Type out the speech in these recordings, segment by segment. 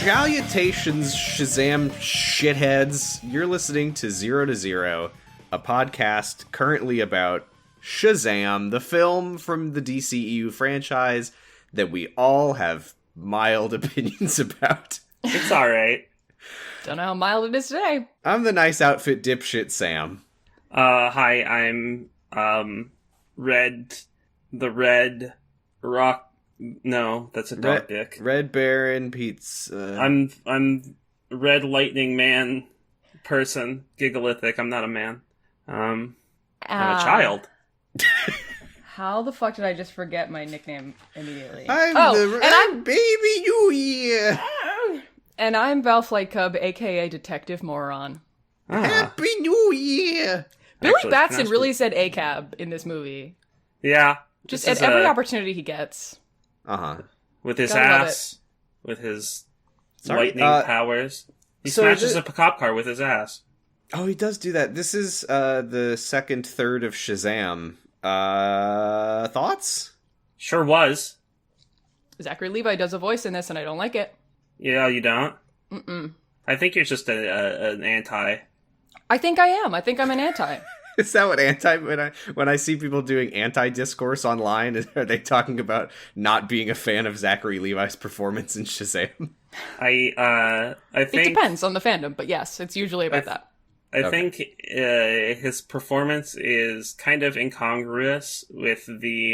Salutations, Shazam shitheads. You're listening to 0 to 0, a podcast currently about Shazam, the film from the DCEU franchise that we all have mild opinions about. It's alright. Don't know how mild it is today. I'm the nice outfit dipshit Sam. Hi, I'm, the Red Rock. No, that's a dog dick. Red Baron Pizza. I'm Red Lightning Man person. Gigalithic. I'm not a man. I'm a child. How the fuck did I just forget my nickname immediately? I'm Baby New Year. And I'm Val Flight Cub, aka Detective Moron. Happy New Year. Billy Batson really said ACAB in this movie. Yeah. Just at every opportunity he gets. Uh-huh. With his ass. With his lightning powers. He smashes a cop car with his ass. Oh, he does do that. This is the second third of Shazam. Thoughts? Sure was. Zachary Levi does a voice in this, and I don't like it. Yeah, you don't? Mm-mm. I think you're just an anti. I think I am. I think I'm an anti. Is that what when I see people doing anti-discourse online, are they talking about not being a fan of Zachary Levi's performance in Shazam? I think it depends on the fandom, but yes, it's usually about that. I think his performance is kind of incongruous with the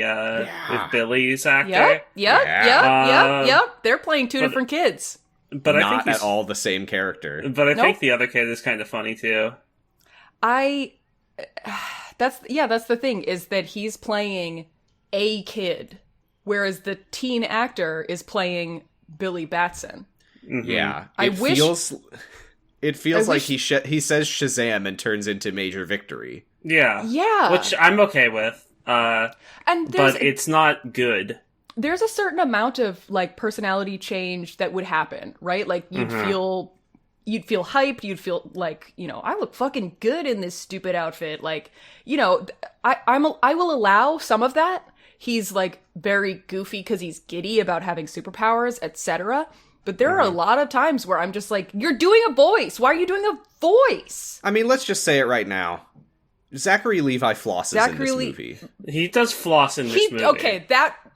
with Billy's actor. Yep. They're playing two different kids. But not I think he's at all the same character. But I think the other kid is kind of funny too. That's the thing, is that he's playing a kid, whereas the teen actor is playing Billy Batson. Mm-hmm. Yeah, it feels like he says Shazam and turns into Major Victory. Yeah, which I'm okay with. But it's not good. There's a certain amount of like personality change that would happen, right? Like you'd feel hyped, you'd feel like, I look fucking good in this stupid outfit. Like, I will allow some of that. He's like very goofy because he's giddy about having superpowers, etc. But there are a lot of times where I'm just like, you're doing a voice. Why are you doing a voice? I mean, let's just say it right now. Zachary Levi flosses in this movie. He does floss in this movie. Okay,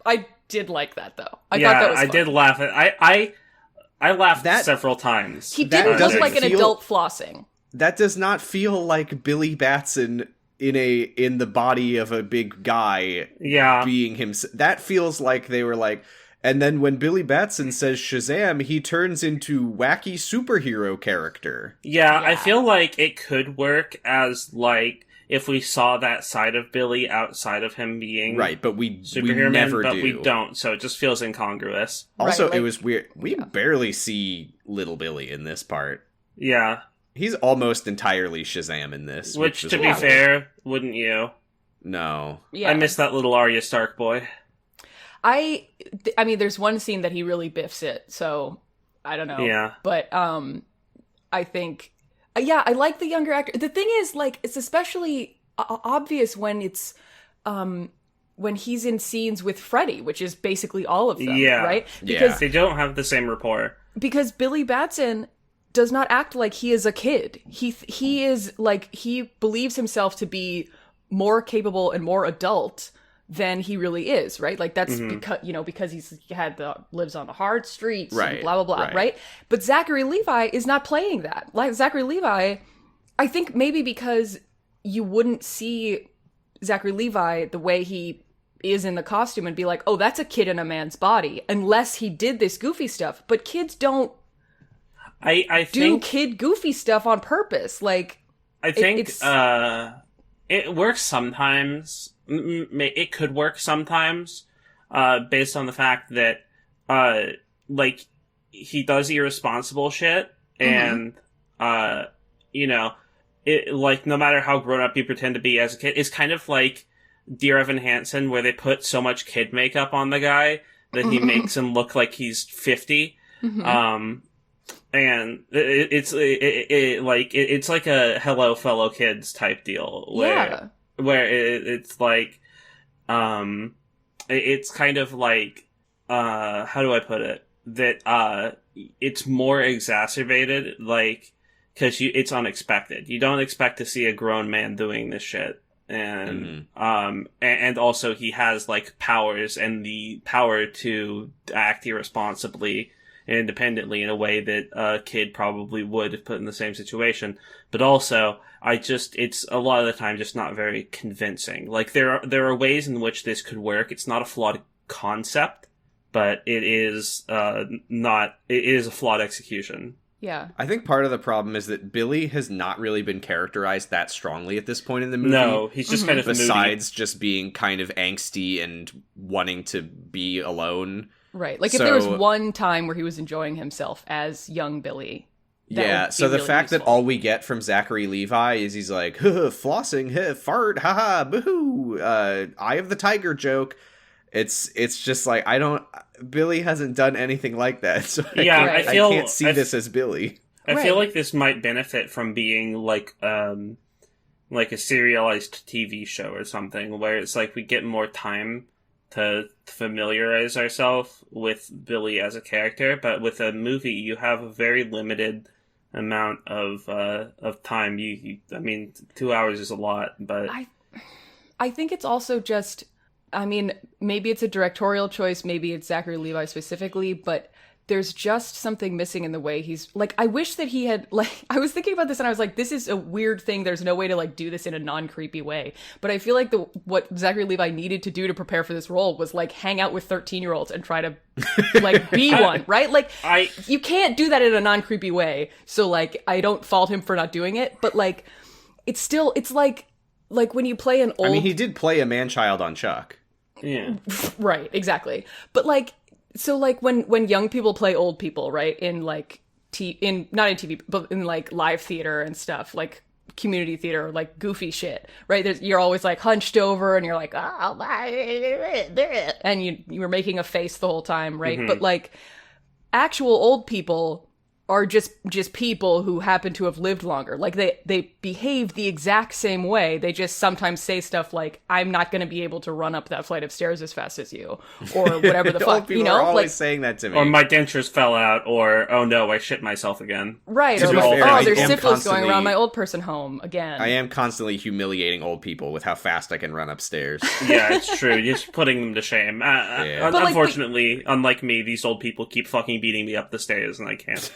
I did like that though. I thought that was fun. I did laugh at I laughed several times. He didn't look like an adult flossing. That does not feel like Billy Batson in the body of a big guy being him. That feels like they were like, and then when Billy Batson says Shazam, he turns into wacky superhero character. Yeah, I feel like it could work as like if we saw that side of Billy outside of him being right, but we superhero never man, but do. we don't, so it just feels incongruous. Also, it was weird. We barely see Little Billy in this part. Yeah. He's almost entirely Shazam in this. Which to be fair, wouldn't you? No. Yeah. I miss that little Arya Stark boy. I mean, there's one scene that he really biffs it, so I don't know. Yeah. But I think, I like the younger actor. The thing is, like, it's especially obvious when it's when he's in scenes with Freddy, which is basically all of them, right? Because they don't have the same rapport. Because Billy Batson does not act like he is a kid. He is like, he believes himself to be more capable and more adult than he really is, right? Like that's because he's lives on the hard streets, right? And blah blah blah, right? But Zachary Levi is not playing that. Like Zachary Levi, I think maybe because you wouldn't see Zachary Levi the way he is in the costume and be like, oh, that's a kid in a man's body, unless he did this goofy stuff. But kids don't. I think kid goofy stuff on purpose. Like I think it works sometimes. It could work sometimes, based on the fact that, like, he does irresponsible shit, and, it, like, no matter how grown up you pretend to be as a kid, it's kind of like Dear Evan Hansen, where they put so much kid makeup on the guy that he makes him look like he's 50. And it's like a hello fellow kids type deal where it's like, it's kind of like, how do I put it? That, it's more exacerbated, like, because it's unexpected. You don't expect to see a grown man doing this shit. And and also he has like powers and the power to act irresponsibly and independently in a way that a kid probably would if put in the same situation. But also, it's a lot of the time just not very convincing. Like there are ways in which this could work. It's not a flawed concept, but it is it is a flawed execution. Yeah. I think part of the problem is that Billy has not really been characterized that strongly at this point in the movie. No, he's just kind of besides just being kind of angsty and wanting to be alone. Right. Like if there was one time where he was enjoying himself as young Billy. Yeah, so the fact that all we get from Zachary Levi is he's like, flossing, fart, haha, boohoo, eye of the tiger joke. It's just like, Billy hasn't done anything like that, so I can't see this as Billy. I feel like this might benefit from being like a serialized TV show or something, where it's like we get more time to familiarize ourselves with Billy as a character, but with a movie you have a very limited amount of time. I mean, 2 hours is a lot, but I think it's also just, I mean, maybe it's a directorial choice, maybe it's Zachary Levi specifically, but there's just something missing in the way he's, like, I wish that he had, like, I was thinking about this and I was like, this is a weird thing, there's no way to, like, do this in a non-creepy way, but I feel like what Zachary Levi needed to do to prepare for this role was, like, hang out with 13-year-olds and try to, like, be one, right? Like, you can't do that in a non-creepy way, so, like, I don't fault him for not doing it, but, like, it's like when you play an old... I mean, he did play a man-child on Chuck. Yeah. Right, exactly. But, like, so, like, when young people play old people, right, in, like, not in TV, but in, like, live theater and stuff, like, community theater, like, goofy shit, right? You're always, like, hunched over, and you're like, oh, and you were making a face the whole time, right? Mm-hmm. But, like, actual old people are just people who happen to have lived longer. Like, they behave the exact same way. They just sometimes say stuff like, I'm not going to be able to run up that flight of stairs as fast as you, or whatever the fuck, you know? Are always like, saying that to me. Or my dentures fell out, or, oh no, I shit myself again. Right, or like, there's syphilis going around my old person home again. I am constantly humiliating old people with how fast I can run upstairs. Yeah, it's true. You're just putting them to shame. Unfortunately, unlike me, these old people keep fucking beating me up the stairs, and I can't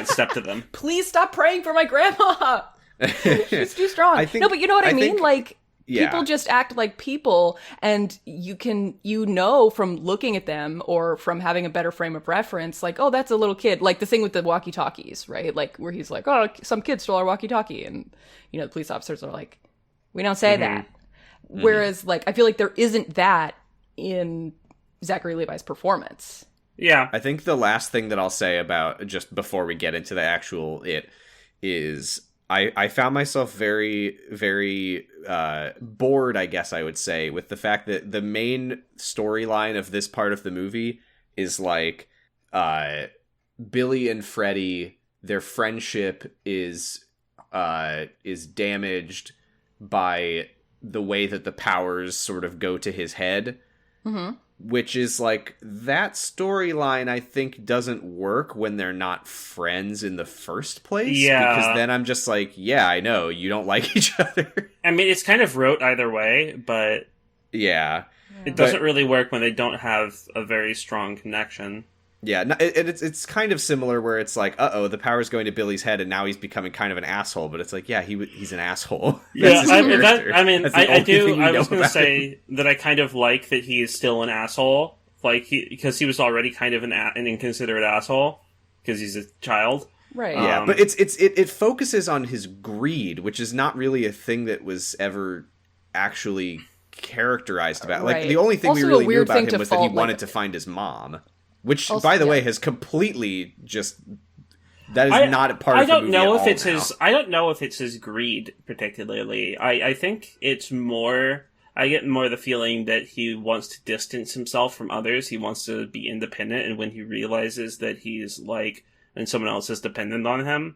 step to them. Please stop praying for my grandma. She's too strong. But you know what I mean? Like, people just act like people, and you know from looking at them or from having a better frame of reference, like, oh, that's a little kid. Like the thing with the walkie-talkies, right? Like where he's like, oh, some kid stole our walkie-talkie, and you know the police officers are like, we don't say that. Whereas, like, I feel like there isn't that in Zachary Levi's performance. Yeah. I think the last thing that I'll say about, just before we get into the actual is I found myself very, very bored, I guess I would say, with the fact that the main storyline of this part of the movie is like Billy and Freddie, their friendship is damaged by the way that the powers sort of go to his head. Mm-hmm. Which is like, that storyline I think doesn't work when they're not friends in the first place. Yeah. Because then I'm just like, yeah, I know, you don't like each other. I mean, it's kind of rote either way, but... Yeah. It doesn't really work when they don't have a very strong connection. Yeah, it's kind of similar where it's like, the power's going to Billy's head and now he's becoming kind of an asshole, but it's like, yeah, he's an asshole. Yeah, I was going to say that I kind of like that he is still an asshole, like because he was already kind of an inconsiderate asshole because he's a child. Right. Yeah, but it focuses on his greed, which is not really a thing that was ever actually characterized about. Like, the only thing also we really knew about him was that he wanted to find his mom. Which, also, by the way, has completely just... That is not part of the movie at all now. I don't know if it's his greed, particularly. I think it's more... I get more the feeling that he wants to distance himself from others. He wants to be independent, and when he realizes that he's, like... and someone else is dependent on him,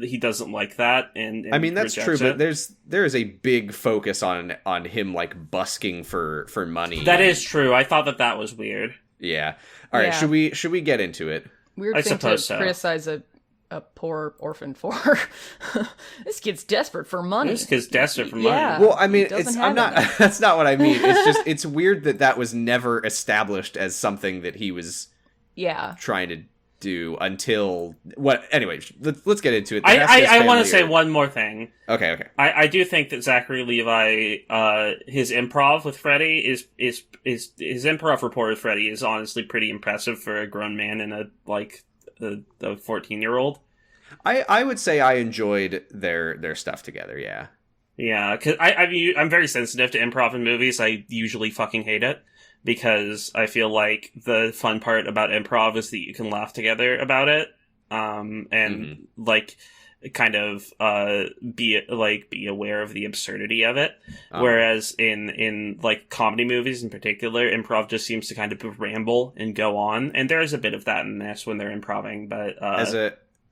he doesn't like that, and I mean, that's true, but there is a big focus on him, like, busking for money. That is true. I thought that was weird. Yeah. All right. Should we get into it? Weird thing to criticize a poor orphan for. This kid's desperate for money. This kid's desperate for money. Yeah, well, I mean, that's not what I mean. It's just, it's weird that was never established as something that he was trying to do until anyway, let's get into it. I want to say one more thing. Okay. I do think that Zachary Levi, his improv with Freddy is his improv rapport with Freddy is honestly pretty impressive for a grown man and a 14-year-old. I would say I enjoyed their stuff together. Yeah, because I'm very sensitive to improv in movies. I usually fucking hate it because I feel like the fun part about improv is that you can laugh together about it, and like kind of be aware of the absurdity of it. Whereas in like comedy movies in particular, improv just seems to kind of ramble and go on, and there is a bit of that in this when they're improving. But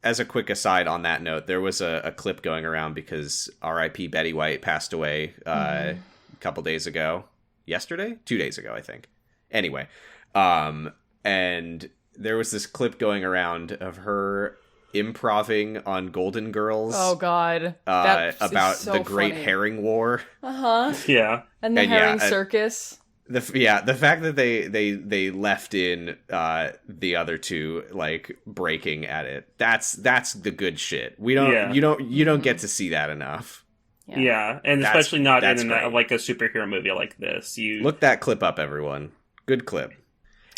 as a quick aside on that note, there was a clip going around because R.I.P. Betty White passed away a couple days ago. 2 days ago, I think. Anyway, and there was this clip going around of her improving on Golden Girls. Oh God, about so the Great funny. Herring War. Yeah, and the herring circus. The fact that they left in the other two like breaking at it. That's the good shit. You don't get to see that enough. Yeah, and especially not in like a superhero movie like this. You look that clip up, everyone. Good clip.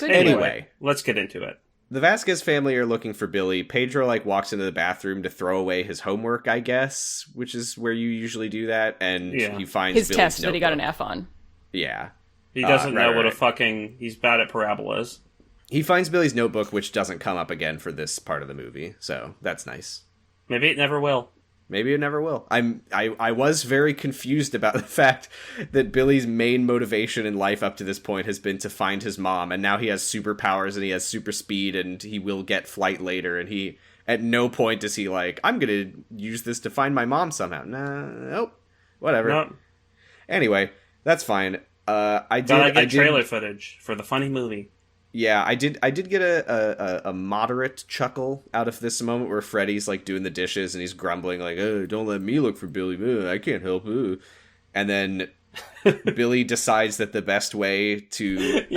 Anyway, let's get into it. The Vasquez family are looking for Billy. Pedro walks into the bathroom to throw away his homework, I guess, which is where you usually do that, and he finds his Billy's test notebook. that he got an F on. Yeah. He doesn't know what a fucking... He's bad at parabolas. He finds Billy's notebook, which doesn't come up again for this part of the movie, so that's nice. Maybe it never will. Maybe it never will. I was very confused about the fact that Billy's main motivation in life up to this point has been to find his mom, and now he has superpowers and he has super speed and he will get flight later, and he at no point does he I'm gonna use this to find my mom somehow. Nope. Whatever. Nope. Anyway, that's fine. I get trailer footage for the funny movie. Yeah, I did get a moderate chuckle out of this moment where Freddy's doing the dishes and he's grumbling oh, don't let me look for Billy. I can't help. And then Billy decides that the best way to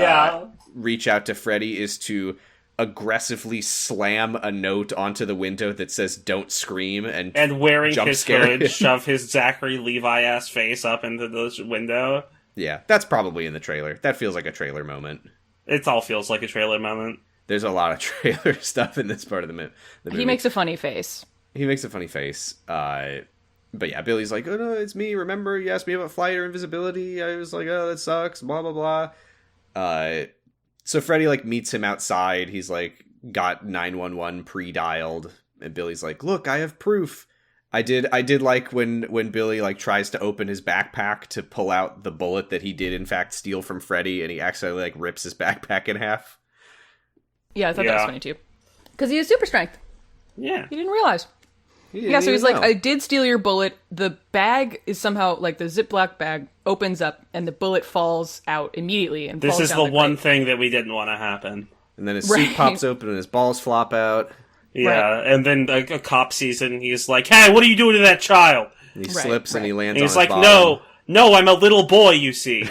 reach out to Freddy is to aggressively slam a note onto the window that says "Don't scream" and wearing jump his scare hood, shove his Zachary Levi ass face up into the window. Yeah, that's probably in the trailer. That feels like a trailer moment. It all feels like a trailer moment. There's a lot of trailer stuff in this part of the movie. He makes a funny face. But yeah, Billy's like, oh no, it's me. Remember, you asked me about flight or invisibility. I was like, oh, that sucks. Blah, blah, blah. So Freddy meets him outside. He's got 911 pre-dialed. And Billy's like, look, I have proof. I did like when Billy tries to open his backpack to pull out the bullet that he did in fact steal from Freddy, and he accidentally rips his backpack in half. Yeah, I thought that was funny too. Because he has super strength. Yeah. He didn't realize. So he's like, I did steal your bullet. The bag is somehow, the Ziploc bag opens up and the bullet falls out immediately. And this is the one thing that we didn't want to happen. And then his suit pops open and his balls flop out. Yeah, and then a cop sees it and he's like, hey, what are you doing to that child? And he slips and he lands and he's on his like, bottom. No, I'm a little boy, you see.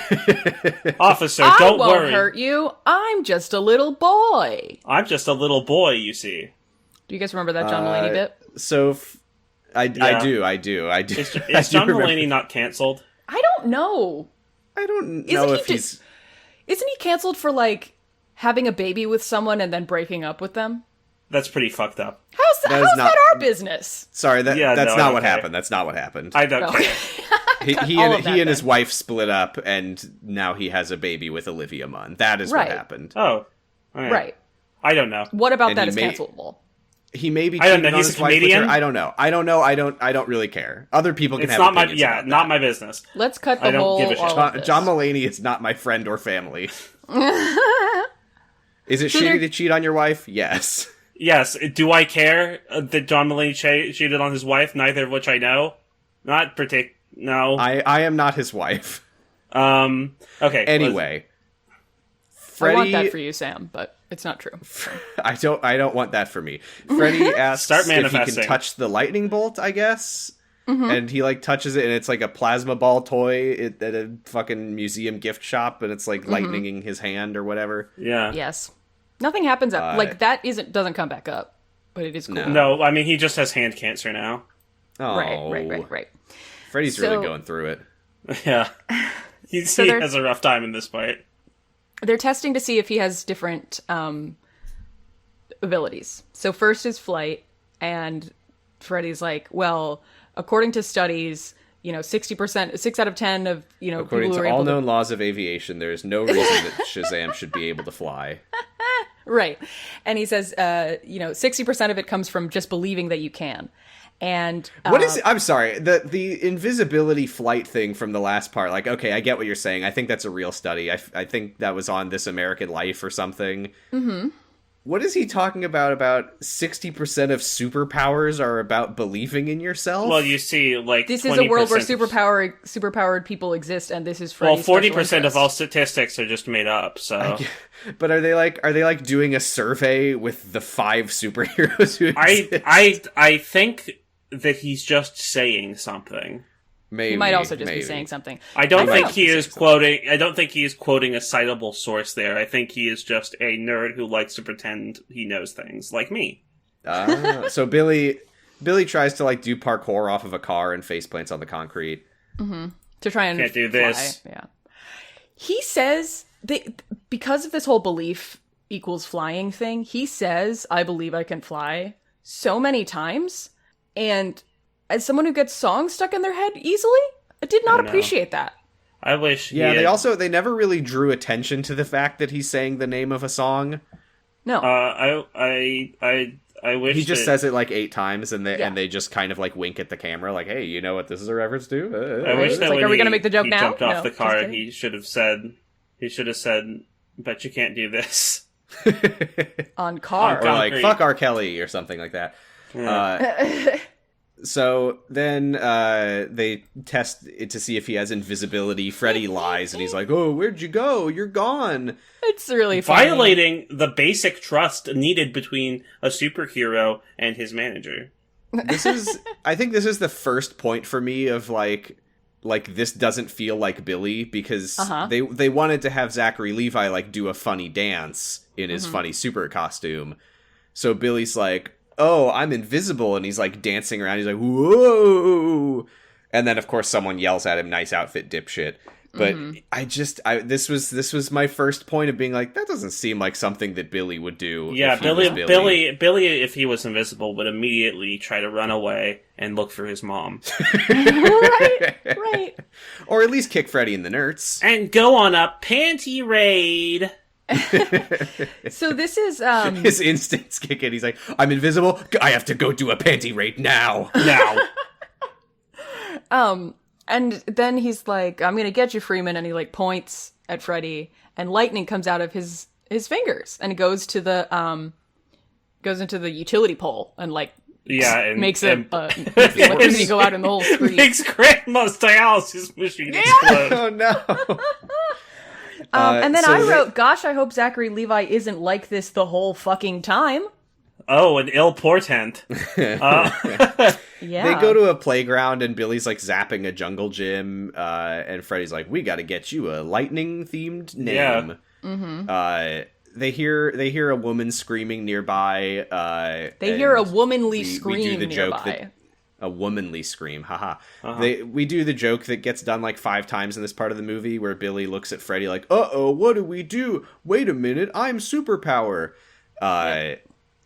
Officer, don't worry. I won't hurt you. I'm just a little boy. I'm just a little boy, you see. Do you guys remember that John Mulaney bit? So, I do. Is John Mulaney not canceled? I don't know. I don't know if he's... Isn't he canceled for, having a baby with someone and then breaking up with them? That's pretty fucked up. How's that our business? Sorry, that's not what happened. That's not what happened. I don't care. He and his wife split up, and now he has a baby with Olivia Munn. That is what happened. Oh. Right. I don't know. What about that is cancelable? He may be I don't know. cheating on his wife with her. I don't know. I don't really care. Other people can have opinions about not that. my business. Let's cut the whole... give a shit. John Mulaney is not my friend or family. Is it shitty to cheat on your wife? Yes. Yes. Do I care that John Mulaney cheated on his wife? Neither of which I know. Not no. I am not his wife. Okay. Anyway, I want that for you, Sam, but it's not true. I don't want that for me. Freddy asks Start if he manifesting. can touch the lightning bolt, I guess. And he like touches it, and it's like a plasma ball toy at a fucking museum gift shop, and it's like lightninging his hand or whatever. Yeah. Yes. Nothing happens up. Like, that doesn't come back up, but it is cool. No, I mean, he just has hand cancer now. Oh. Right. Freddy's really going through it. Yeah. He has a rough time in this fight. They're testing to see if he has different abilities. So first is flight, and Freddy's like, well, according to studies, 60%, 6 out of 10 of, according people who to are all able known laws of aviation, there is no reason that Shazam should be able to fly. Right. And he says, 60% of it comes from just believing that you can. And what is it? I'm sorry, the invisibility flight thing from the last part, like, okay, I get what you're saying. I think that's a real study. I think that was on This American Life or something. Mm-hmm. What is he talking about 60% of superpowers are about believing in yourself? Well, you see, like, this is a world where superpowered people exist, and this is Freddy's 40% of all statistics are just made up, so... But are they like doing a survey with the 5 superheroes who exist? I think that he's just saying something. Maybe, he might also just be saying something. I don't think he is quoting a citable source there. I think he is just a nerd who likes to pretend he knows things, like me. So Billy tries to like do parkour off of a car and face plants on the concrete. Mm-hmm. To try and can't do fly. this. Yeah. He says because of this whole belief equals flying thing, he says, I believe I can fly so many times. And as someone who gets songs stuck in their head easily, I did not appreciate that. I wish. Yeah, they never really drew attention to the fact that he's saying the name of a song. No. I wish he just says it like 8 times, and they just kind of like wink at the camera, like, "Hey, you know what this is a reference to?" I wish that like, are we gonna make the joke now? Jumped off the car. He should have said, "Bet you can't do this." On car. Or like, fuck R. Kelly or something like that. Yeah. So then they test it to see if he has invisibility. Freddy lies, and he's like, oh, where'd you go? You're gone. It's really funny. Violating the basic trust needed between a superhero and his manager. I think this is the first point for me of like this doesn't feel like Billy, because they wanted to have Zachary Levi like do a funny dance in his funny super costume. So Billy's like, oh, I'm invisible, and he's like dancing around. He's like, whoa, and then of course someone yells at him, "Nice outfit, dipshit." But this was my first point of being like, that doesn't seem like something that Billy would do. Yeah, Billy, if he was invisible, would immediately try to run away and look for his mom. right. Or at least kick Freddy in the nerds. And go on a panty raid. So this is his instincts kick in. He's like, I'm invisible, I have to go do a panty raid now. And then he's like, I'm gonna get you, Freeman, and he like points at Freddy, and lightning comes out of his fingers, and it goes into the utility pole, and like makes electricity go out in the whole street. Makes grandma's dialysis machine explode. Oh no. And then I wrote, gosh, I hope Zachary Levi isn't like this the whole fucking time. Oh, an ill portent. Yeah. They go to a playground, and Billy's like zapping a jungle gym, and Freddy's like, we gotta get you a lightning-themed name. Yeah. Mm-hmm. They hear a woman screaming nearby. They hear a womanly scream we do the nearby. Joke that, a womanly scream, haha. We do the joke that gets done like 5 times in this part of the movie, where Billy looks at Freddy like, uh-oh, what do we do? Wait a minute, I'm superpower.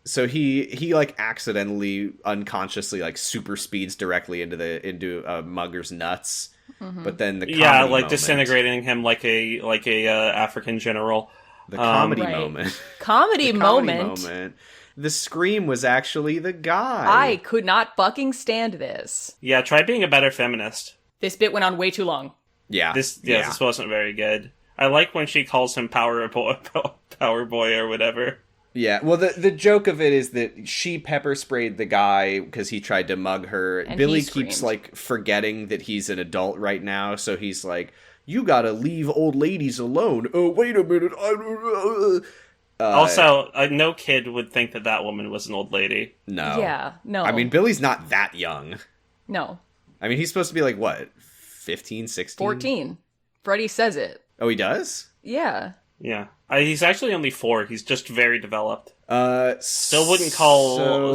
So he like accidentally, unconsciously like super speeds directly into a mugger's nuts. Mm-hmm. But then the comedy moment, disintegrating him like a African general. The comedy moment. Comedy moment. The scream was actually the guy. I could not fucking stand this. Yeah, try being a better feminist. This bit went on way too long. Yeah. This wasn't very good. I like when she calls him Power Boy or whatever. Yeah, well, the joke of it is that she pepper sprayed the guy because he tried to mug her. And Billy keeps like forgetting that he's an adult right now, so he's like, You gotta leave old ladies alone. Oh, wait a minute. Also, no kid would think that woman was an old lady. No. Yeah, no. I mean, Billy's not that young. No. I mean, he's supposed to be like, what, 15, 16? 14. Freddy says it. Oh, he does? Yeah. Yeah. He's actually only 4. He's just very developed. Still wouldn't call a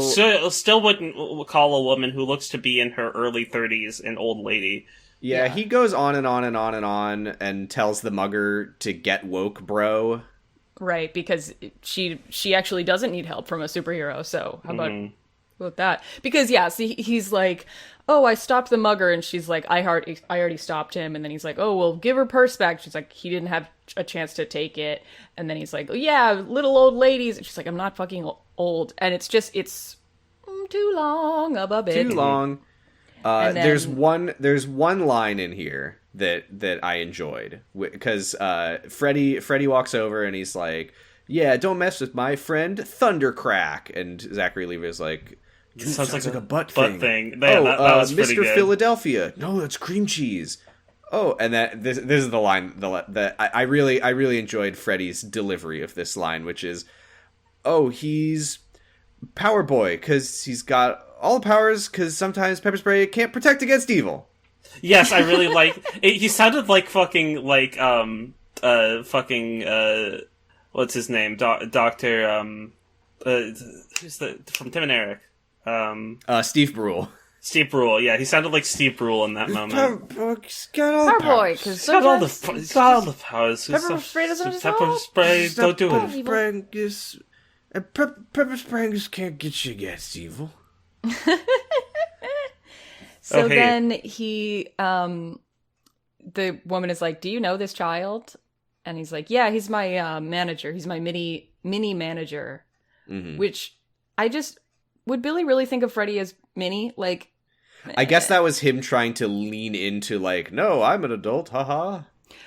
woman who looks to be in her early 30s an old lady. Yeah, he goes on and on and on and on and tells the mugger to get woke, bro. Right, because she actually doesn't need help from a superhero, so how about that? Because, yeah, see, he's like, oh, I stopped the mugger, and she's like, I already stopped him, and then he's like, oh, well, give her purse back. She's like, he didn't have a chance to take it, and then he's like, oh, yeah, little old ladies, and she's like, I'm not fucking old, and it's too long of a bit. Too long. Then, there's one line in here that I enjoyed, because Freddy walks over and he's like, yeah, don't mess with my friend Thundercrack, and Zachary Levi's like, sounds like a butt thing. Yeah, that was pretty Mr. good. Philadelphia. No, that's cream cheese. Oh, and this is the line that I really enjoyed Freddy's delivery of this line, which is, oh, he's Power Boy because he's got all the powers, because sometimes pepper spray can't protect against evil. Yes, I really like it. He sounded like fucking what's his name? Doctor who's from Tim and Eric? Steve Brule. Steve Brule, yeah, he sounded like Steve Brule in that moment. He's got all the powers. He's got all the powers. Pepper spray doesn't Pepper spray, don't do it. Pepper spray can't get you against evil. So then he, the woman is like, do you know this child? And he's like, yeah, he's my manager. He's my mini manager. Mm-hmm. Which would Billy really think of Freddy as Minnie? Like, I guess that was him trying to lean into like, no, I'm an adult, haha.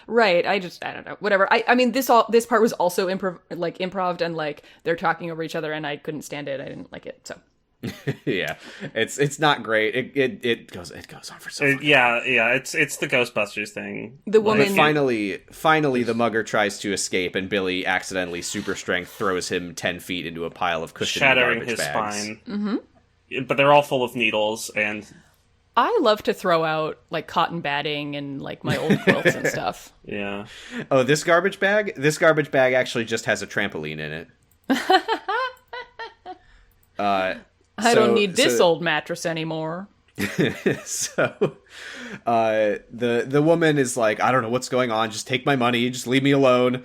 Right. I don't know. Whatever. I mean, this part was also improv, and like they're talking over each other, and I couldn't stand it. I didn't like it. So. Yeah, it's not great. It goes on for so long. Yeah. It's the Ghostbusters thing. The woman finally, the mugger tries to escape, and Billy accidentally super strength throws him 10 feet into a pile of cushioned shattering garbage his bags. spine. Mm-hmm. But they're all full of needles, and I love to throw out like cotton batting and like my old quilts and stuff. Yeah. Oh, this garbage bag actually just has a trampoline in it. I don't need this old mattress anymore. So, the woman is like, I don't know what's going on. Just take my money. Just leave me alone.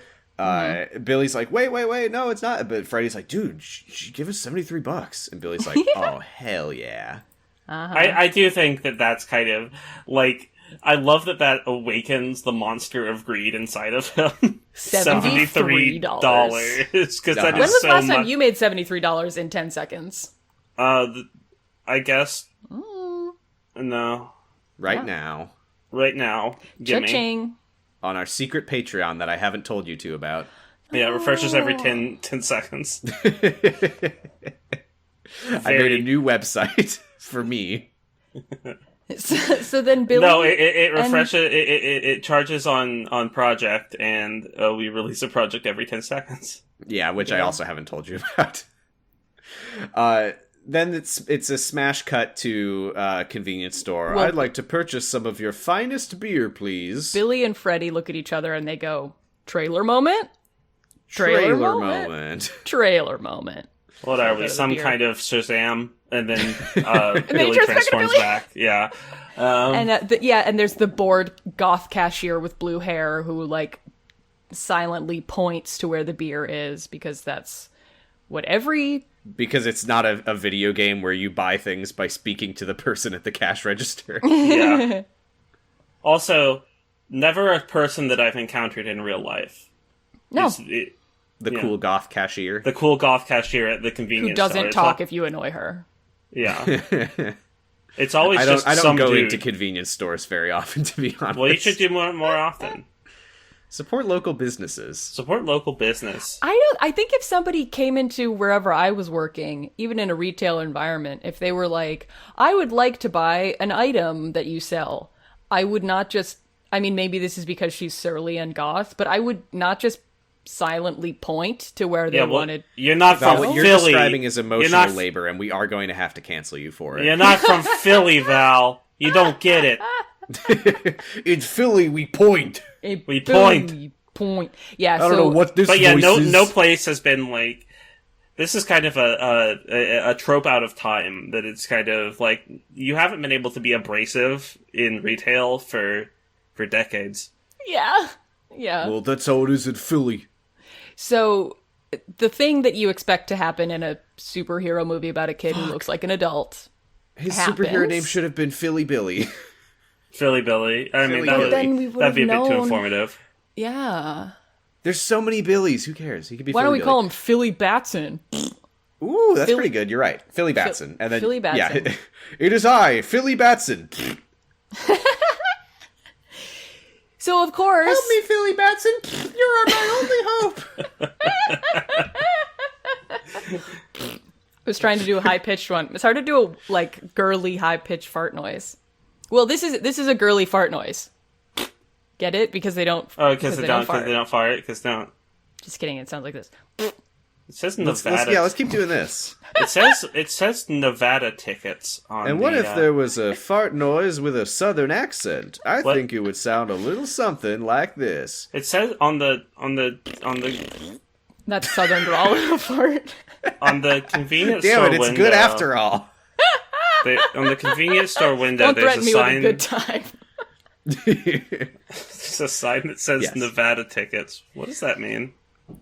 Billy's like, wait, no, it's not. But Freddy's like, dude, she give us $73. And Billy's like, oh, hell yeah. Uh-huh. I do think that's kind of like, I love that awakens the monster of greed inside of him. $73. Because that is so much. When was the last time you made $73 in 10 seconds? I guess. No. Right now. Gimme. Cha-ching. On our secret Patreon that I haven't told you to about. Yeah, refreshes every 10 seconds. I made a new website for me. So then Billy... No, it refreshes, it charges on project, and we release a project every 10 seconds. Yeah, which I also haven't told you about. Then it's a smash cut to a convenience store. Well, I'd like to purchase some of your finest beer, please. Billy and Freddy look at each other and they go, trailer moment? Trailer moment. Trailer moment. What are we, some kind of Shazam? And then Billy transforms back. Yeah. And there's the bored goth cashier with blue hair who, like, silently points to where the beer is, because that's what Because it's not a video game where you buy things by speaking to the person at the cash register. Yeah. Also, never a person that I've encountered in real life. No. The cool goth cashier. The cool goth cashier at the convenience store. Who doesn't talk if you annoy her. Yeah. It's always I don't go into convenience stores very often, to be honest. Well, you should do more often. Support local businesses. Support local business. I think if somebody came into wherever I was working, even in a retail environment, if they were like, I would like to buy an item that you sell, I would not just I mean, maybe this is because she's surly and goth, but I would not just silently point to where they wanted. You're not from what Philly. You're describing as emotional labor, and we are going to have to cancel you for it. You're not from Philly, Val. You don't get it. In Philly, we point. We point. Yeah, I don't know what this. But yeah, voice is. no place has been like. This is kind of a trope out of time that it's kind of like you haven't been able to be abrasive in retail for decades. Yeah. Well, that's how it is in Philly. So, the thing that you expect to happen in a superhero movie about a kid who looks like an adult. His superhero name should have been Philly Billy. Philly Billy. I mean, that'd be a bit too informative. Yeah. There's so many Billies. Who cares? He could be. Why don't we Billy. call him Philly Batson? Ooh, that's pretty good. You're right. Philly Batson. And then Philly Batson. Yeah, it is I, Philly Batson. So, of course... Help me, Philly Batson! You're my only hope! I was trying to do a high-pitched one. It's hard to do a, girly, high-pitched fart noise. Well, this is a girly fart noise. Get it? Because they don't... Oh, because they don't fart. Because they don't... Just kidding, it sounds like this. It says Nevada. Let's keep doing this. It says Nevada tickets on. And what if there was a fart noise with a southern accent? I think it would sound a little something like this. It says on the That's southern drawl of a fart. On the convenience store window. Damn it, it's good after all. On the convenience store window, Don't there's threaten a me sign. with a good time. There's a sign that says Nevada tickets. What does that mean?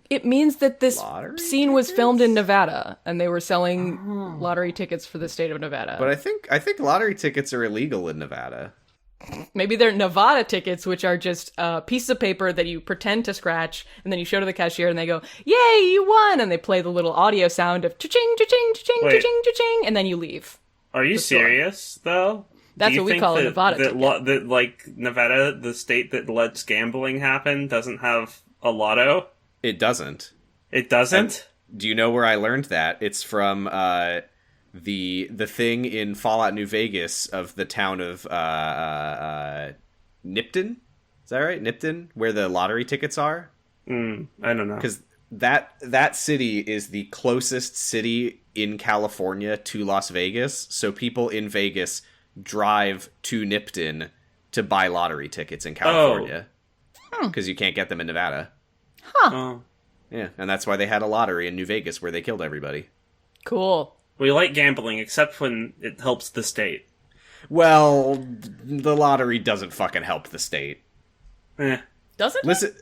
It means that this Lottery scene was filmed in Nevada, and they were selling lottery tickets for the state of Nevada. But I think lottery tickets are illegal in Nevada. Maybe they're Nevada tickets, which are just pieces of paper that you pretend to scratch, and then you show to the cashier, and they go, "Yay, you won!" And they play the little audio sound of cha-ching, cha-ching, cha-ching, cha-ching, cha-ching, and then you leave. Are you serious, though? That's what we call a Nevada ticket. That Nevada, the state that lets gambling happen, doesn't have a lotto? It doesn't. It doesn't? Do you know where I learned that? It's from the thing in Fallout New Vegas of the town of Nipton? Is that right? Nipton? Where the lottery tickets are? I don't know. Because that city is the closest city in California to Las Vegas, so people in Vegas drive to Nipton to buy lottery tickets in California. Because you can't get them in Nevada. Huh. Oh. Yeah, and that's why they had a lottery in New Vegas where they killed everybody. Cool. We like gambling, except when it helps the state. Well, the lottery doesn't fucking help the state. Does it? Listen,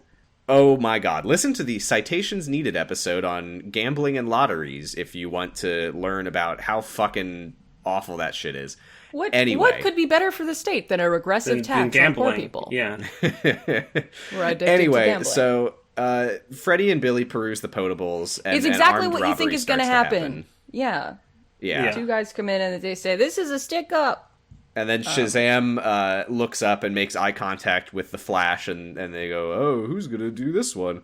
oh my god. Listen to the Citations Needed episode on gambling and lotteries if you want to learn about how fucking awful that shit is. What could be better for the state than a regressive tax on poor people? Yeah. Anyway, so Freddie and Billy peruse the potables, and it's exactly and what you think is going to happen. Yeah. Two guys come in and they say, "This is a stick up." And then Shazam looks up and makes eye contact with the Flash, and they go, "Oh, who's gonna do this one?"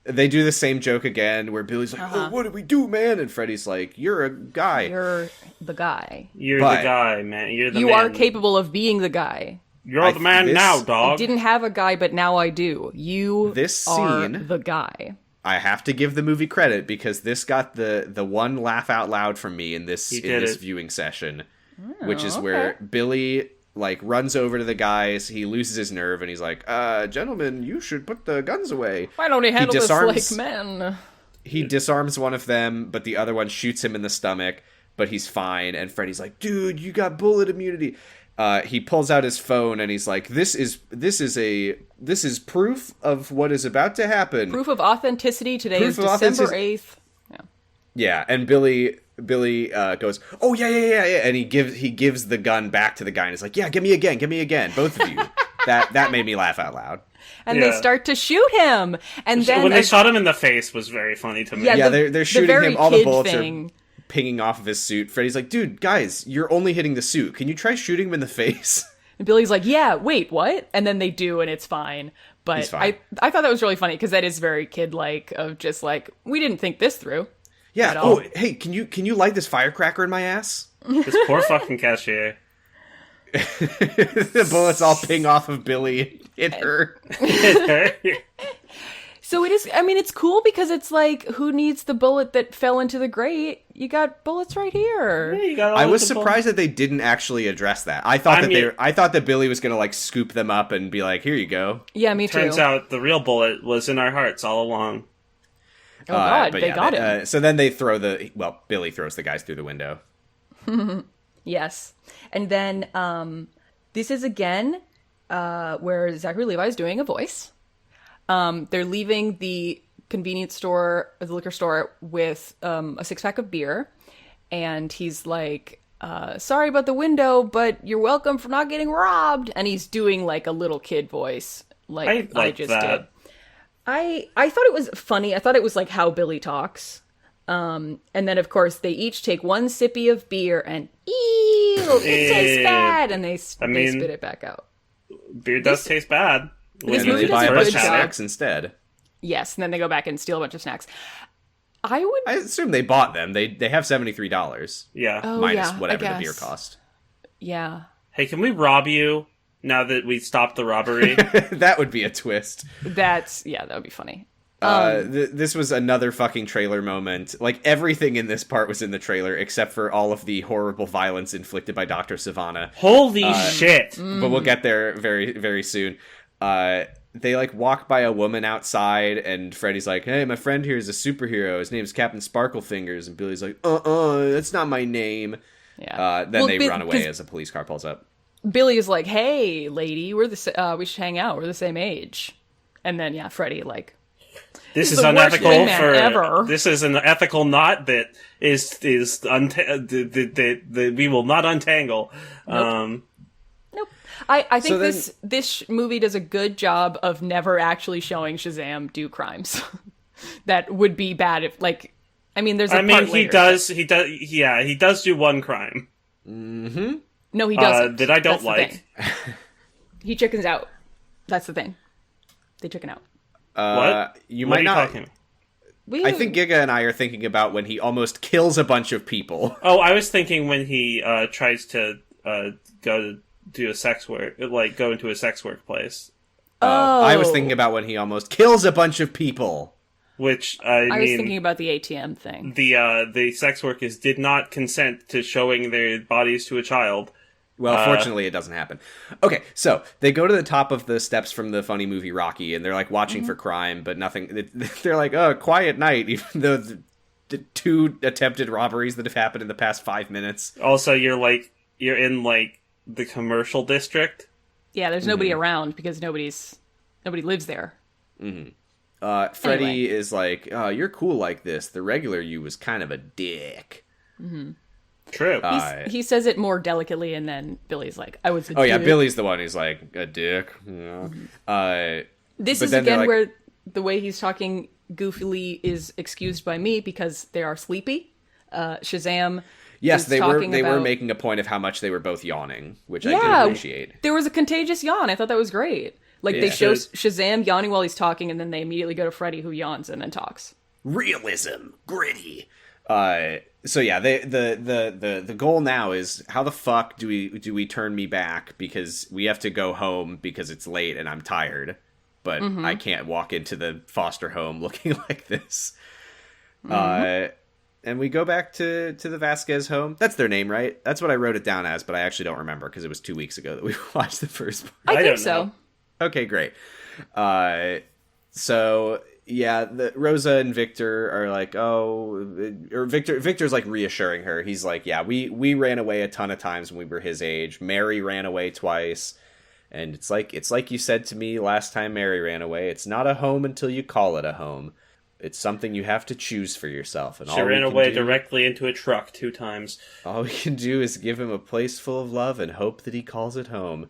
They do the same joke again, where Billy's like, "Oh, what did we do, man?" And Freddie's like, "You're a guy. You're the guy. You're the guy, man. You are capable of being the guy. You're the man now, dog." I didn't have a guy, but now I do. You are the guy. I have to give the movie credit because this got the one laugh out loud from me in this viewing session, which is where Billy runs over to the guys. He loses his nerve and he's like, "Gentlemen, you should put the guns away." Why don't he handle this like men? He disarms one of them, but the other one shoots him in the stomach, but he's fine. And Freddy's like, "Dude, you got bullet immunity." He pulls out his phone and he's like, "This is proof of what is about to happen. Proof of authenticity. Today is December 8th. Yeah, and Billy goes, "Oh yeah," and he gives the gun back to the guy and he's like, "Yeah, give me again, both of you." that made me laugh out loud. And they start to shoot him, and then when they shot him in the face was very funny to me. Yeah, they're shooting him. All the bullets are pinging off of his suit. Freddy's like, "Dude, guys, you're only hitting the suit. Can you try shooting him in the face?" And Billy's like, "Yeah, wait, what?" And then they do, and it's fine. But He's fine. I thought that was really funny because that is very kid-like of just we didn't think this through. Yeah. Oh, hey, can you light this firecracker in my ass? This poor fucking cashier. The bullets all ping off of Billy and hit her. So it is, I mean, it's cool because it's like, who needs the bullet that fell into the grate? You got bullets right here. Yeah, you got all I was the surprised that they didn't actually address that. I thought I thought that Billy was gonna like scoop them up and be like, "Here you go." Yeah, me too. Turns out the real bullet was in our hearts all along. Oh god, they got him. So then they throw Billy throws the guys through the window. Yes. And then this is again where Zachary Levi's doing a voice. They're leaving the convenience store, the liquor store, with a 6-pack of beer. And he's like, sorry about the window, but you're welcome for not getting robbed. And he's doing like a little kid voice, like I just did. I thought it was funny. I thought it was like how Billy talks. And then, of course, they each take one sippy of beer and, ew, it tastes bad. And they spit it back out. Beer does taste bad. This movie they buy does a a bunch good of job. snacks instead. Yes, and then they go back and steal a bunch of snacks. I assume they bought them. They have $73. Yeah. Minus whatever the beer cost. Yeah. Hey, can we rob you now that we stopped the robbery? That would be a twist. That would be funny. This was another fucking trailer moment. Like, everything in this part was in the trailer, except for all of the horrible violence inflicted by Dr. Sivana. Holy shit. But we'll get there very, very soon. They, like, walk by a woman outside, and Freddy's like, hey, my friend here is a superhero. His name's Captain Sparklefingers. And Billy's like, that's not my name. Yeah. Then they run away as a police car pulls up. Billy is like, hey, lady, we should hang out. We're the same age. And then, Freddy, like... This is unethical ever. This is an ethical knot that that we will not untangle. Nope. I think this movie does a good job of never actually showing Shazam do crimes. That would be bad if, like, I mean, there's a part later, he does do one crime. Mm-hmm. No, he doesn't. That I don't like. He chickens out. That's the thing. They chicken out. What? You what might are not. Talking? I think Giga and I are thinking about when he almost kills a bunch of people. Oh, I was thinking when he tries to go into a sex workplace. Oh, I was thinking about when he almost kills a bunch of people. Which I was thinking about the ATM thing. The sex workers did not consent to showing their bodies to a child. Well, fortunately, it doesn't happen. Okay, so they go to the top of the steps from the funny movie Rocky, and they're like watching for crime, but nothing. They're like, "Oh, quiet night," even though the 2 attempted robberies that have happened in the past 5 minutes. Also, you're in like the commercial district. Yeah, there's nobody around because nobody lives there. Mm-hmm. Freddy is like, "Oh, you're cool like this. The regular you was kind of a dick." Mm-hmm. True. He says it more delicately, and then Billy's like, "I was a dick." Oh yeah, Billy's the one who's like a dick. Yeah. This is again where the way he's talking goofily is excused by me because they are sleepy. Shazam. Yes, they were making a point of how much they were both yawning, which I did appreciate. There was a contagious yawn. I thought that was great. Like they show Shazam yawning while he's talking, and then they immediately go to Freddy, who yawns and then talks. Realism, gritty. So yeah, the goal now is how the fuck do we turn me back, because we have to go home because it's late and I'm tired, but I can't walk into the foster home looking like this. And we go back to the Vasquez home. That's their name, right? That's what I wrote it down as, but I actually don't remember because it was 2 weeks ago that we watched the first part. I think so. Okay, great. So yeah, Rosa and Victor are like, Victor's like reassuring her. He's like, yeah, we ran away a ton of times when we were his age. Mary ran away twice. And it's like you said to me last time Mary ran away. It's not a home until you call it a home. It's something you have to choose for yourself. And she ran away directly into a truck 2 times. All we can do is give him a place full of love and hope that he calls it home.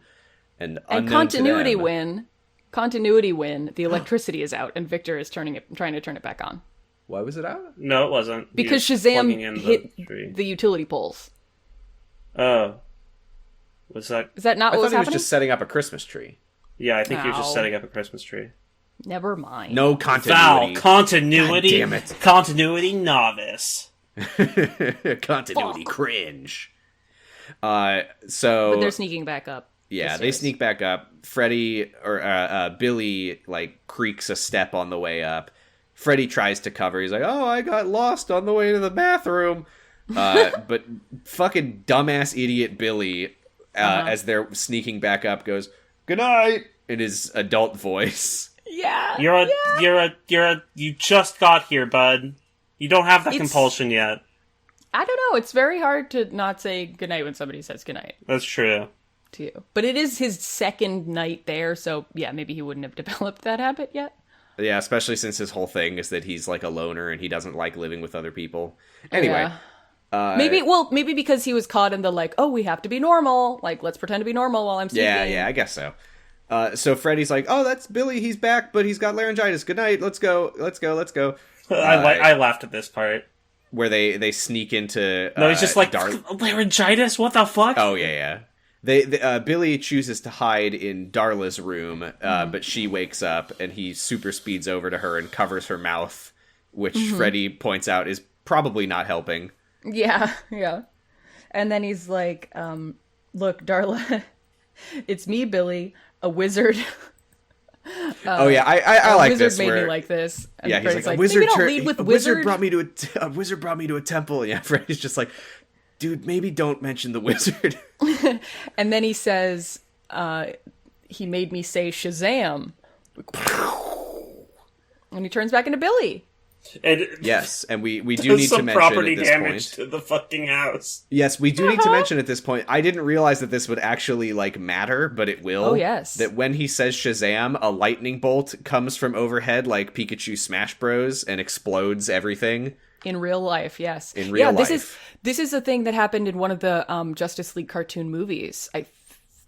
And continuity win. Continuity win. The electricity is out, and Victor is trying to turn it back on. Why was it out? No, it wasn't. Because Shazam hit the utility poles. Oh. Was that... Is that not what was happening? I thought he was just setting up a Christmas tree. Yeah, I think he was just setting up a Christmas tree. Never mind. No continuity. Val, continuity. God damn it. Continuity novice. Continuity cringe. But they're sneaking back up. Yeah, they sneak back up. Freddy or Billy like creaks a step on the way up. Freddy tries to cover. He's like, "Oh, I got lost on the way to the bathroom." But fucking dumbass idiot Billy, as they're sneaking back up, goes, "Good night," in his adult voice. Yeah, you just got here, bud. You don't have that compulsion yet. I don't know. It's very hard to not say goodnight when somebody says goodnight. That's true. To you. But it is his second night there, so yeah, maybe he wouldn't have developed that habit yet. Yeah, especially since his whole thing is that he's like a loner and he doesn't like living with other people. Anyway. Yeah. Maybe because he was caught in the like, oh, we have to be normal. Like, let's pretend to be normal while I'm sleeping. Yeah, I guess so. So Freddy's like, oh, that's Billy. He's back, but he's got laryngitis. Good night. Let's go. I laughed at this part. Where they sneak into... no, he's just like, laryngitis? What the fuck? Oh, yeah. Billy chooses to hide in Darla's room, but she wakes up and he super speeds over to her and covers her mouth, which Freddy points out is probably not helping. Yeah. And then he's like, look, Darla, it's me, Billy, a wizard. I like wizard this. Made me like this. And yeah, he's like, a wizard brought me to a temple. Yeah, Freddy's just like, dude, maybe don't mention the wizard. And then he says, he made me say Shazam. And he turns back into Billy. Yes, and we do need to mention property at this damage point, to the fucking house. Yes, we do need to mention at this point. I didn't realize that this would actually like matter, but it will. Oh yes. That when he says Shazam, a lightning bolt comes from overhead like Pikachu Smash Bros. And explodes everything. In real life, yes. In real life. This is a thing that happened in one of the Justice League cartoon movies. I'm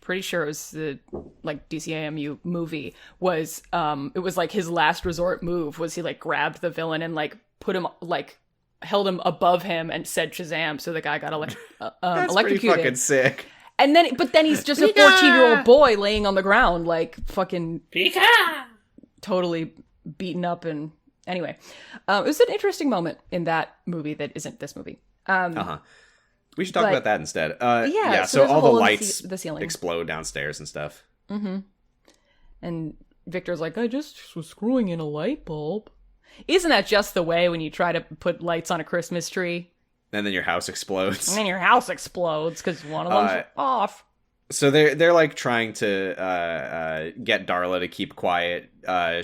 pretty sure it was the like DCAMU movie. Was it was like his last resort move was he like grabbed the villain and like put him like held him above him and said Shazam, so the guy got That's electrocuted. Pretty fucking sick. And then, but then he's just a 14-year-old boy laying on the ground, like fucking Pika! Totally beaten up. And anyway, it was an interesting moment in that movie that isn't this movie. We should talk about that instead. Yeah. So all the lights the ceiling explode downstairs and stuff. Mm-hmm. And Victor's like, I just was screwing in a light bulb. Isn't that just the way when you try to put lights on a Christmas tree? And then your house explodes. And then your house explodes because one of them's off. So they're like trying to get Darla to keep quiet.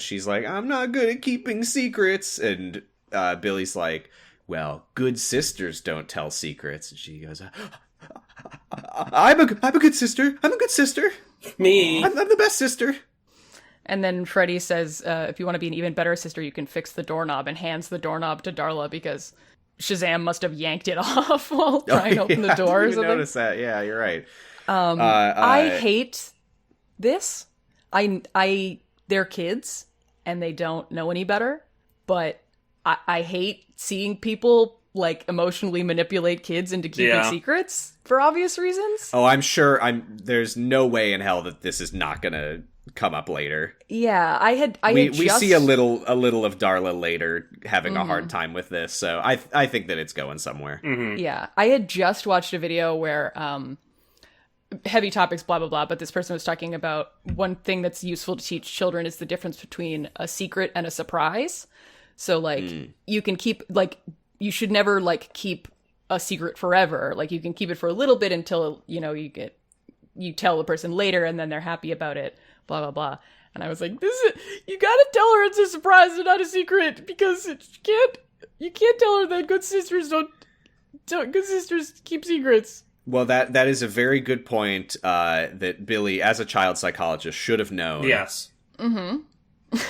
She's like, I'm not good at keeping secrets. And Billy's like, well, good sisters don't tell secrets. And she goes, I'm a good sister. I'm a good sister. Me. I'm the best sister. And then Freddy says, if you want to be an even better sister, you can fix the doorknob, and hands the doorknob to Darla because Shazam must have yanked it off while trying to open the door. I didn't notice that. Yeah, you're right. I hate this. They're kids and they don't know any better, but I hate seeing people like emotionally manipulate kids into keeping secrets for obvious reasons. Oh, I'm sure there's no way in hell that this is not gonna come up later. Yeah, we see a little of Darla later having a hard time with this, so I think that it's going somewhere. Mm-hmm. Yeah, I had just watched a video where heavy topics, blah blah blah, but this person was talking about one thing that's useful to teach children is the difference between a secret and a surprise. So like you can keep like you should never like keep a secret forever. Like you can keep it for a little bit until you tell the person later and then they're happy about it. Blah blah blah. And I was like, you gotta tell her it's a surprise and not a secret because you can't tell her that good sisters good sisters keep secrets. Well, that is a very good point that Billy, as a child psychologist, should have known. Yes. Mm-hmm.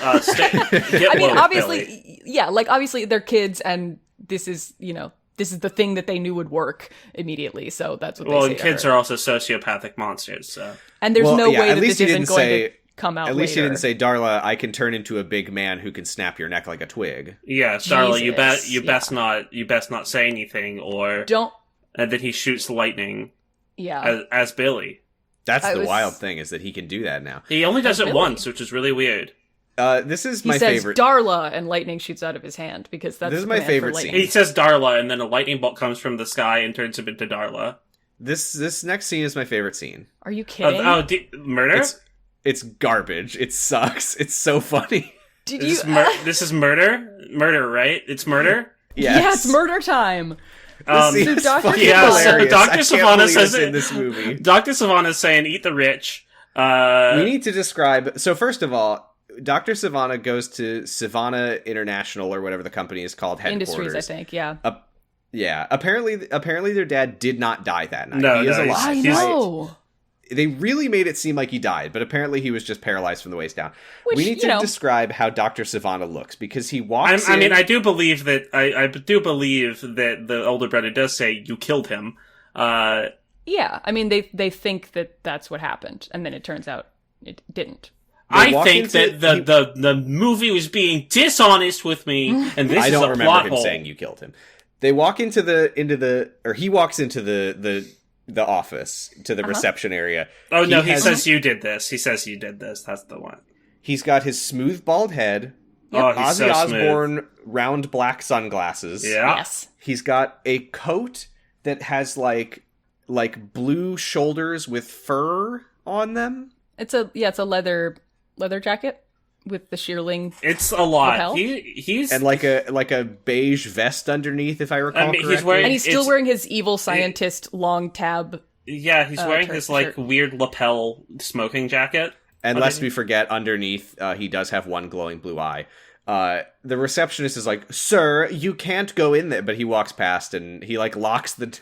I mean, obviously, Billy. yeah, like obviously they're kids, and this is the thing that they knew would work immediately. So that's what they say. Well, kids are also sociopathic monsters, so. And there's no way that this isn't going to come out. At least later. you didn't say, Darla, I can turn into a big man who can snap your neck like a twig. Yes, Darla, you best not say anything, or don't. And then he shoots lightning. Yeah. As Billy. That's the wild thing, is that he can do that now. He only does it Billy. once, which is really weird. This is my favorite. He says Darla, and lightning shoots out of his hand because that's this is my favorite scene. He says Darla, and then a lightning bolt comes from the sky and turns him into Darla. This next scene is my favorite scene. Are you kidding? Murder? It's garbage. It sucks. It's so funny. This is murder? Murder, right? It's murder? Yes. Yeah, it's murder time. Dr. Sivana says it in this movie. Dr. Sivana is saying, "Eat the rich." We need to describe. So first of all, Dr. Sivana goes to Sivana International or whatever the company is called, headquarters. Industries, I think. Yeah. Yeah. Apparently, their dad did not die that night. No, he is alive. I know. They really made it seem like he died, but apparently he was just paralyzed from the waist down. We need to describe how Dr. Sivana looks, because he walks in... I do believe that the older brother does say, "You killed him." Yeah, I mean, they think that that's what happened, and then it turns out it didn't. I think that the movie was being dishonest with me, and this is a plot hole. I don't remember him saying you killed him. They walk he walks into the office, to the reception area. Oh, no, he says you did this. He says you did this. That's the one. He's got his smooth, bald head. Oh, he's Ozzy so Osbourne smooth. round black sunglasses. Yeah. Yes. He's got a coat that has, like blue shoulders with fur on them. It's a leather jacket with the shearling. It's a lot. Lapel. He's and like a beige vest underneath, if I recall correctly. And he's still wearing his evil scientist long tab. Yeah, he's wearing his weird lapel smoking jacket. And lest we forget, underneath he does have one glowing blue eye. The receptionist is like, "Sir, you can't go in there," but he walks past and he locks the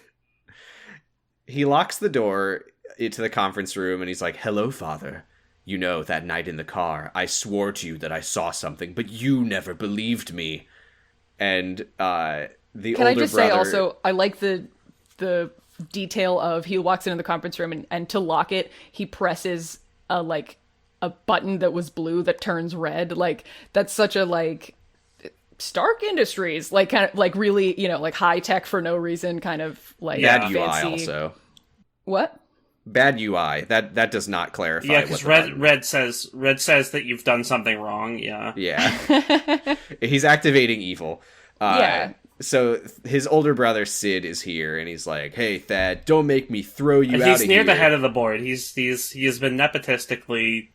door into the conference room, and he's like, "Hello, Father. You know, that night in the car, I swore to you that I saw something, but you never believed me." And the older brother... Can I just say also, I like the detail of he walks into the conference room and to lock it, he presses a button that was blue that turns red. Like, that's such a Stark Industries, kind of really, high tech for no reason, kind of bad fancy. UI also. What? Bad UI. That does not clarify. Yeah, because Red says that you've done something wrong. Yeah. Yeah. He's activating evil. Yeah. So his older brother Sid is here, and he's like, "Hey, Thad, don't make me throw you out of here." He's near the head of the board. He has been nepotistically.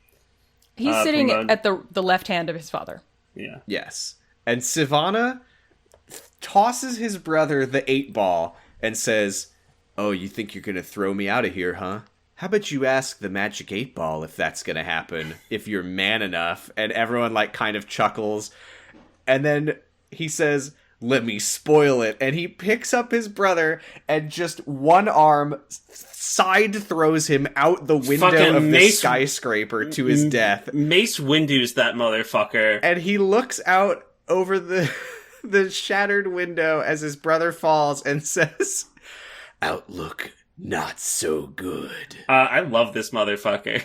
He's sitting at the left hand of his father. Yeah. Yes. And Sivana tosses his brother the 8-ball and says, "Oh, you think you're gonna throw me out of here, huh? How about you ask the magic 8-ball if that's gonna happen, if you're man enough?" And everyone kind of chuckles. And then he says, "Let me spoil it." And he picks up his brother and just one arm side throws him out the window of the skyscraper to his death. Mace Windu's that motherfucker. And he looks out over the shattered window as his brother falls and says, "Outlook not so good." I love this motherfucker.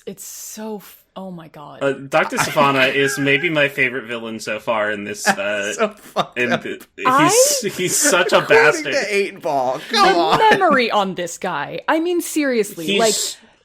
It's so... Oh my god. Dr. Sivana is maybe my favorite villain so far in this. So fucked up. He's such a bastard. The 8-ball. Come on. Memory on this guy. I mean, seriously.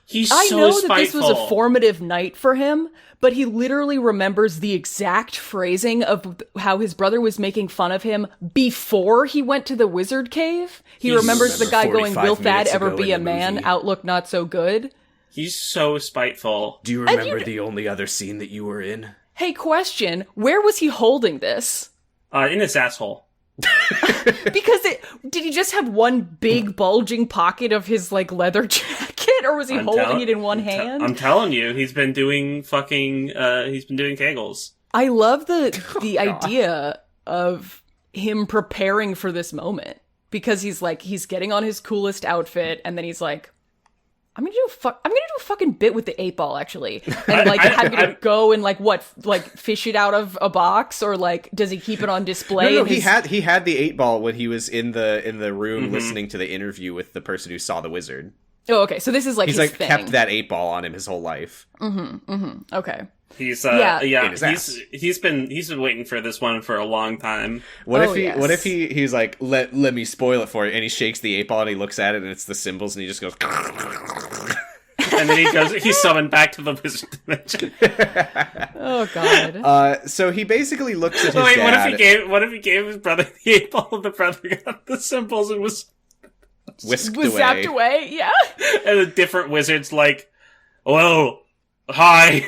He's I so know spiteful. that this was a formative night for him, but he literally remembers the exact phrasing of how his brother was making fun of him before he went to the wizard cave. He remembers the guy going, "Will Thad ever be a man? Outlook not so good." He's so spiteful. Do you remember the only other scene that you were in? Hey, question. Where was he holding this? In his asshole. Because did he just have one big bulging pocket of his leather jacket, or was he holding it in one hand? I'm telling you, he's been doing kegels. I love the idea of him preparing for this moment, because he's getting on his coolest outfit, and then he's like, I'm gonna do a fucking bit with the 8-ball, actually, and have you go and fish it out of a box, or does he keep it on display? No, he had the 8-ball when he was in the room listening to the interview with the person who saw the wizard. Oh, okay. So this is he's his thing. Kept that 8-ball on him his whole life. Okay. He's he's been waiting for this one for a long time. What if he's like, let me spoil it for you, and he shakes the 8-ball and he looks at it and it's the symbols and he just goes and then he's summoned back to the wizard dimension. Oh god. So he basically looks at his dad. What if he gave his brother the 8-ball and the brother got the symbols and was whisked was away. zapped away. Yeah. And a different wizard's like, "Well, hi."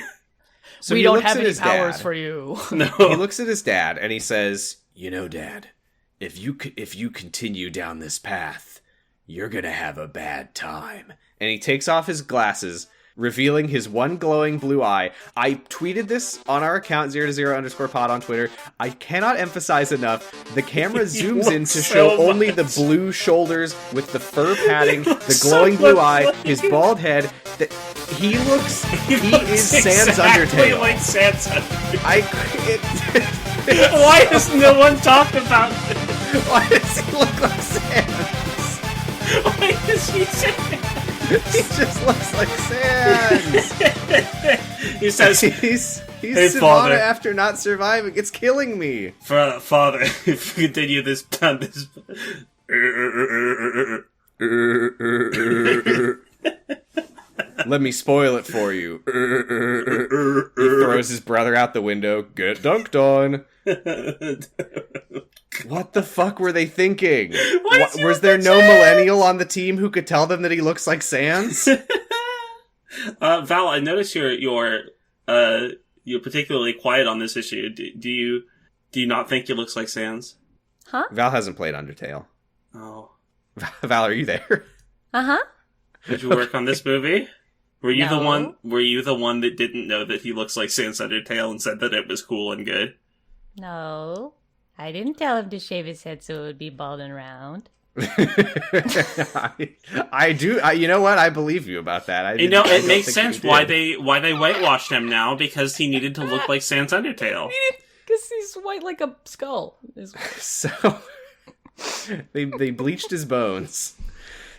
So we he don't looks have at any his powers dad. for you. No. He looks at his dad and he says, "You know, Dad, if you continue down this path, you're gonna have a bad time." And he takes off his glasses, revealing his one glowing blue eye. I tweeted this on our account 0to0_pod on Twitter. I cannot emphasize enough. The camera zooms in to show only the blue shoulders with the fur padding, the glowing blue eye, his bald head. He is Sans exactly Undertale. like Sans Undertale. Why has no one talked about this? Why does he look like Sans? Why does he say He just looks like Sans. He says, He's "Hey, Sivana father. after not surviving. It's killing me. Father, if we continue this Let me spoil it for you." He throws his brother out the window. Get dunked on. What the fuck were they thinking? Was there no millennial on the team who could tell them that he looks like Sans? Val, I notice you're particularly quiet on this issue. Do you not think he looks like Sans? Huh? Val hasn't played Undertale. Oh. Val, are you there? Uh-huh. Did you work on this movie? Were you No. the one that didn't know that he looks like Sans Undertale and said that it was cool and good? No, I didn't tell him to shave his head so it would be bald and round. I do. You know what? I believe you about that. It makes sense why they whitewashed him now, because he needed to look like Sans Undertale. Because he's white like a skull. So they bleached his bones.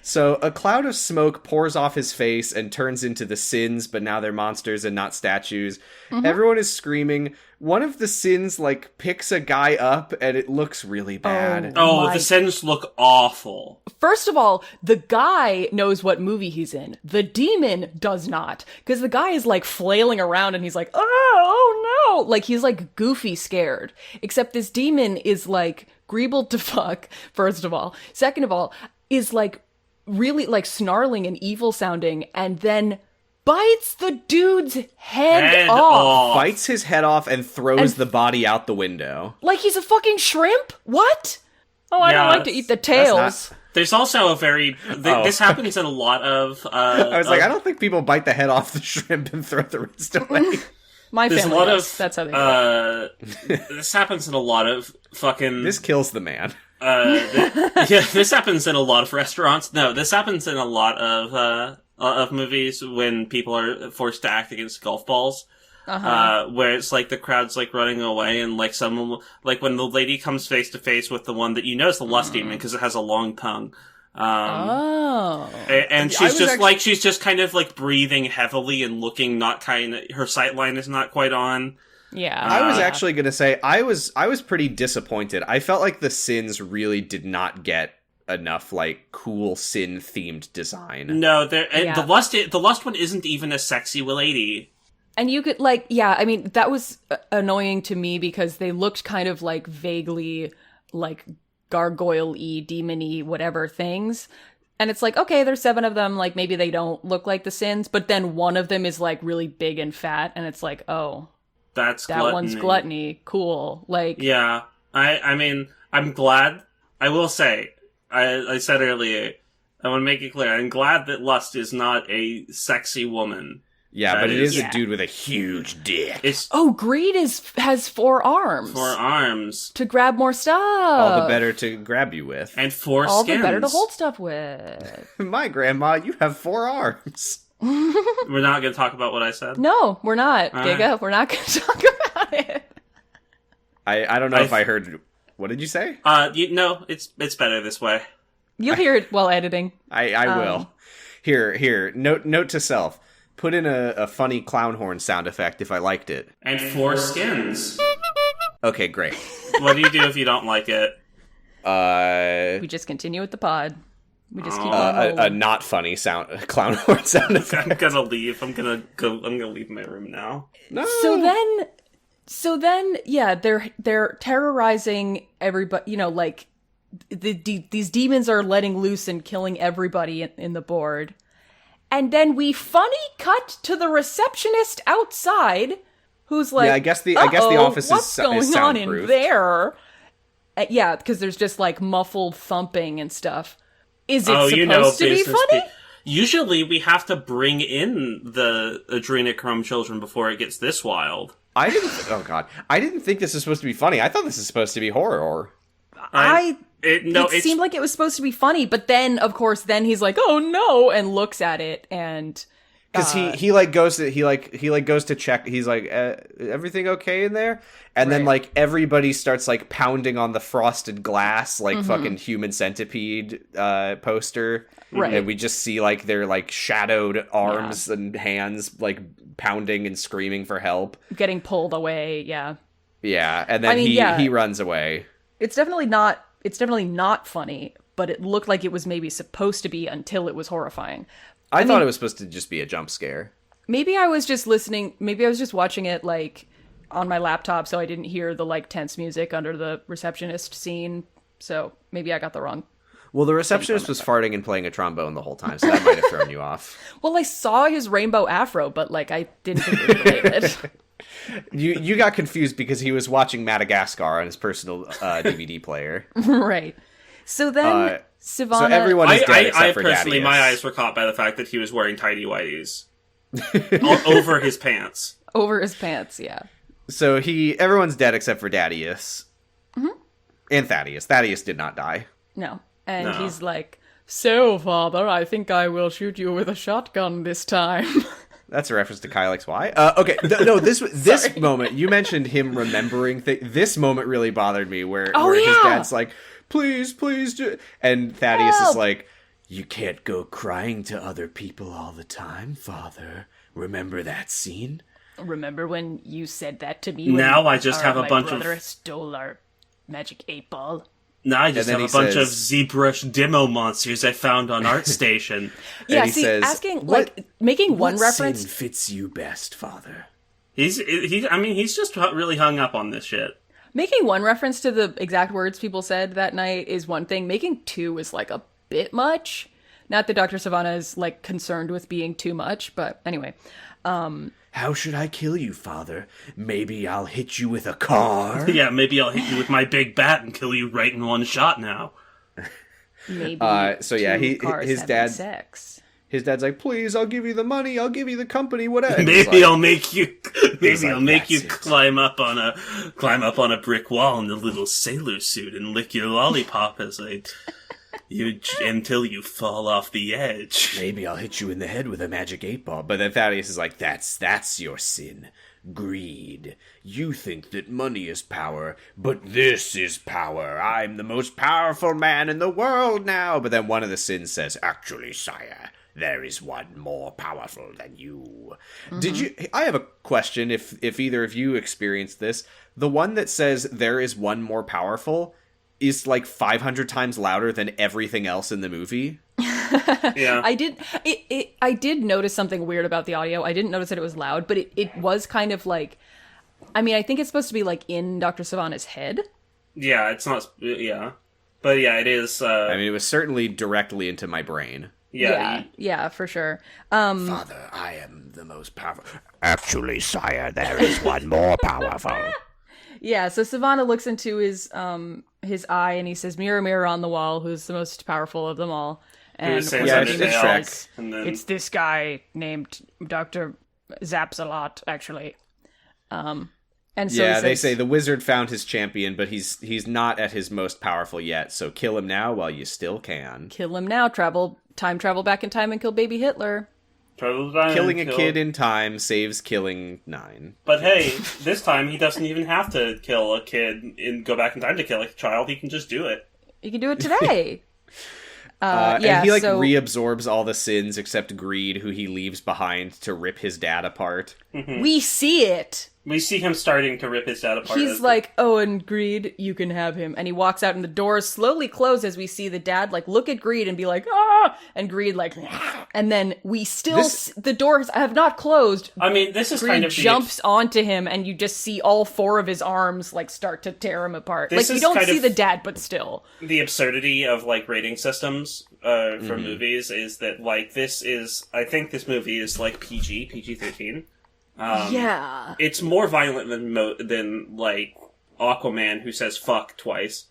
So a cloud of smoke pours off his face and turns into the Sins, but now they're monsters and not statues. Mm-hmm. Everyone is screaming. One of the Sins, picks a guy up, and it looks really bad. The Sins look awful. First of all, the guy knows what movie he's in. The demon does not. Because the guy is, flailing around, and he's like, oh no! He's, goofy scared. Except this demon is, greebled to fuck, first of all. Second of all, is, really snarling and evil sounding, and then bites the dude's head off. Bites his head off and throws the body out the window. Like he's a fucking shrimp? What? Oh, I don't like to eat the tails. There's also this happens in a lot of... I was I don't think people bite the head off the shrimp and throw the rest away. My family does. That's how they do it. This happens in a lot of fucking... This kills the man. This happens in a lot of restaurants. No, this happens in a lot of movies when people are forced to act against golf balls. Where it's the crowd's running away, and someone when the lady comes face to face with the one that you know is the lust demon because it has a long tongue. And she's just she's just kind of breathing heavily and looking her sight line is not quite on. Yeah. I was actually going to say, I was pretty disappointed. I felt like the Sins really did not get enough, cool Sin-themed design. No, the Lust one isn't even a sexy lady. And you could, that was annoying to me because they looked kind of, vaguely, gargoyle-y, demon-y, whatever things. And it's okay, there's 7 of them, maybe they don't look like the Sins, but then one of them is, really big and fat, and it's oh... That one's gluttony. Cool. Yeah. I mean, I'm glad. I will say, I said earlier, I want to make it clear, I'm glad that Lust is not a sexy woman. Yeah, but it is a dude with a huge dick. Greed has 4 arms. 4 arms. To grab more stuff. All the better to grab you with. And 4 all skins. The better to hold stuff with. My grandma, you have 4 arms. We're not going to talk about what I said? No, we're not, all Giga. Right. We're not going to talk about it. I don't know if I heard... What did you say? No, it's better this way. You'll hear it while editing. I will. Here. Note to self. Put in a funny clown horn sound effect if I liked it. And 4 skins. Okay, great. What do you do if you don't like it? We just continue with the pod. We just keep on rolling. A not funny clown horn sound effect. I'm gonna leave. I'm gonna leave my room now. No. So then, yeah, they're terrorizing everybody. these demons are letting loose and killing everybody in the board. And then we funny cut to the receptionist outside, who's like, I guess the office what's is going on in soundproofed. there? Yeah, because there's just like muffled thumping and stuff. Is it supposed to be funny? Usually we have to bring in the adrenochrome children before it gets this wild. I didn't think this was supposed to be funny. I thought this was supposed to be horror. It seemed like it was supposed to be funny, but then, of course, he's like, "Oh no!" and looks at it, and because he goes to check. He's like, "Everything okay in there?" And then like everybody starts like pounding on the frosted glass, like fucking Human Centipede poster, right? And we just see like their like shadowed arms and hands like pounding and screaming for help, getting pulled away. Yeah, and then he runs away. It's definitely not funny, but it looked like it was maybe supposed to be until it was horrifying. I thought it was supposed to just be a jump scare. Maybe I was just listening. Maybe I was just watching it like on my laptop, so I didn't hear the like tense music under the receptionist scene. So maybe I got the wrong. Well, the receptionist was farting and playing a trombone the whole time, so that might have thrown you off. Well, I saw his rainbow afro, but like I didn't think it was related. You got confused because he was watching Madagascar on his personal DVD player. Right. So then Sivana... So everyone is dead except for personally, Dadius. my eyes were caught by the fact that he was wearing tidy whities. Over his pants. Over his pants, yeah. So everyone's dead except for Dadius. Mm-hmm. And Thaddeus. Thaddeus did not die. No. And he's like, "So, father, I think I will shoot you with a shotgun this time." That's a reference to Kyle XY. Okay, no, this moment, you mentioned him remembering things. This moment really bothered me, where his dad's like, please do. And Thaddeus is like, "You can't go crying to other people all the time, father. Remember that scene? Remember when you said that to me? Now I just have a bunch of... My brother of... stole our magic 8-ball. Now I just have a bunch of ZBrush demo monsters I found on ArtStation." Yeah, and he says, asking, like, making one reference... What scene fits you best, father? He's just really hung up on this shit. Making one reference to the exact words people said that night is one thing. Making two is, like, a bit much. Not that Dr. Sivana is, like, concerned with being too much, but anyway. How should I kill you, father? Maybe I'll hit you with a car? Yeah, maybe I'll hit you with my big bat and kill you right in one shot now. Maybe his dad... sex. His dad's like, "Please, I'll give you the money, I'll give you the company, whatever." I'll make you climb up on a brick wall in a little sailor suit and lick your lollipop until you fall off the edge. Maybe I'll hit you in the head with a magic 8-ball. But then Thaddeus is like, that's your sin. Greed. You think that money is power, but this is power. I'm the most powerful man in the world now. But then one of the sins says, "Actually, sire, there is one more powerful than you." Mm-hmm. I have a question, if either of you experienced this. The one that says there is one more powerful is like 500 times louder than everything else in the movie. Yeah. I did notice something weird about the audio. I didn't notice that it was loud, but it was kind of like, I mean, I think it's supposed to be like in Dr. Sivana's head. Yeah, it's not, yeah. But yeah, it is. I mean, it was certainly directly into my brain. Yeah, for sure. Father, I am the most powerful. Actually, sire, there is one more powerful. Yeah, so Sivana looks into his eye and he says, "Mirror, mirror on the wall, who's the most powerful of them all?" And it's Shrek. It's this guy named Dr. Zapsalot, actually. And so they say the wizard found his champion, but he's not at his most powerful yet, so kill him now while you still can. Kill him now, time travel back in time and kill baby Hitler. Killing a kid in time saves killing 9. But hey, this time he doesn't even have to kill a kid and go back in time to kill a child. He can just do it. He can do it today. And he reabsorbs all the sins except greed, who he leaves behind to rip his dad apart. Mm-hmm. We see it. We see him starting to rip his dad apart. He's like, oh, and Greed, you can have him. And he walks out and the doors slowly close as we see the dad, like, look at Greed and be like, ah! And Greed, like, ah! And then we still, the doors have not closed. I mean, this is Greed kind of jumps onto him and you just see all 4 of his arms, like, start to tear him apart. Like, you don't see the dad, but still. The absurdity of, like, rating systems for movies is that, like, I think this movie is, like, PG-13. Yeah. It's more violent than like Aquaman, who says fuck twice.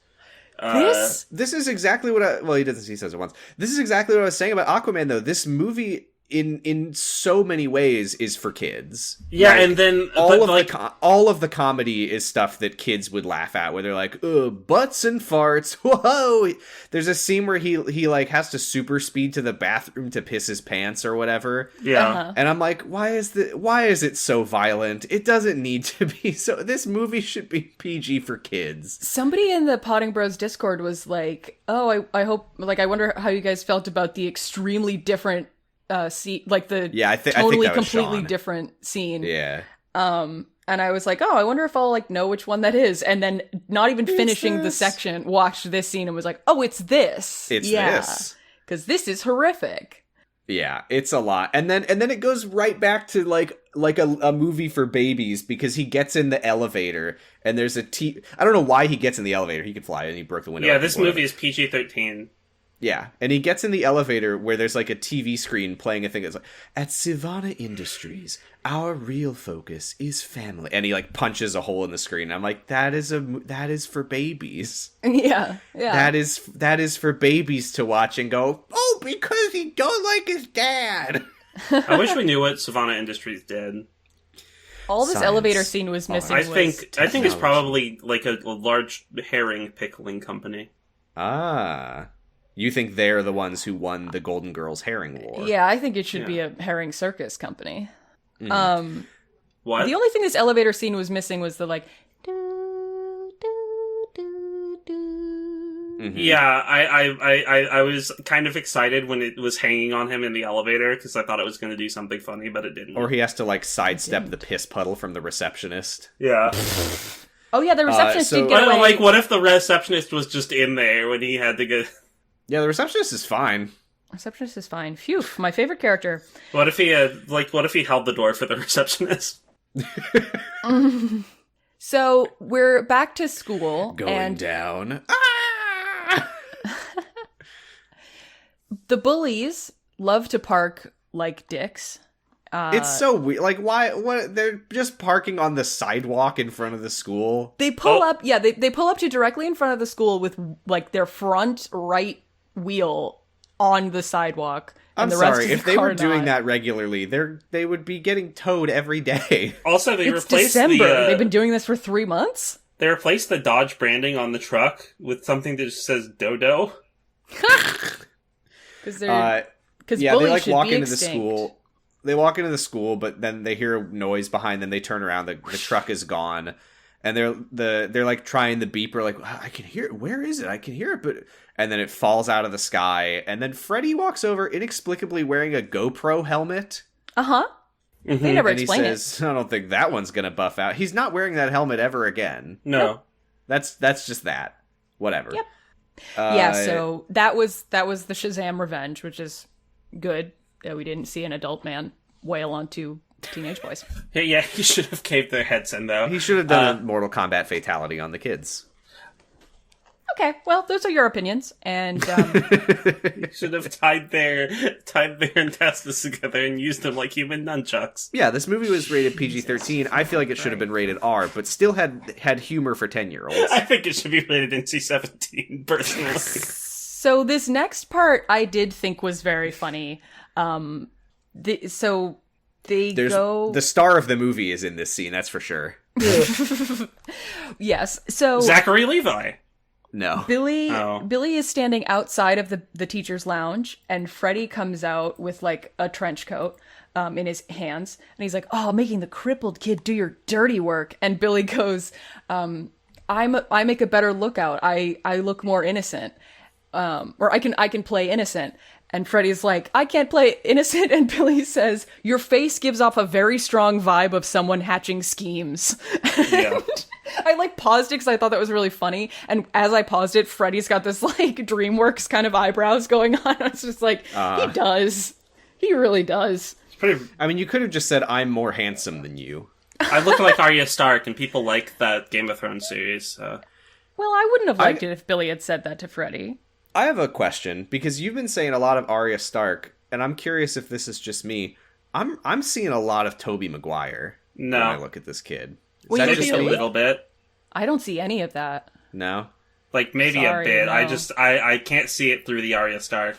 This is exactly what he doesn't. He says it once. This is exactly what I was saying about Aquaman, though. This movie, in so many ways, is for kids. Yeah, like, and then all of the comedy is stuff that kids would laugh at, where they're like, butts and farts. Whoa! There's a scene where he like has to super speed to the bathroom to piss his pants or whatever. Yeah, and I'm like, why is it so violent? It doesn't need to be so. This movie should be PG for kids. Somebody in the Potting Bros Discord was like, oh, I hope, like, I wonder how you guys felt about the extremely different scene, like the totally completely Sean. Different scene. Yeah. And I was like, oh, I wonder if I'll like know which one that is. And then not even finishing the section, watched this scene and was like, oh, it's this. It's this. Because this is horrific. Yeah, it's a lot. And then it goes right back to like a movie for babies, because he gets in the elevator and there's I don't know why he gets in the elevator. He could fly and he broke the window. Yeah, this movie is PG-13. Yeah, and he gets in the elevator where there's like a TV screen playing a thing that's like, at Sivana Industries, our real focus is family. And he like punches a hole in the screen. I'm like, that is for babies. Yeah. That is for babies to watch and go, oh, because he don't like his dad. I wish we knew what Sivana Industries did. All this elevator scene was missing. I think it's probably like a large herring pickling company. Ah. You think they're the ones who won the Golden Girls herring war? Yeah, I think it should be a herring circus company. Mm. What? The only thing this elevator scene was missing was the like. Mm-hmm. Yeah, I was kind of excited when it was hanging on him in the elevator because I thought it was going to do something funny, but it didn't. Or he has to like sidestep the piss puddle from the receptionist. Yeah. Oh yeah, the receptionist did get away. Like, what if the receptionist was just in there when he had to go? Yeah, the receptionist is fine. Receptionist is fine. Phew, my favorite character. What if he held the door for the receptionist? So we're back to school. Going down. The bullies love to park like dicks. It's so weird. Like, why? What? They're just parking on the sidewalk in front of the school. They pull up. Yeah, they pull up to directly in front of the school with like their front right wheel on the sidewalk. I'm sorry, if they were doing that regularly, they would be getting towed every day. Also, it's replaced December. They've been doing this for 3 months. They replaced the Dodge branding on the truck with something that just says Dodo. Because they like walk into the school. They walk into the school, but then they hear a noise behind them. They turn around, the truck is gone, and they're like trying the beeper, like, I can hear it. Where is it? I can hear it, but and then it falls out of the sky, and then Freddy walks over inexplicably wearing a GoPro helmet. Mm-hmm. They never explain it. I don't think that one's gonna buff out. He's not wearing that helmet ever again. No, nope. That's just that. Whatever. Yep. So that was the Shazam revenge, which is good. We didn't see an adult man wail on 2 teenage boys. Yeah, he should have caved their heads in, though. He should have done a Mortal Kombat fatality on the kids. Okay, well, those are your opinions, and he should have tied their intestines together and used them like human nunchucks. Yeah, this movie was rated PG-13. I feel like it should have been rated R, but still had humor for 10-year-olds. I think it should be rated NC-17, personally. So this next part I did think was very funny. The star of the movie is in this scene, that's for sure. Yes. So Zachary Levi. No. Billy is standing outside of the teacher's lounge, and Freddy comes out with like a trench coat in his hands, and he's like, "Oh, making the crippled kid do your dirty work." And Billy goes, "I make a better lookout. I look more innocent." or I can play innocent. And Freddy's like, I can't play innocent. And Billy says, your face gives off a very strong vibe of someone hatching schemes. Yeah. I like paused it because I thought that was really funny. And as I paused it, Freddy's got this like DreamWorks kind of eyebrows going on. I was just like, he does. He really does. I mean, you could have just said, I'm more handsome than you. I look like Arya Stark, and people like that Game of Thrones series. So. Well, I wouldn't have liked it if Billy had said that to Freddy. I have a question, because you've been saying a lot of Arya Stark, and I'm curious if this is just me. I'm seeing a lot of Tobey Maguire when I look at this kid. Is that just a little bit? I don't see any of that. No? Like, maybe a bit. No. I can't see it through the Arya Stark.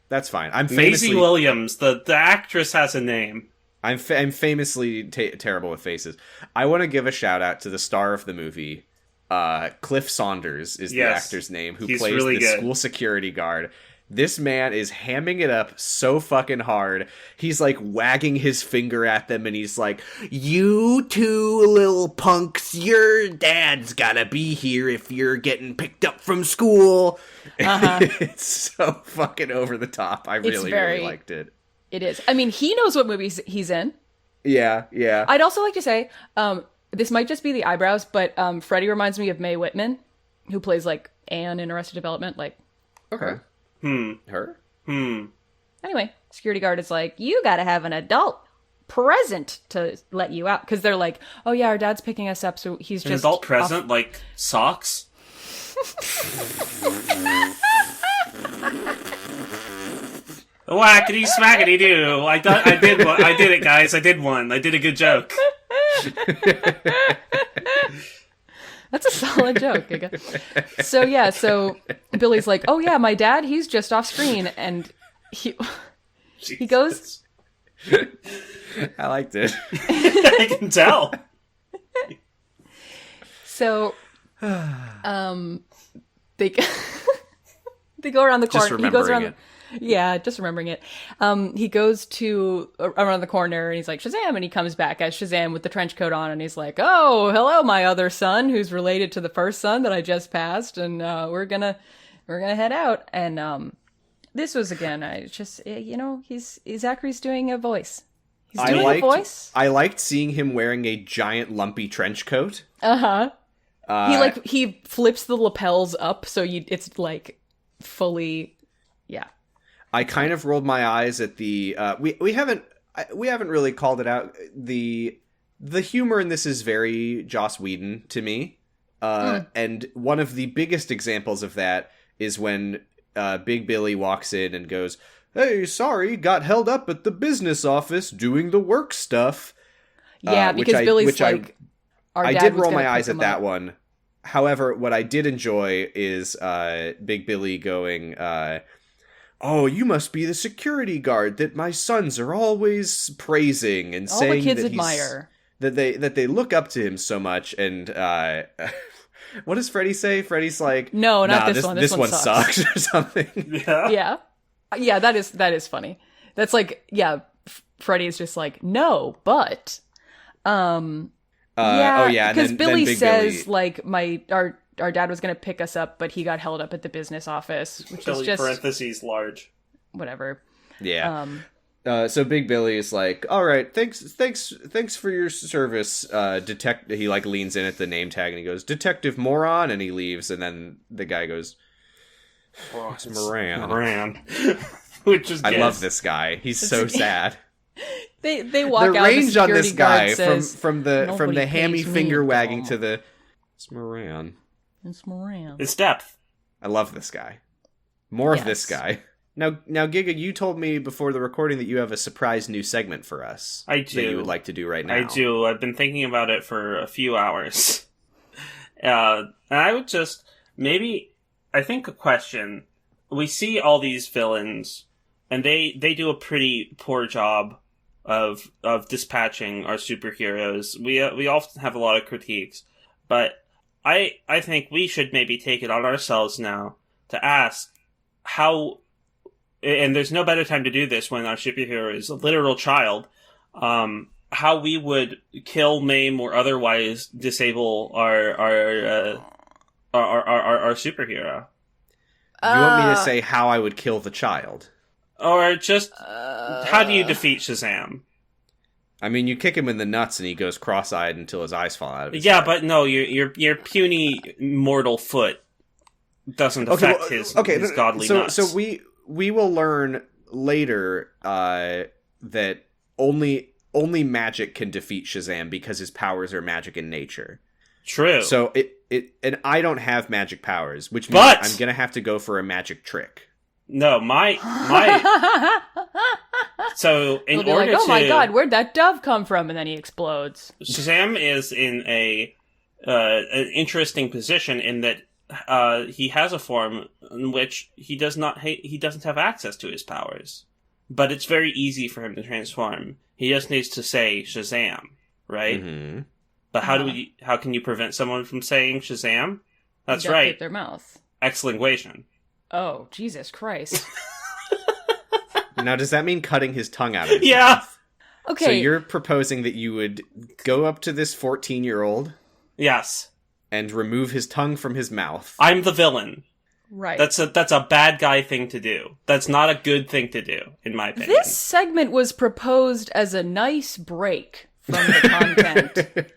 That's fine. Maisie Williams, the actress has a name. I'm famously terrible with faces. I want to give a shout out to the star of the movie. Cliff Saunders is the actor's name, who plays really the school security guard. This man is hamming it up so fucking hard. He's like wagging his finger at them, and he's like, you two little punks, your dad's gotta be here if you're getting picked up from school. It's so fucking over the top. I really liked it. It is. I mean, he knows what movies he's in. Yeah. I'd also like to say, this might just be the eyebrows, but Freddy reminds me of Mae Whitman, who plays like Anne in Arrested Development. Like, okay. Her? Anyway, security guard is like, you gotta have an adult present to let you out. Because they're like, oh yeah, our dad's picking us up, so he's just... An adult present? Like socks? Whackity smackity do. I did it, guys. I did one. I did a good joke. That's a solid joke. So Billy's like, oh yeah, my dad, he's just off screen, and he goes. I liked it. I can tell. So, they go around the corner. He goes around. Yeah, just remembering it. He goes to around the corner and he's like, Shazam, and he comes back as Shazam with the trench coat on, and he's like, oh, hello, my other son, who's related to the first son that I just passed, and we're gonna head out. And this was again, Zachary's doing a voice. He's doing a voice. I liked seeing him wearing a giant lumpy trench coat. He flips the lapels up so it's like fully, yeah. I kind of rolled my eyes at the we haven't really called it out. The humor in this is very Joss Whedon to me. And one of the biggest examples of that is when Big Billy walks in and goes, "Hey, sorry, got held up at the business office doing the work stuff." Yeah, because Billy's like, I did roll my eyes at that one. However, what I did enjoy is Big Billy going, oh, you must be the security guard that my sons are always praising and all saying the kids that admire. That they look up to him so much. And what does Freddy say? Freddy's like, no, not this one. This one sucks or something. Yeah. That is funny. That's like, Freddy is just like, no, but because Billy says like our dad was going to pick us up, but he got held up at the business office, which is just parentheses large. Whatever. Yeah. So Big Billy is like, all right, thanks for your service, he like leans in at the name tag and he goes, Detective Moron, and he leaves, and then the guy goes, it's Moran. Which is I love this guy. He's so sad. They walk the out. Range the on this guy says, from the hammy finger wagging to the it's Moran. It's Moran. It's depth. I love this guy. More of this guy. Now, Giga, you told me before the recording that you have a surprise new segment for us. I do. That you would like to do right now. I do. I've been thinking about it for a few hours. And I would just I think a question. We see all these villains, and they do a pretty poor job of dispatching our superheroes. We often have a lot of critiques, but I think we should maybe take it on ourselves now to ask how, and there's no better time to do this when our superhero is a literal child, how we would kill, maim, or otherwise disable our superhero. You want me to say how I would kill the child? Or just, how do you defeat Shazam? I mean, you kick him in the nuts and he goes cross-eyed until his eyes fall out of his head. head. But no, your puny mortal foot doesn't affect his godly nuts. So we will learn later that only magic can defeat Shazam because his powers are magic in nature. True. So and I don't have magic powers, which means I'm gonna have to go for a magic trick. No, my. So in He'll be order like, oh to, my god, where'd that dove come from? And then he explodes. Shazam is in an interesting position in that he has a form in which he doesn't have access to his powers, but it's very easy for him to transform. He just needs to say Shazam, right? Mm-hmm. But how can you prevent someone from saying Shazam? That's Duct right. tape their mouth. Exlinguation. Oh, Jesus Christ. Now, does that mean cutting his tongue out of his Yeah. mouth? Okay. So you're proposing that you would go up to this 14-year-old? Yes. And remove his tongue from his mouth. I'm the villain. Right. That's a bad guy thing to do. That's not a good thing to do, in my opinion. This segment was proposed as a nice break from the content.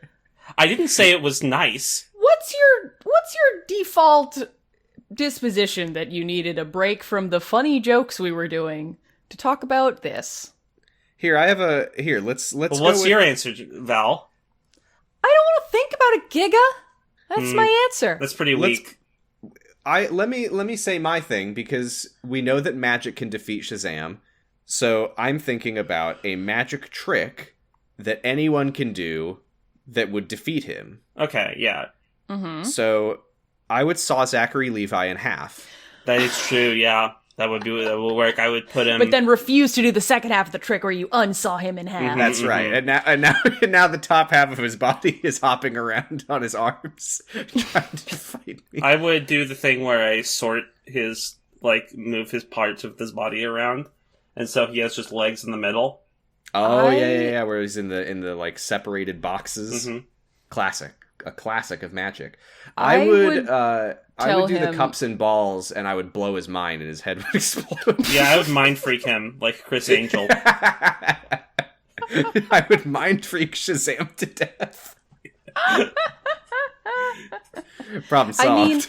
I didn't say it was nice. What's your default disposition that you needed a break from the funny jokes we were doing to talk about this? Here, let's Well, go what's with... your answer, Val? I don't want to think about it, Giga. That's my answer. That's pretty weak. Let me say my thing, because we know that magic can defeat Shazam. So I'm thinking about a magic trick that anyone can do that would defeat him. Okay, yeah. Mm-hmm. So I would saw Zachary Levi in half. That is true, yeah. That will work. I would put him... But then refuse to do the second half of the trick where you unsaw him in half. That's right. And now the top half of his body is hopping around on his arms, trying to fight me. I would do the thing where I sort his, move his parts of his body around, and so he has just legs in the middle. Oh, yeah, where he's in the separated boxes. Mm-hmm. A classic of magic. I would do the cups and balls, and I would blow his mind, and his head would explode. Yeah, I would mind freak him like Chris Angel. I would mind freak Shazam to death. Problem solved. I mean,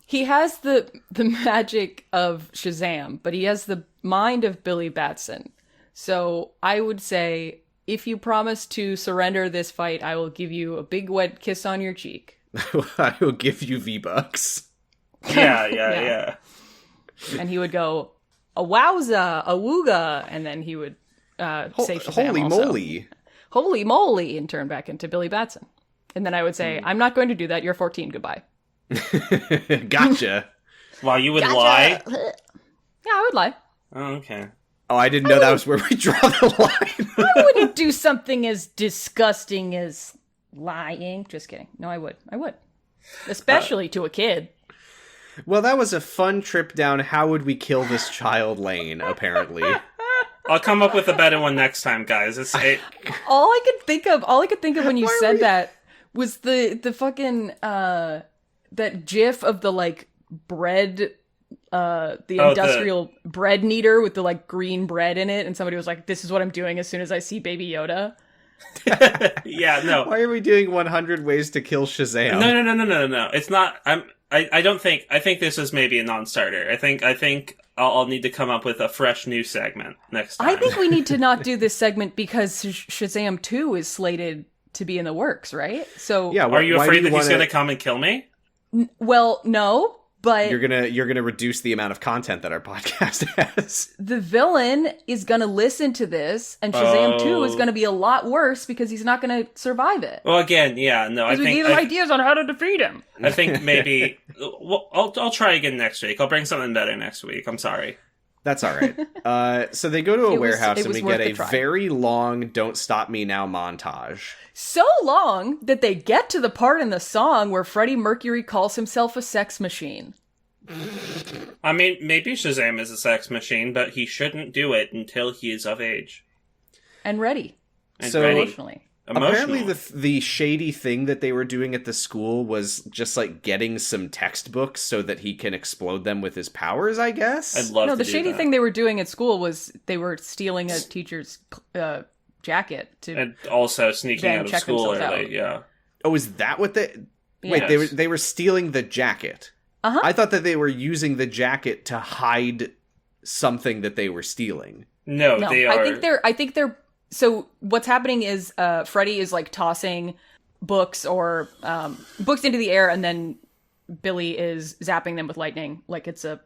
he has the magic of Shazam, but he has the mind of Billy Batson. So I would say, if you promise to surrender this fight, I will give you a big wet kiss on your cheek. I will give you V-Bucks. Yeah. And he would go, a wowza, a wooga, and then he would say Shazam holy also. moly. Holy moly, and turn back into Billy Batson. And then I would say, I'm not going to do that, you're 14, goodbye. Gotcha. Wow, you would lie? Yeah, I would lie. Oh, okay. Oh, I didn't know that was where we draw the line. I wouldn't do something as disgusting as lying. Just kidding. No, I would. Especially to a kid. Well, that was a fun trip down how would we kill this child lane, apparently. I'll come up with a better one next time, guys. All I could think of when you said that was the fucking that gif of the bread industrial bread kneader with the green bread in it, and somebody was like, this is what I'm doing as soon as I see Baby Yoda. Yeah, no. Why are we doing 100 ways to kill Shazam? No. It's not. I think this is maybe a non-starter. I think I'll need to come up with a fresh new segment next time. I think we need to not do this segment because Shazam 2 is slated to be in the works, right? So yeah, are you afraid that he's going to come and kill me? Well, no. But you're gonna reduce the amount of content that our podcast has. The villain is gonna listen to this, and Shazam 2 is gonna be a lot worse because he's not gonna survive it. Well, again, yeah, no, I think we gave him ideas on how to defeat him. I think maybe I'll try again next week. I'll bring something better next week. I'm sorry. That's all right. So they go to a warehouse and we get a very long "Don't Stop Me Now" montage. So long that they get to the part in the song where Freddie Mercury calls himself a sex machine. I mean, maybe Shazam is a sex machine, but he shouldn't do it until he is of age. And ready. So emotionally. Apparently the shady thing that they were doing at the school was just like getting some textbooks so that he can explode them with his powers, I guess. I'd love no, to the do shady that. thing they were doing at school was they were stealing a teacher's jacket to And also sneaking out of check school themselves early, out. yeah. Oh, is that what they... Yes. Wait, they were stealing the jacket. Uh-huh. I thought that they were using the jacket to hide something that they were stealing. No, No, they are... I think they're so what's happening is Freddy is like tossing books or books into the air, and then Billy is zapping them with lightning like it's a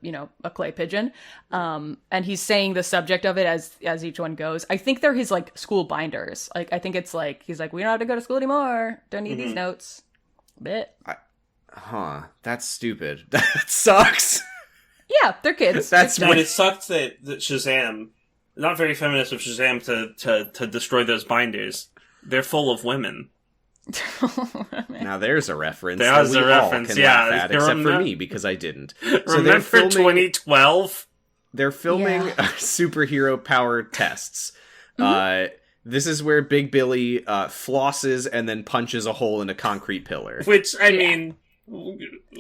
clay pigeon, and he's saying the subject of it as each one goes. I think they're his like school binders. Like I think it's like he's like, we don't have to go to school anymore, don't need these notes. Bit. That's stupid. That sucks. Yeah, they're kids. That's And it sucked that Shazam, not very feminist of Shazam to destroy those binders. They're full of women. Now there's a reference. There's that we a all reference, can yeah. laugh at, except for me, because I didn't. Remember 2012? They're filming superhero power tests. This is where Big Billy flosses and then punches a hole in a concrete pillar. Which, I mean...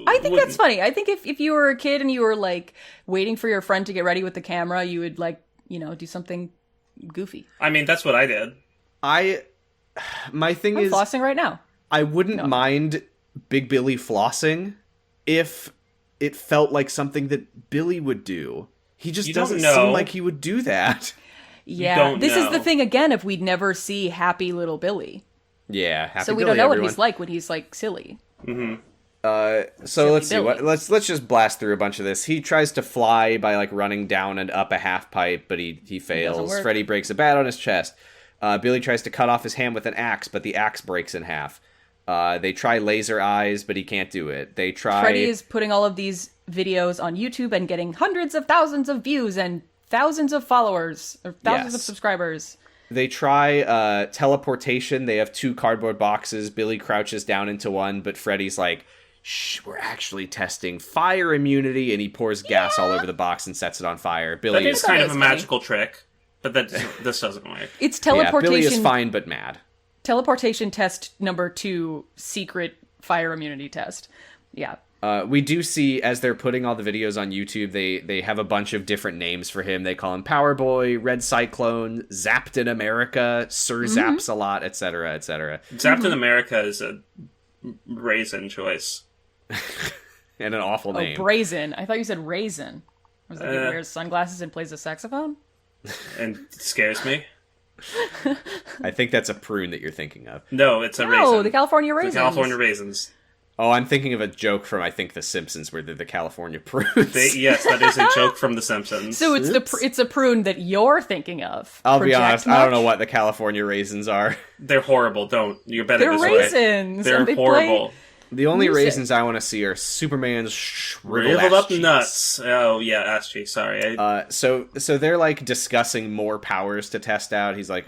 I think that's funny. I think if you were a kid and you were like waiting for your friend to get ready with the camera, you would like, do something goofy. I mean, that's what I did. My thing I'm is... flossing right now. I wouldn't mind Big Billy flossing if it felt like something that Billy would do. He just doesn't seem like he would do that. Yeah, this is the thing again. If we'd never see happy little Billy, happy so we Billy, don't know everyone. what he's like when he's like silly. Mm-hmm. So let's see. Billy. Let's just blast through a bunch of this. He tries to fly by like running down and up a half pipe, but he fails. Freddy breaks a bat on his chest. Billy tries to cut off his hand with an axe, but the axe breaks in half. They try laser eyes, but he can't do it. They try. Freddy is putting all of these videos on YouTube and getting hundreds of thousands of views and thousands of followers or thousands of subscribers. They try teleportation. They have 2 cardboard boxes. Billy crouches down into one, but Freddy's like, shh, we're actually testing fire immunity, and he pours gas all over the box and sets it on fire. Billy is kind of a magical trick, but this doesn't work. It's teleportation. Billy is fine but mad. Teleportation test number 2, secret fire immunity test. Yeah. We do see, as they're putting all the videos on YouTube, they have a bunch of different names for him. They call him Power Boy, Red Cyclone, Zapped in America, Sir Zaps a lot, etc., etc. Zapped in America is a raisin choice. And an awful name. Brazen. I thought you said raisin. I was like, he wears sunglasses and plays a saxophone? And it scares me. I think that's a prune that you're thinking of. No, it's a raisin. No, the California raisins. The California raisins. Oh, I'm thinking of a joke from, I think, The Simpsons, where they're the California prunes. Yes, that is a joke from The Simpsons. So it's a prune that you're thinking of. I'll be honest, I don't know what the California raisins are. They're horrible. Don't. You're better They're this raisins. way. They're horrible. The only raisins I want to see are Superman's shriveled up cheeks. nuts. Oh, yeah, ass cheeks, sorry. So they're, like, discussing more powers to test out. He's like,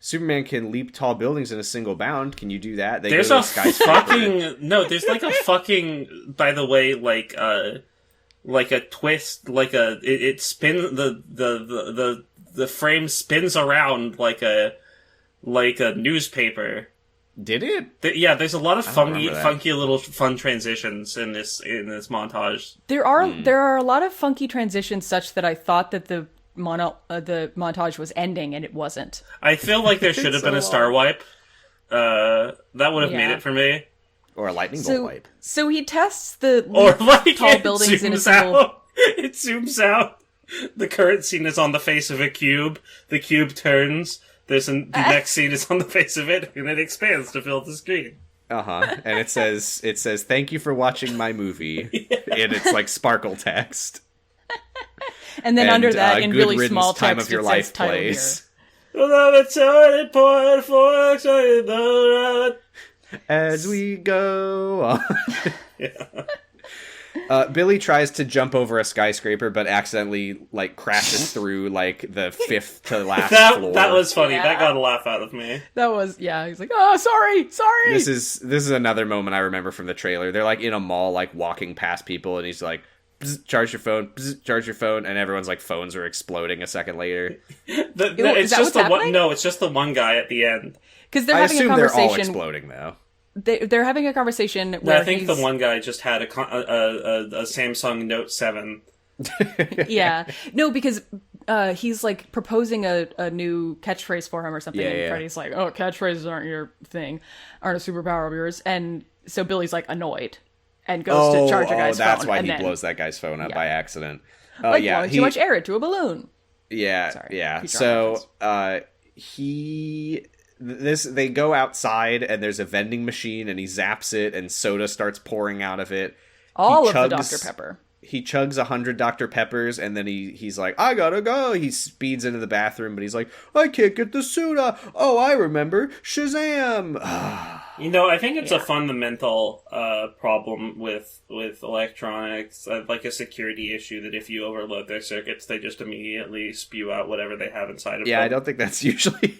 Superman can leap tall buildings in a single bound. Can you do that? There's a fucking... No, there's like a fucking... By the way, like a twist, like a... It spins... The frame spins around like a newspaper. Did it? Yeah, there's a lot of funky little fun transitions in this montage. There are a lot of funky transitions such that I thought that the montage was ending and it wasn't. I feel like there should have been a star wipe. That would have made it for me. Or a lightning bolt wipe. So he tests the tall buildings in a single... It zooms out. The current scene is on the face of a cube. The cube turns. The next scene is on the face of it, and it expands to fill the screen. And it says, "Thank you for watching my movie," and it's like sparkle text. And then under that, in really small time text, of your it life says title plays. As we go on. Billy tries to jump over a skyscraper, but accidentally like crashes through like the 5th to last floor. That was funny. Yeah. That got a laugh out of me. That was He's like, "Oh, sorry." This is another moment I remember from the trailer. They're like in a mall, like walking past people, and he's like, bzz, charge your phone, bzz, charge your phone, and everyone's like phones are exploding a second later. It's just the one. No, it's just the one guy at the end. Because they're having a conversation. They're all exploding though. They're having a conversation where I think the one guy just had a Samsung Note 7. Yeah. No, because he's like proposing a new catchphrase for him or something, and Freddy's like, "Oh, catchphrases aren't your thing, aren't a superpower of yours," and so Billy's like annoyed and goes to charge a guy's phone. That's why he blows that guy's phone up by accident. Why don't you much air it to a balloon? Yeah, sorry, yeah. So they go outside and there's a vending machine and he zaps it and soda starts pouring out of it. All of the Dr. Pepper. He chugs 100 Dr. Peppers and then he's like, I gotta go. He speeds into the bathroom, but he's like, I can't get the soda. Oh, I remember. Shazam. I think it's a fundamental problem with electronics, like a security issue, that if you overload their circuits, they just immediately spew out whatever they have inside of them. Yeah, I don't think that's usually...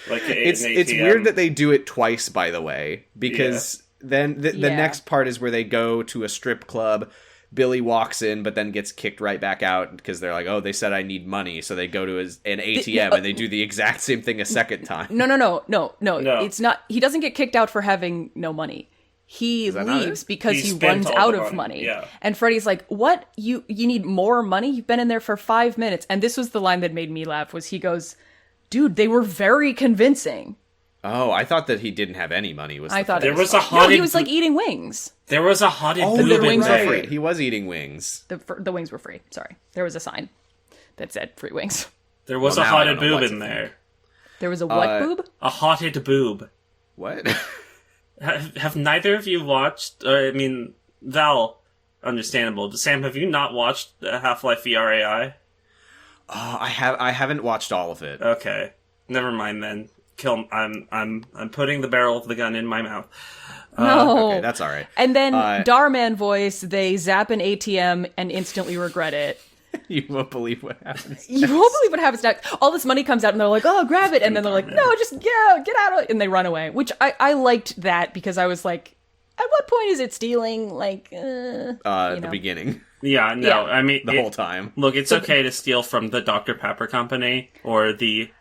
like it's weird that they do it twice, by the way, because then the next part is where they go to a strip club. Billy walks in, but then gets kicked right back out because they're like, oh, they said I need money. So they go to an ATM and they do the exact same thing a second time. No. It's not. He doesn't get kicked out for having no money. He leaves because he runs out of money. Yeah. And Freddy's like, what? You need more money? You've been in there for 5 minutes. And this was the line that made me laugh, was he goes, dude, they were very convincing. Oh, I thought that he didn't have any money. I thought there was a haunted... No, he was like eating wings. There was a haunted boob the wings were free. He was eating wings. The wings were free. Sorry. There was a sign that said free wings. There was a haunted boob in there. There was a what boob? A haunted boob. What? Have neither of you watched... Val, understandable. Sam, have you not watched Half-Life VRAI? I haven't watched all of it. Okay. Never mind then. I'm putting the barrel of the gun in my mouth. No. Okay, that's all right. And then Darman voice, they zap an ATM and instantly regret it. You won't believe what happens. You won't believe what happens next. All this money comes out and they're like, oh, grab it. And then they're like, no, just get out of it. And they run away, which I liked that because I was like, at what point is it stealing? Like, the beginning. Yeah, no, yeah. I mean... the whole time. Look, it's okay to steal from the Dr. Pepper company or the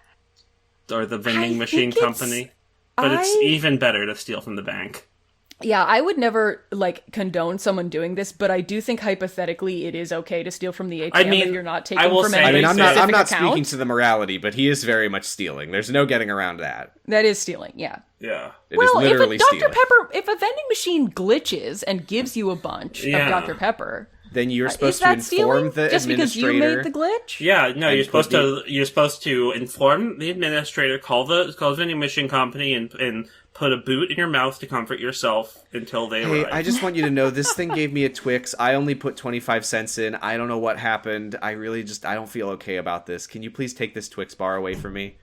vending machine company, but it's even better to steal from the bank. Yeah, I would never, condone someone doing this, but I do think hypothetically it is okay to steal from the ATM if you're not taking from any I'm not speaking to the morality, but he is very much stealing. There's no getting around that. That is stealing, yeah. Yeah. It is literally if a Dr. Pepper, if a vending machine glitches and gives you a bunch of Dr. Pepper... Then you're supposed to inform the just administrator. Just because you made the glitch? Yeah, no, you're supposed to inform the administrator, call the vending machine company, and put a boot in your mouth to comfort yourself until they arrive. I just want you to know, this thing gave me a Twix. I only put 25 cents in. I don't know what happened. I don't feel okay about this. Can you please take this Twix bar away from me?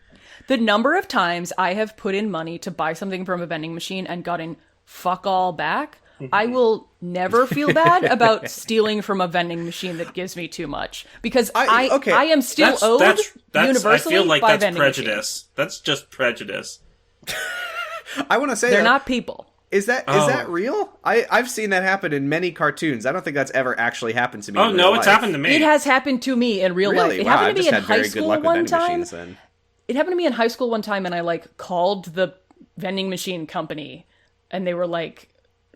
The number of times I have put in money to buy something from a vending machine and gotten fuck all back, I will never feel bad about stealing from a vending machine that gives me too much, because I am still owed universally I feel like by that's vending prejudice. Machines. That's just prejudice. I want to say they're not people. Is that real? I've seen that happen in many cartoons. I don't think that's ever actually happened to me. Oh no, it's happened to me. It has happened to me in real life. It happened to me in high school one time. It happened to me in high school one time, and I called the vending machine company, and they were like,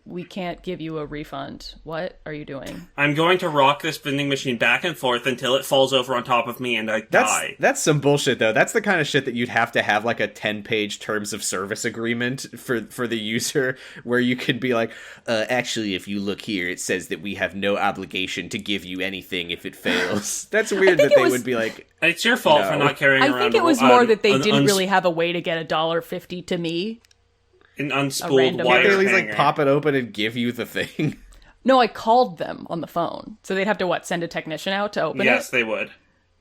we can't give you a refund. What are you doing? I'm going to rock this vending machine back and forth until it falls over on top of me and I die. That's some bullshit, though. That's the kind of shit that you'd have to have a 10-page terms of service agreement for the user, where you could be like, actually, if you look here, it says that we have no obligation to give you anything if it fails. That's weird that they would be like... It's your fault for not carrying around... I think it was more that they didn't really have a way to get $1.50 to me. An unspooled wire hanger. They at least pop it open and give you the thing. No, I called them on the phone, so they'd have to send a technician out to open it. Yes, they would.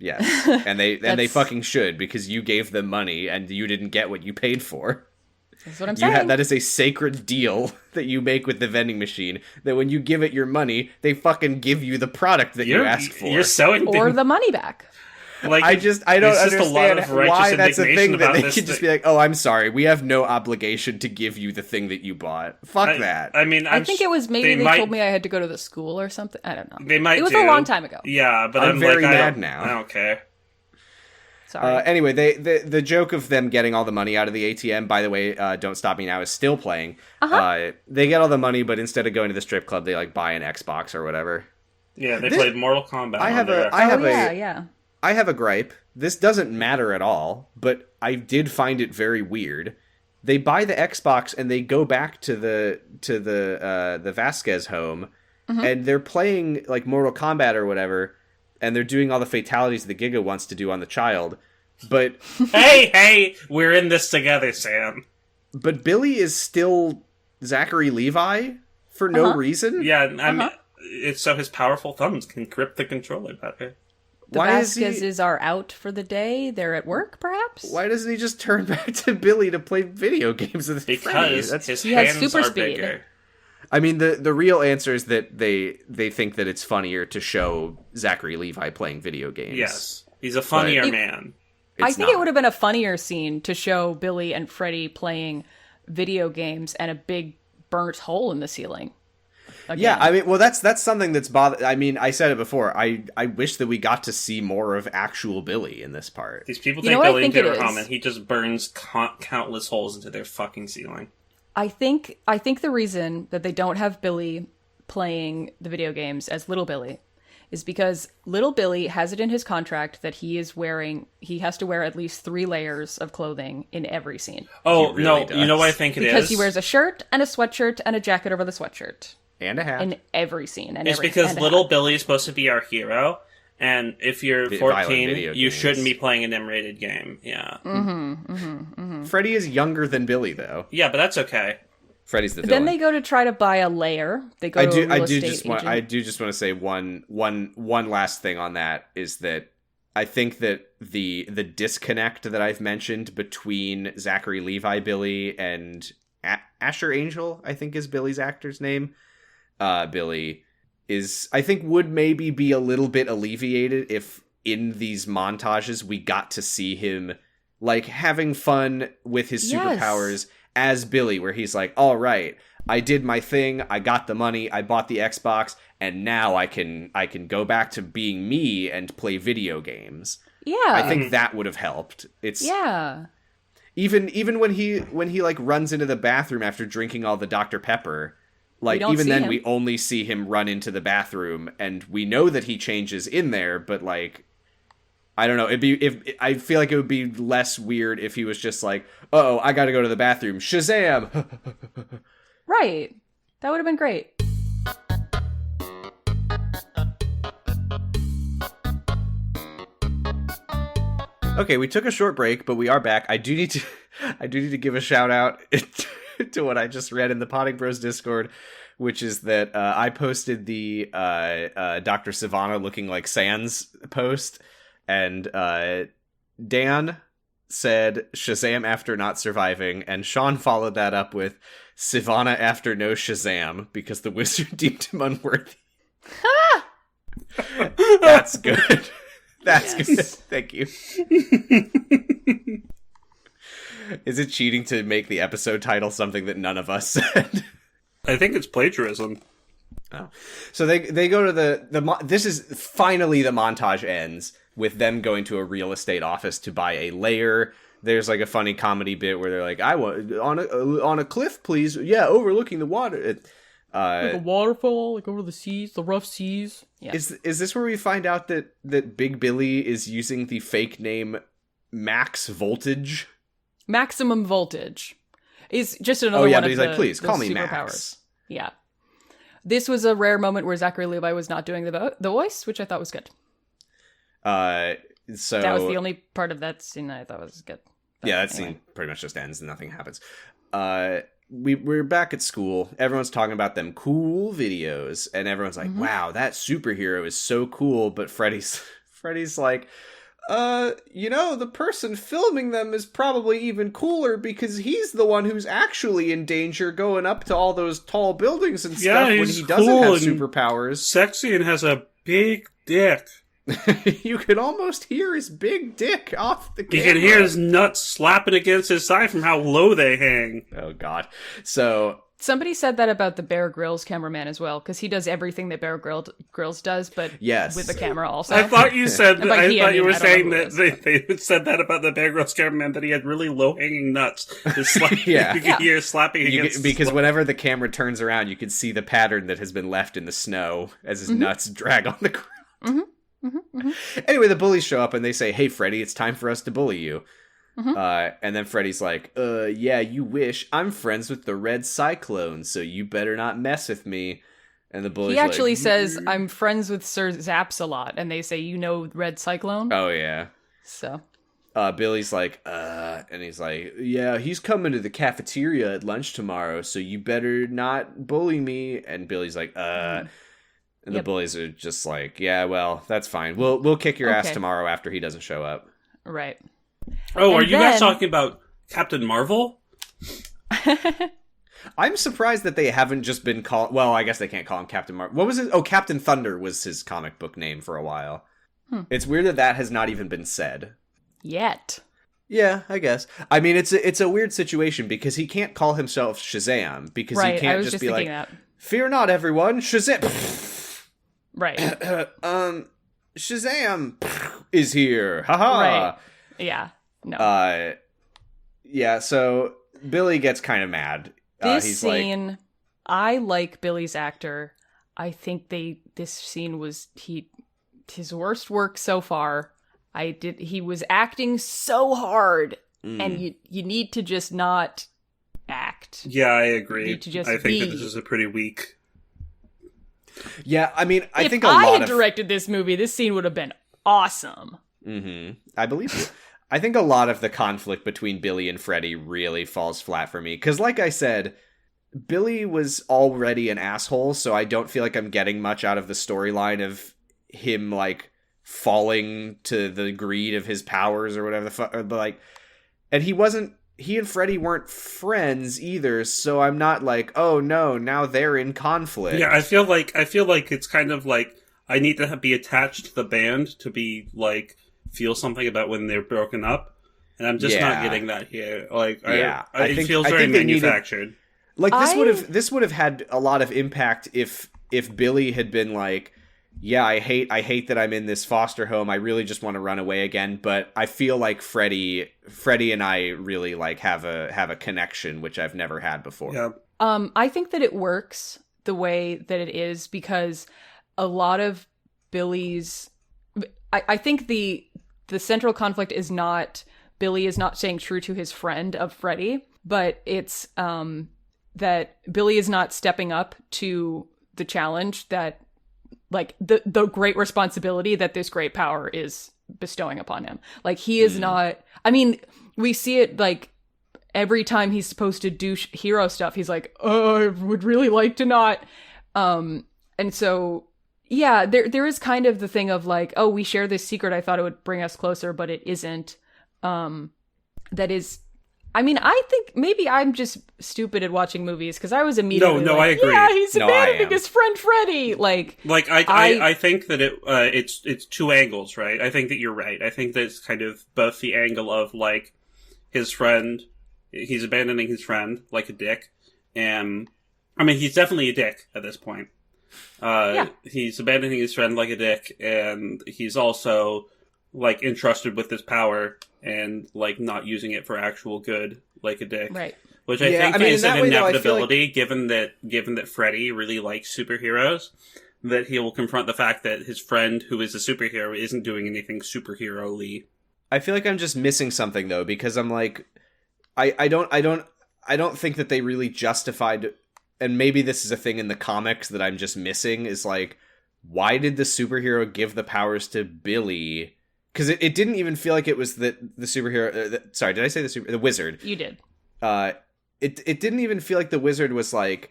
Yes, and they fucking should, because you gave them money and you didn't get what you paid for. That's what I'm saying. That is a sacred deal that you make with the vending machine. That when you give it your money, they fucking give you the product that you asked for. You're so or the money back. Like, I don't understand why that's a thing that they could just be like, oh, I'm sorry, we have no obligation to give you the thing that you bought. Fuck that. I mean, I think it was maybe they told me I had to go to the school or something. I don't know. They might. It was a long time ago. Yeah, but I'm very mad now. I don't care. Sorry. Anyway, the joke of them getting all the money out of the ATM, by the way, Don't Stop Me Now is still playing. They get all the money, but instead of going to the strip club, they like buy an Xbox or whatever. Yeah, they played Mortal Kombat. I have a gripe. This doesn't matter at all, but I did find it very weird. They buy the Xbox and they go back to the Vasquez home, and they're playing like Mortal Kombat or whatever. And they're doing all the fatalities that Giga wants to do on the child. But hey, we're in this together, Sam. But Billy is still Zachary Levi for no reason? Yeah, I mean, it's so his powerful thumbs can grip the controller better. The Vasquezes are out for the day. They're at work, perhaps? Why doesn't he just turn back to Billy to play video games with Because his he hands has super are speed. bigger. I mean, the real answer is that they think that it's funnier to show Zachary Levi playing video games. Yes, he's a funnier man. I think it would have been a funnier scene to show Billy and Freddy playing video games and a big burnt hole in the ceiling. Again. Yeah, I mean, well, that's something that's I mean, I said it before. I wish that we got to see more of actual Billy in this part. These people take Billy into their home, and he just burns countless holes into their fucking ceiling. I think the reason that they don't have Billy playing the video games as Little Billy is because Little Billy has it in his contract that he has to wear at least 3 layers of clothing in every scene. Oh, really no, does. You know what I think it is? Because he wears a shirt and a sweatshirt and a jacket over the sweatshirt. And a hat. In every scene. It's because Little Billy is supposed to be our hero, and if you're 14, you shouldn't be playing an M-rated game. Yeah. Freddy is younger than Billy, though. Yeah, but that's okay. Freddy's the villain. Then they go to try to buy a lair. They go to a real estate agent. I do just want to say one last thing on that is that I think that the disconnect that I've mentioned between Zachary Levi Billy and Asher Angel, I think is Billy's actor's name. Billy is, I think, would maybe be a little bit alleviated if in these montages we got to see him like having fun with his superpowers as Billy, where he's like, all right, I did my thing, I got the money, I bought the Xbox, and now I can go back to being me and play video games. Yeah. I think that would have helped. Even when he like runs into the bathroom after drinking all the Dr. Pepper, like even then we only see him run into the bathroom, and we know that he changes in there, but like I don't know, I feel like it would be less weird if he was just like, oh, I gotta go to the bathroom, Shazam. Right. That would have been great. Okay, we took a short break, but we are back. I do need to give a shout out to what I just read in the Potting Bros Discord, which is that I posted the Dr. Sivana looking like Sans post, and Dan said Shazam after not surviving, and Sean followed that up with Sivana after no Shazam because the wizard deemed him unworthy. That's good. That's good. Thank you. Is it cheating to make the episode title something that none of us said? I think it's plagiarism. Oh. So they go to this is finally the montage ends with them going to a real estate office to buy a lair. There's like a funny comedy bit where they're like, I want on a cliff, please. Yeah, overlooking the water. Like a waterfall, like over the seas, the rough seas. Yeah. Is this where we find out that Big Billy is using the fake name Max Voltage? Maximum Voltage is just another one of he's the, like, please call me superpowers. Max. Yeah. This was a rare moment where Zachary Levi was not doing the voice, which I thought was good. So that was the only part of that scene I thought was good. But that scene pretty much just ends and nothing happens. We're back at school. Everyone's talking about them cool videos, and everyone's like, wow, that superhero is so cool. But Freddy's like, the person filming them is probably even cooler because he's the one who's actually in danger going up to all those tall buildings and stuff when he doesn't have superpowers. Sexy and has a big dick. You could almost hear his big dick off the camera. You can hear his nuts slapping against his side from how low they hang. Oh, God. So... Somebody said that about the Bear Grylls cameraman as well, because he does everything that Bear Grylls does, but with the camera also. I thought you said that. I thought you were saying that they said that about the Bear Grylls cameraman, that he had really low hanging nuts. Yeah, you can hear slapping against. Because whenever the camera turns around, you can see the pattern that has been left in the snow as his nuts drag on the ground. Anyway, the bullies show up and they say, "Hey, Freddy, it's time for us to bully you." And then Freddy's like, yeah, you wish. I'm friends with the Red Cyclone, so you better not mess with me. And the bully's He actually says, I'm friends with Sir Zaps a lot. And they say, you know Red Cyclone? Oh, yeah. So. Billy's like, and he's like, yeah, he's coming to the cafeteria at lunch tomorrow, so you better not bully me. And Billy's like, And the bullies are just like, yeah, well, that's fine. We'll kick your ass tomorrow after he doesn't show up. Right. Oh, and are you guys talking about Captain Marvel? I'm surprised that they haven't just been called... Well, I guess they can't call him Captain Marvel. What was it? Oh, Captain Thunder was his comic book name for a while. It's weird that has not even been said. Yet. Yeah, I guess. I mean, it's a weird situation because he can't call himself Shazam because he can't just be like, fear not, everyone, Shazam. Right. Shazam is here. Haha. Right. Yeah. No. Yeah, so Billy gets kind of mad. This scene, I like Billy's actor. I think this scene was his worst work so far. He was acting so hard, and you need to just not act. Yeah, I agree. You need to just I think that this is a pretty weak. Yeah, I mean, I think if I had directed this movie, this scene would have been awesome. I believe you. I think a lot of the conflict between Billy and Freddy really falls flat for me. Because like I said, Billy was already an asshole, so I don't feel like I'm getting much out of the storyline of him, like, falling to the greed of his powers or whatever the fuck. Like, and he and Freddy weren't friends either, so I'm not like, oh no, now they're in conflict. Yeah, I feel like it's kind of like, I need to be attached to the band to be, like, feel something about when they're broken up, and I'm just not getting that here. Like, it feels very manufactured. Like, this would have had a lot of impact if Billy had been like, yeah, I hate that I'm in this foster home. I really just want to run away again, but I feel like Freddy and I really like have a connection, which I've never had before. Yeah. I think that it works the way that it is because a lot of Billy's I think the central conflict is not Billy is not staying true to his friend of Freddy, but it's that Billy is not stepping up to the challenge that, like, the great responsibility that this great power is bestowing upon him. Like, he is not... I mean, we see it, like, every time he's supposed to do hero stuff, he's like, oh, I would really like to not. And so... Yeah, there is kind of the thing of like, oh, we share this secret. I thought it would bring us closer, but it isn't. That is, I mean, I think maybe I'm just stupid at watching movies because I was immediately like, I agree. Yeah, he's abandoning his friend Freddy. I think that it's two angles, right? I think that you're right. I think that it's kind of both the angle of like his friend, he's abandoning his friend like a dick, and I mean he's definitely a dick at this point. He's abandoning his friend like a dick, and he's also like entrusted with this power and like not using it for actual good like a dick. Right. Which I think is an inevitability given that Freddy really likes superheroes, that he will confront the fact that his friend who is a superhero isn't doing anything superhero-y. I feel like I'm just missing something though, because I'm like I don't think that they really justified, and maybe this is a thing in the comics that I'm just missing, is like, why did the superhero give the powers to Billy? Because it didn't even feel like it was the superhero. Sorry, did I say the wizard? You did. It didn't even feel like the wizard was like,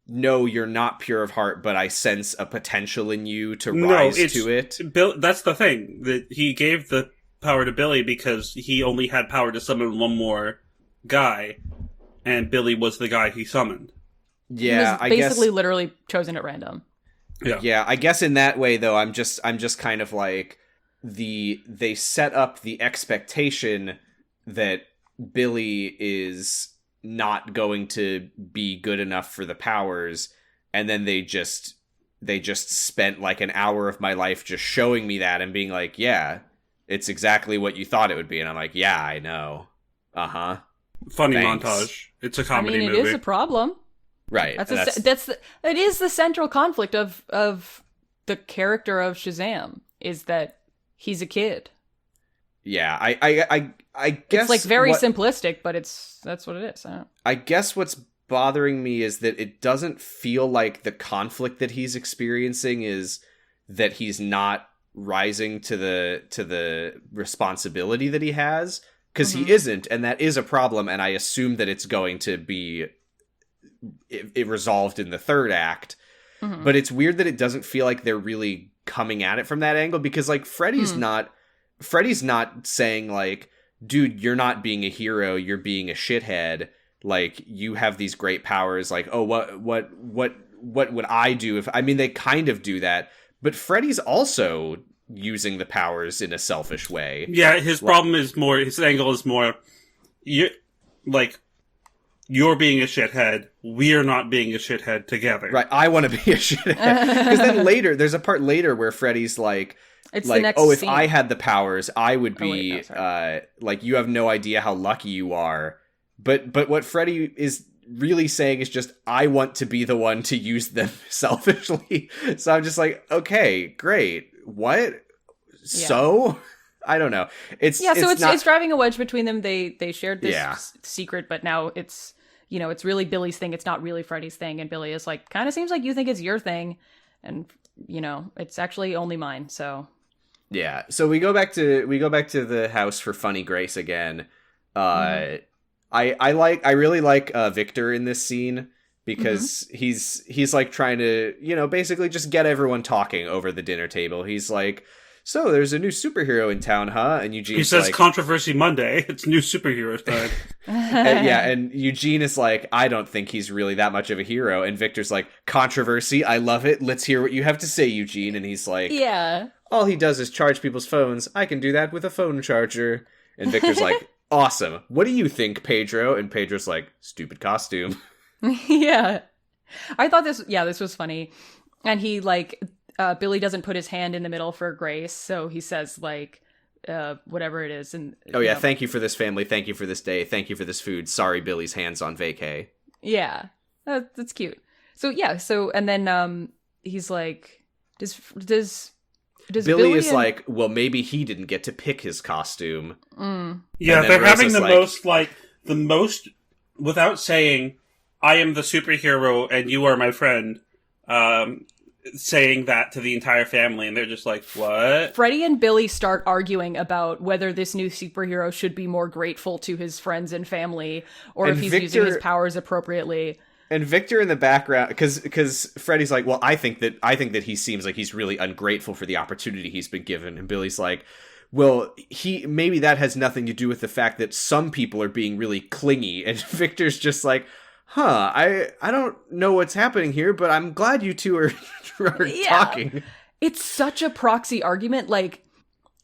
no, you're not pure of heart, but I sense a potential in you to rise to it. That's the thing, that he gave the power to Billy because he only had power to summon one more guy, and Billy was the guy he summoned. Yeah, he was basically literally chosen at random. Yeah, I guess in that way though, I'm just kind of like they set up the expectation that Billy is not going to be good enough for the powers, and then they just spent like an hour of my life just showing me that and being like, yeah, it's exactly what you thought it would be, and I'm like, yeah, I know. Uh-huh. Funny Thanks. montage. It's a comedy it movie. is a problem. Right. It is the central conflict of the character of Shazam, is that he's a kid. Yeah, I guess it's like very simplistic, but that's what it is. I guess what's bothering me is that it doesn't feel like the conflict that he's experiencing is that he's not rising to the responsibility that he has, because he isn't, and that is a problem, and I assume that it's going to be it resolved in the third act. But it's weird that it doesn't feel like they're really coming at it from that angle, because like Freddy's not saying like, dude, you're not being a hero, you're being a shithead, like you have these great powers, like, oh, what would I do if, I mean, they kind of do that, but Freddy's also using the powers in a selfish way. Yeah, his problem is more, his angle is more, you're being a shithead, we're not being a shithead together. Right, I want to be a shithead. Because then later, there's a part later where Freddy's like, it's like, if scene. I had the powers, I would be, like, you have no idea how lucky you are. But what Freddy is really saying is just, I want to be the one to use them selfishly. So I'm just like, okay, great. What? Yeah. So? I don't know. It's driving a wedge between them. They shared this secret, but now it's, it's really Billy's thing. It's not really Freddy's thing. And Billy is like, kind of seems like you think it's your thing. And, it's actually only mine. So. Yeah. So we go back to the house for Funny Grace again. I really like Victor in this scene, because he's like trying to, basically just get everyone talking over the dinner table. He's like, so there's a new superhero in town, huh? And Eugene, he says, like, Controversy Monday. It's new superhero time. and Eugene is like, I don't think he's really that much of a hero. And Victor's like, controversy, I love it. Let's hear what you have to say, Eugene. And he's like, yeah, all he does is charge people's phones. I can do that with a phone charger. And Victor's like, awesome. What do you think, Pedro? And Pedro's like, stupid costume. Yeah. I thought this was funny. And he like, Billy doesn't put his hand in the middle for Grace, so he says like, whatever it is. And thank you for this family, thank you for this day, thank you for this food. Sorry, Billy's hands on vacay. Yeah, that's cute. So and then he's like, does Billy is like, well, maybe he didn't get to pick his costume. Yeah, they're having the most without saying, I am the superhero and you are my friend. Saying that to the entire family, and they're just like, what? Freddy and Billy start arguing about whether this new superhero should be more grateful to his friends and family, or if he's using his powers appropriately. And Victor in the background, because Freddy's like, well, I think that he seems like he's really ungrateful for the opportunity he's been given, and Billy's like, well, maybe that has nothing to do with the fact that some people are being really clingy, and Victor's just like, I don't know what's happening here, but I'm glad you two are talking. It's such a proxy argument. Like,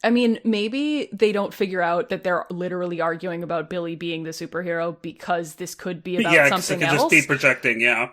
I mean, maybe they don't figure out that they're literally arguing about Billy being the superhero because this could be about something else. Yeah, it could just be projecting, yeah.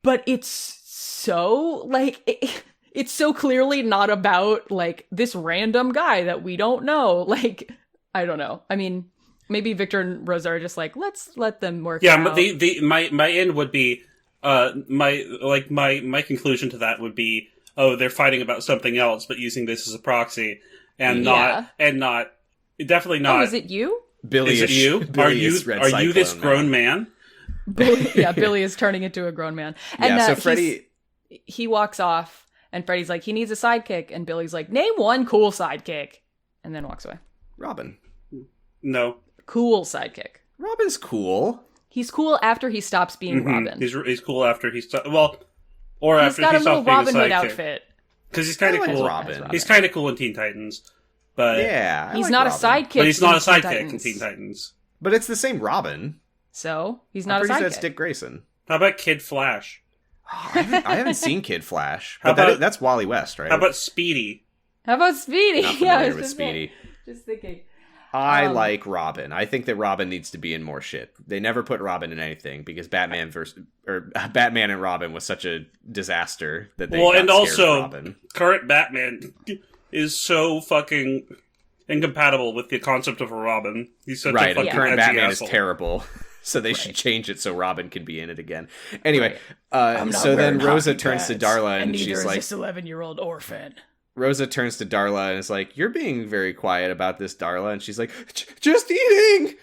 But it's so, like, it's so clearly not about, like, this random guy that we don't know. Like, I don't know. I mean, maybe Victor and Rosa are just like, let's let them work. Yeah, but my end would be my conclusion to that would be, oh, they're fighting about something else, but using this as a proxy, and definitely not. Oh, is it you? Billy, is it you? Are you this grown man? Billy is turning into a grown man. And so Freddy, he walks off, and Freddy's like, he needs a sidekick, and Billy's like, name one cool sidekick, and then walks away. Robin. No. Cool sidekick. Robin's cool. He's cool after he stops being Robin. He's cool after he stops. Well, or he's after got he a little stops being Robin Hood a sidekick. outfit. Because he's kind of cool. Robin. He's kind of cool in Teen Titans, but he's not Robin. A sidekick. But he's not a sidekick Titans. in Teen Titans. But it's the same Robin. So he's not I'm a pretty sidekick. sure it's Dick Grayson. How about Kid Flash? I haven't seen Kid Flash, but that's Wally West, right? How about Speedy? Not familiar with Speedy. Just thinking. I like Robin. I think that Robin needs to be in more shit. They never put Robin in anything because Batman and Robin was such a disaster that they got and scared also of Robin. Current Batman is so fucking incompatible with the concept of a Robin. He's such a fucking current Batman asshole. is terrible. So they should change it so Robin can be in it again. Anyway, so then Rosa turns to Darla and she's like, this 11-year-old orphan. Rosa turns to Darla and is like, you're being very quiet about this, Darla. And she's like, just eating!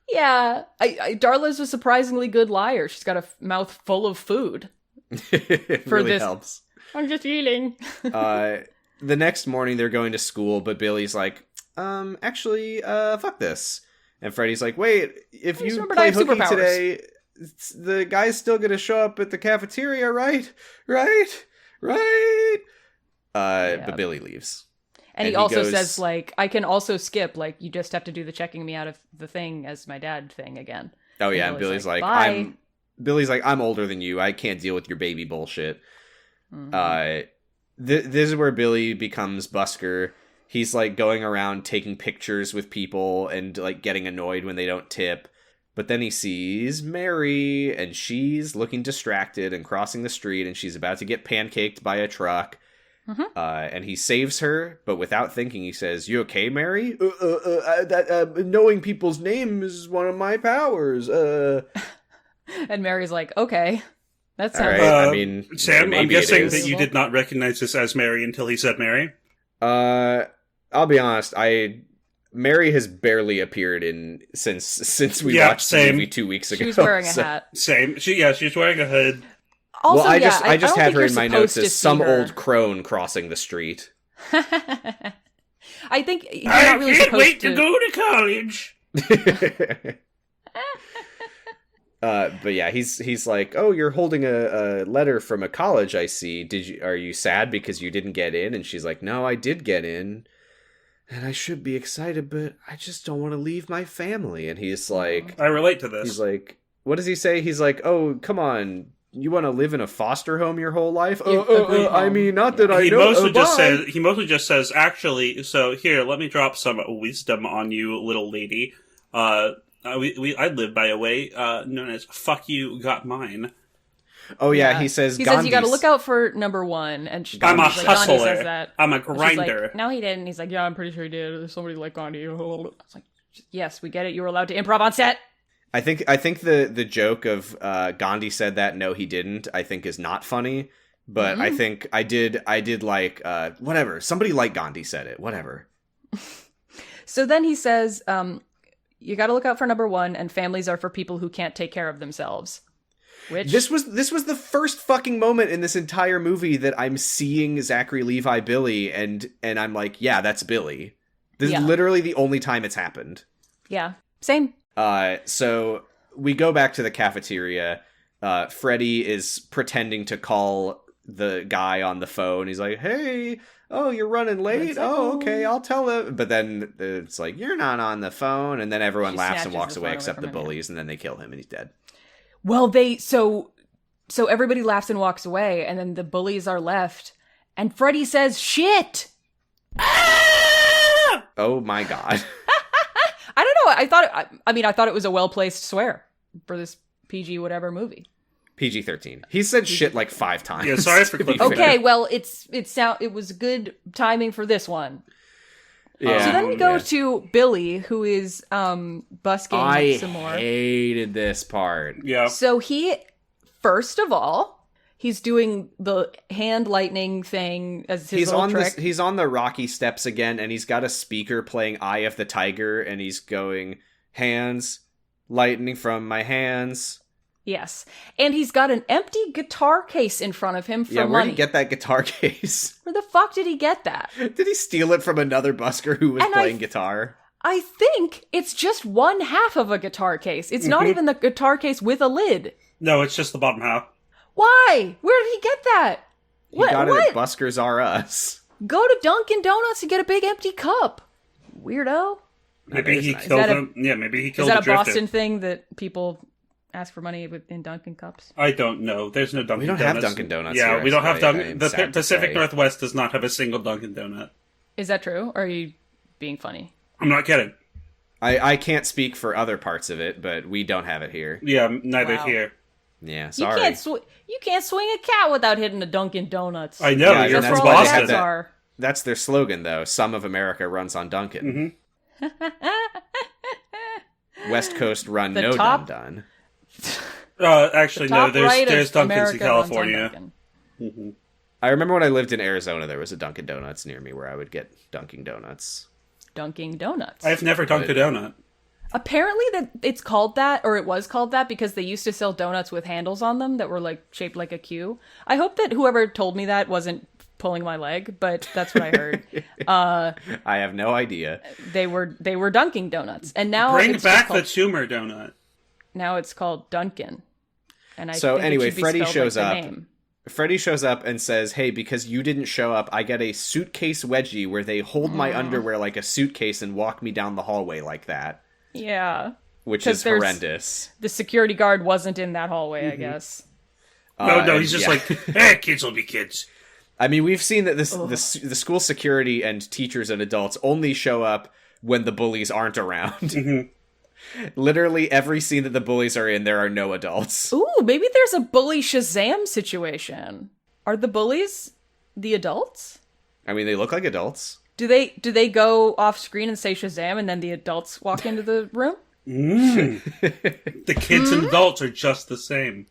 Yeah. Darla's a surprisingly good liar. She's got a mouth full of food. It really helps. I'm just eating. The next morning they're going to school, but Billy's like, actually, fuck this. And Freddy's like, wait, if you play hooky today, the guy's still gonna show up at the cafeteria, right? But Billy leaves. And he also says, like, I can also skip, like, you just have to do the checking me out of the thing as my dad thing again. Oh, yeah, and Billy's like, I'm older than you. I can't deal with your baby bullshit. Mm-hmm. This is where Billy becomes Busker. He's, like, going around taking pictures with people and, like, getting annoyed when they don't tip. But then he sees Mary, and she's looking distracted and crossing the street, and she's about to get pancaked by a truck. Mm-hmm. And he saves her, but without thinking, he says, "You okay, Mary? Knowing people's names is one of my powers." And Mary's like, "Okay, that sounds." Right. I mean, Sam, I'm guessing that you did not recognize this as Mary until he said Mary. I'll be honest. Mary has barely appeared since we watched the movie 2 weeks ago. She was wearing a hat. Same. She's wearing a hood. Also, I just had her in my notes as some old crone crossing the street. I think you're not really supposed wait to go to college. But yeah, he's like, "Oh, you're holding a letter from a college, I see. Are you sad because you didn't get in?" And she's like, "No, I did get in. And I should be excited, but I just don't want to leave my family." And he's like, I relate to this. He's like, what does he say? He's like, "Oh, come on. You want to live in a foster home your whole life?" I mean, not that I know. He mostly just says, actually, so here, let me drop some wisdom on you, little lady. I live by a way known as "fuck you, got mine." Oh yeah, he says you got to look out for number one. And I'm a hustler. Says that. I'm a grinder. Like, no, he didn't. He's like, yeah, I'm pretty sure he did. There's somebody like Gandhi. I was like, yes, we get it. You were allowed to improv on set. I think the joke of Gandhi said that, no, he didn't, I think is not funny. But I think I did like whatever. Somebody like Gandhi said it. Whatever. So then he says, you got to look out for number one, and families are for people who can't take care of themselves. Which this was the first fucking moment in this entire movie that I'm seeing Zachary Levi Billy, and I'm like, yeah, that's Billy. This is literally the only time it's happened. Yeah, same. So we go back to the cafeteria. Freddy is pretending to call the guy on the phone. He's like, "Hey, oh, you're running late? Oh, okay, I'll tell him." But then it's like, "You're not on the phone." And then everyone laughs and walks away except the bullies, and then they kill him and he's dead. Well, so everybody laughs and walks away, and then the bullies are left, and Freddy says, "Shit!" Oh my god. I don't know. I thought it was a well-placed swear for this PG whatever movie. PG-13. He said shit like 5 times. Yeah, sorry for Okay, well, it was good timing for this one. Yeah. So then we go to Billy, who is busking some more. I hated this part. Yeah. So first of all, he's doing the hand lightning thing as his little trick. He's on the Rocky steps again, and he's got a speaker playing Eye of the Tiger, and he's going, "Hands, lightning from my hands." Yes. And he's got an empty guitar case in front of him for money. Yeah, where did he get that guitar case? Where the fuck did he get that? Did he steal it from another busker who was playing guitar? I think it's just one half of a guitar case. It's not even the guitar case with a lid. No, it's just the bottom half. Why? Where did he get that? He got it at Buskers R Us. Go to Dunkin' Donuts and get a big empty cup. Weirdo. Maybe he killed him. Yeah, maybe he killed the Drifter. Is that a Boston thing that people ask for money in Dunkin' cups? I don't know. There's no Dunkin' Donuts. We don't have Dunkin' Donuts. Yeah, here, we don't have Dunkin'. The Pacific Northwest does not have a single Dunkin' Donut. Is that true? Or are you being funny? I'm not kidding. I can't speak for other parts of it, but we don't have it here. Yeah, neither here. Yeah, sorry. You can't swing a cat without hitting a Dunkin' Donuts. I know. Yeah, you're That's from where all the Boston. cats are. That's their slogan, though. Some of America runs on Dunkin'. West Coast run no top- dun. Actually, no. Top right There's of Dunkin's in America runs on California. Dunkin'. I remember when I lived in Arizona, there was a Dunkin' Donuts near me where I would get Dunkin' Donuts. Dunkin' Donuts. I've never dunked a donut. Apparently that it's called that, or it was called that, because they used to sell donuts with handles on them that were like shaped like a Q. I hope that whoever told me that wasn't pulling my leg, but that's what I heard. I have no idea. They were Dunkin' Donuts, and now Bring it's back called, the tumor donut. Now it's called Dunkin'. And So think anyway, it should be Freddie spelled shows like the up. name. Freddie shows up and says, hey, because you didn't show up, I get a suitcase wedgie where they hold my underwear like a suitcase and walk me down the hallway like that. Yeah. Which is horrendous. The security guard wasn't in that hallway, I guess. No, he's just like, hey, kids will be kids. I mean, we've seen that the school security and teachers and adults only show up when the bullies aren't around. Literally every scene that the bullies are in, there are no adults. Ooh, maybe there's a bully Shazam situation. Are the bullies the adults? I mean, they look like adults. Do they go off screen and say Shazam and then the adults walk into the room? The kids and adults are just the same.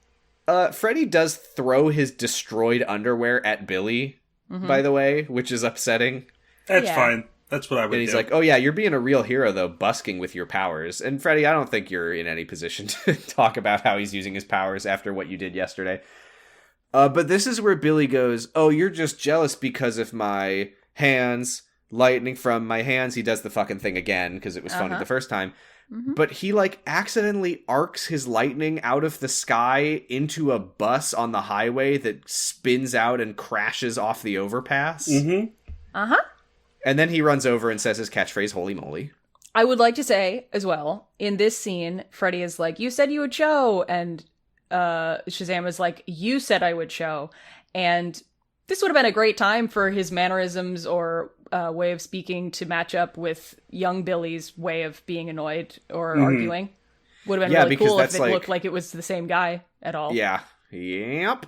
Freddy does throw his destroyed underwear at Billy, by the way, which is upsetting. That's fine. That's what I would do. And he's like, oh yeah, you're being a real hero, though, busking with your powers. And Freddy, I don't think you're in any position to talk about how he's using his powers after what you did yesterday. But this is where Billy goes, oh, you're just jealous because of my hands, lightning from my hands. He does the fucking thing again, because it was funny the first time. But he, like, accidentally arcs his lightning out of the sky into a bus on the highway that spins out and crashes off the overpass. And then he runs over and says his catchphrase, holy moly. I would like to say, as well, in this scene, Freddy is like, you said you would show, and Shazam is like, you said I would show. And this would have been a great time for his mannerisms or way of speaking to match up with young Billy's way of being annoyed or arguing. Would have been really cool if it looked like it was the same guy at all. Yeah. Yep.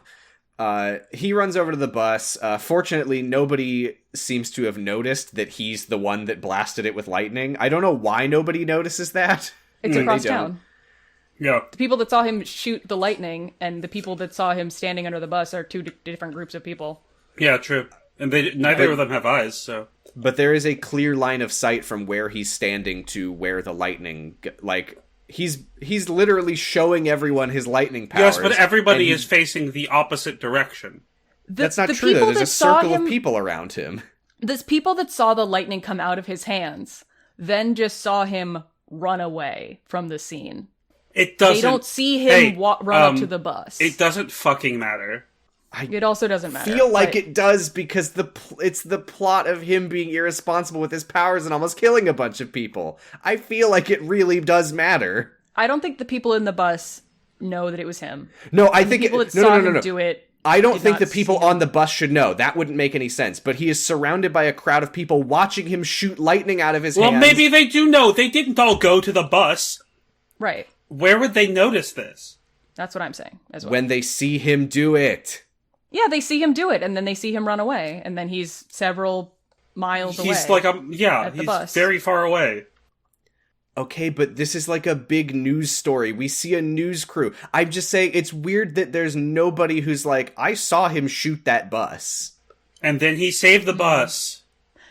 He runs over to the bus. Fortunately, nobody seems to have noticed that he's the one that blasted it with lightning. I don't know why nobody notices that. It's across town. Yeah. The people that saw him shoot the lightning and the people that saw him standing under the bus are two different groups of people. Yeah, true. And neither of them have eyes, so... But there is a clear line of sight from where he's standing to where the lightning... Like, he's literally showing everyone his lightning powers. Yes, but everybody is facing the opposite direction. That's not true, though. There's a circle of people around him. There's people that saw the lightning come out of his hands, then just saw him run away from the scene. It doesn't... They don't see him run up to the bus. It doesn't fucking matter. It also doesn't matter. I feel like it does because it's the plot of him being irresponsible with his powers and almost killing a bunch of people. I feel like it really does matter. I don't think the people in the bus know that it was him. No, I think people that saw him do it. I don't think the people on the bus should know. That wouldn't make any sense. But he is surrounded by a crowd of people watching him shoot lightning out of his hands. Well, maybe they do know. They didn't all go to the bus. Right. Where would they notice this? That's what I'm saying as well. When they see him do it. Yeah, they see him do it, and then they see him run away, and then he's several miles away. He's like, he's very far away. Okay, but this is like a big news story. We see a news crew. I'm just saying, it's weird that there's nobody who's like, I saw him shoot that bus. And then he saved the bus.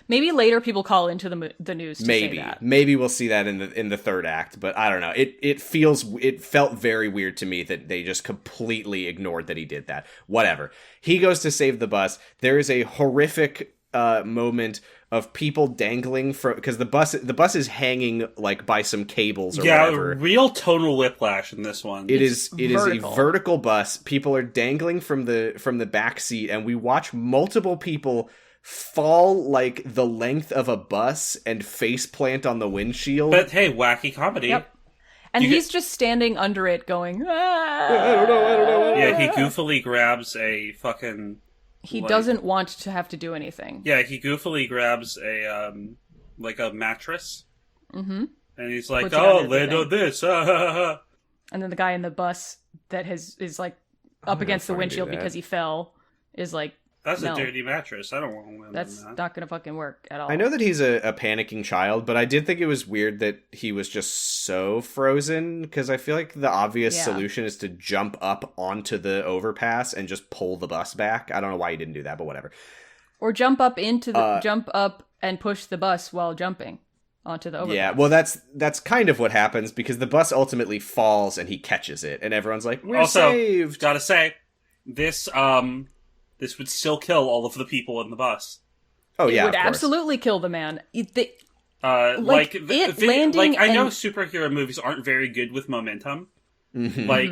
Maybe later people call into the news to say that. Maybe we'll see that in the third act, but I don't know. It felt very weird to me that they just completely ignored that he did that. Whatever. He goes to save the bus. There is a horrific moment of people dangling from, because the bus is hanging like by some cables or whatever. Yeah, real tonal whiplash in this one. It is a vertical bus. People are dangling from the back seat, and we watch multiple people fall like the length of a bus and face plant on the windshield. But hey, wacky comedy. Yep. And he's just standing under it going, I don't know. Yeah, he goofily grabs a fucking... He doesn't want to have to do anything. Yeah, he goofily grabs a, a mattress. Mm-hmm. And he's like, land on this. And then the guy in the bus that is like up against the windshield because he fell is like, that's a dirty mattress. I don't want to land on that. That's not going to fucking work at all. I know that he's a panicking child, but I did think it was weird that he was just so frozen, because I feel like the obvious solution is to jump up onto the overpass and just pull the bus back. I don't know why he didn't do that, but whatever. Or jump up jump up and push the bus while jumping onto the overpass. Yeah, well, that's kind of what happens, because the bus ultimately falls and he catches it, and everyone's like, "We're saved." Gotta say, this would still kill all of the people in the bus. Oh yeah, it would absolutely kill the man. I know superhero movies aren't very good with momentum. Mm-hmm. Like,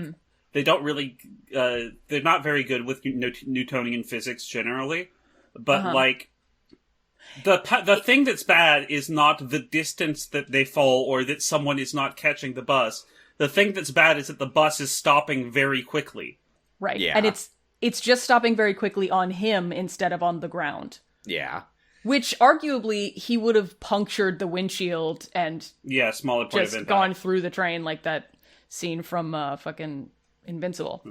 they don't really, they're not very good with Newtonian physics generally. But like, the thing that's bad is not the distance that they fall or that someone is not catching the bus. The thing that's bad is that the bus is stopping very quickly. Right. Yeah. And it's just stopping very quickly on him instead of on the ground. Yeah. Which, arguably, he would have punctured the windshield and smaller point of just impact. gone through the train like that scene from fucking Invincible.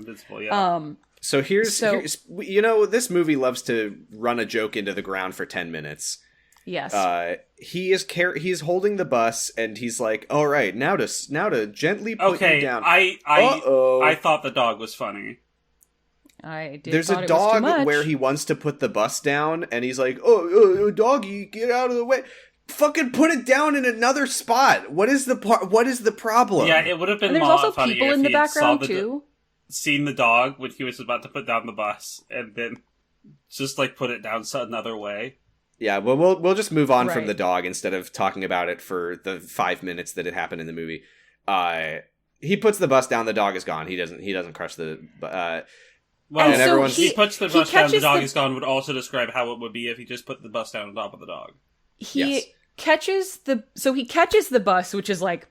So here's this movie loves to run a joke into the ground for 10 minutes. Yes. He's holding the bus and he's like, "All right, now to gently put you down." I thought the dog was funny. There's a dog where he wants to put the bus down, and he's like, "Oh, doggy, get out of the way! Fucking put it down in another spot. What is the problem?" Yeah, it would have been. And there's also people in the background too. Seen the dog when he was about to put down the bus, and then just like put it down another way. Yeah, well, we'll just move on from the dog instead of talking about it for the 5 minutes that it happened in the movie. He puts the bus down. The dog is gone. He doesn't crush the. Well, he puts the bus down, the dog is gone would also describe how it would be if he just put the bus down on top of the dog. He catches the bus, which is like,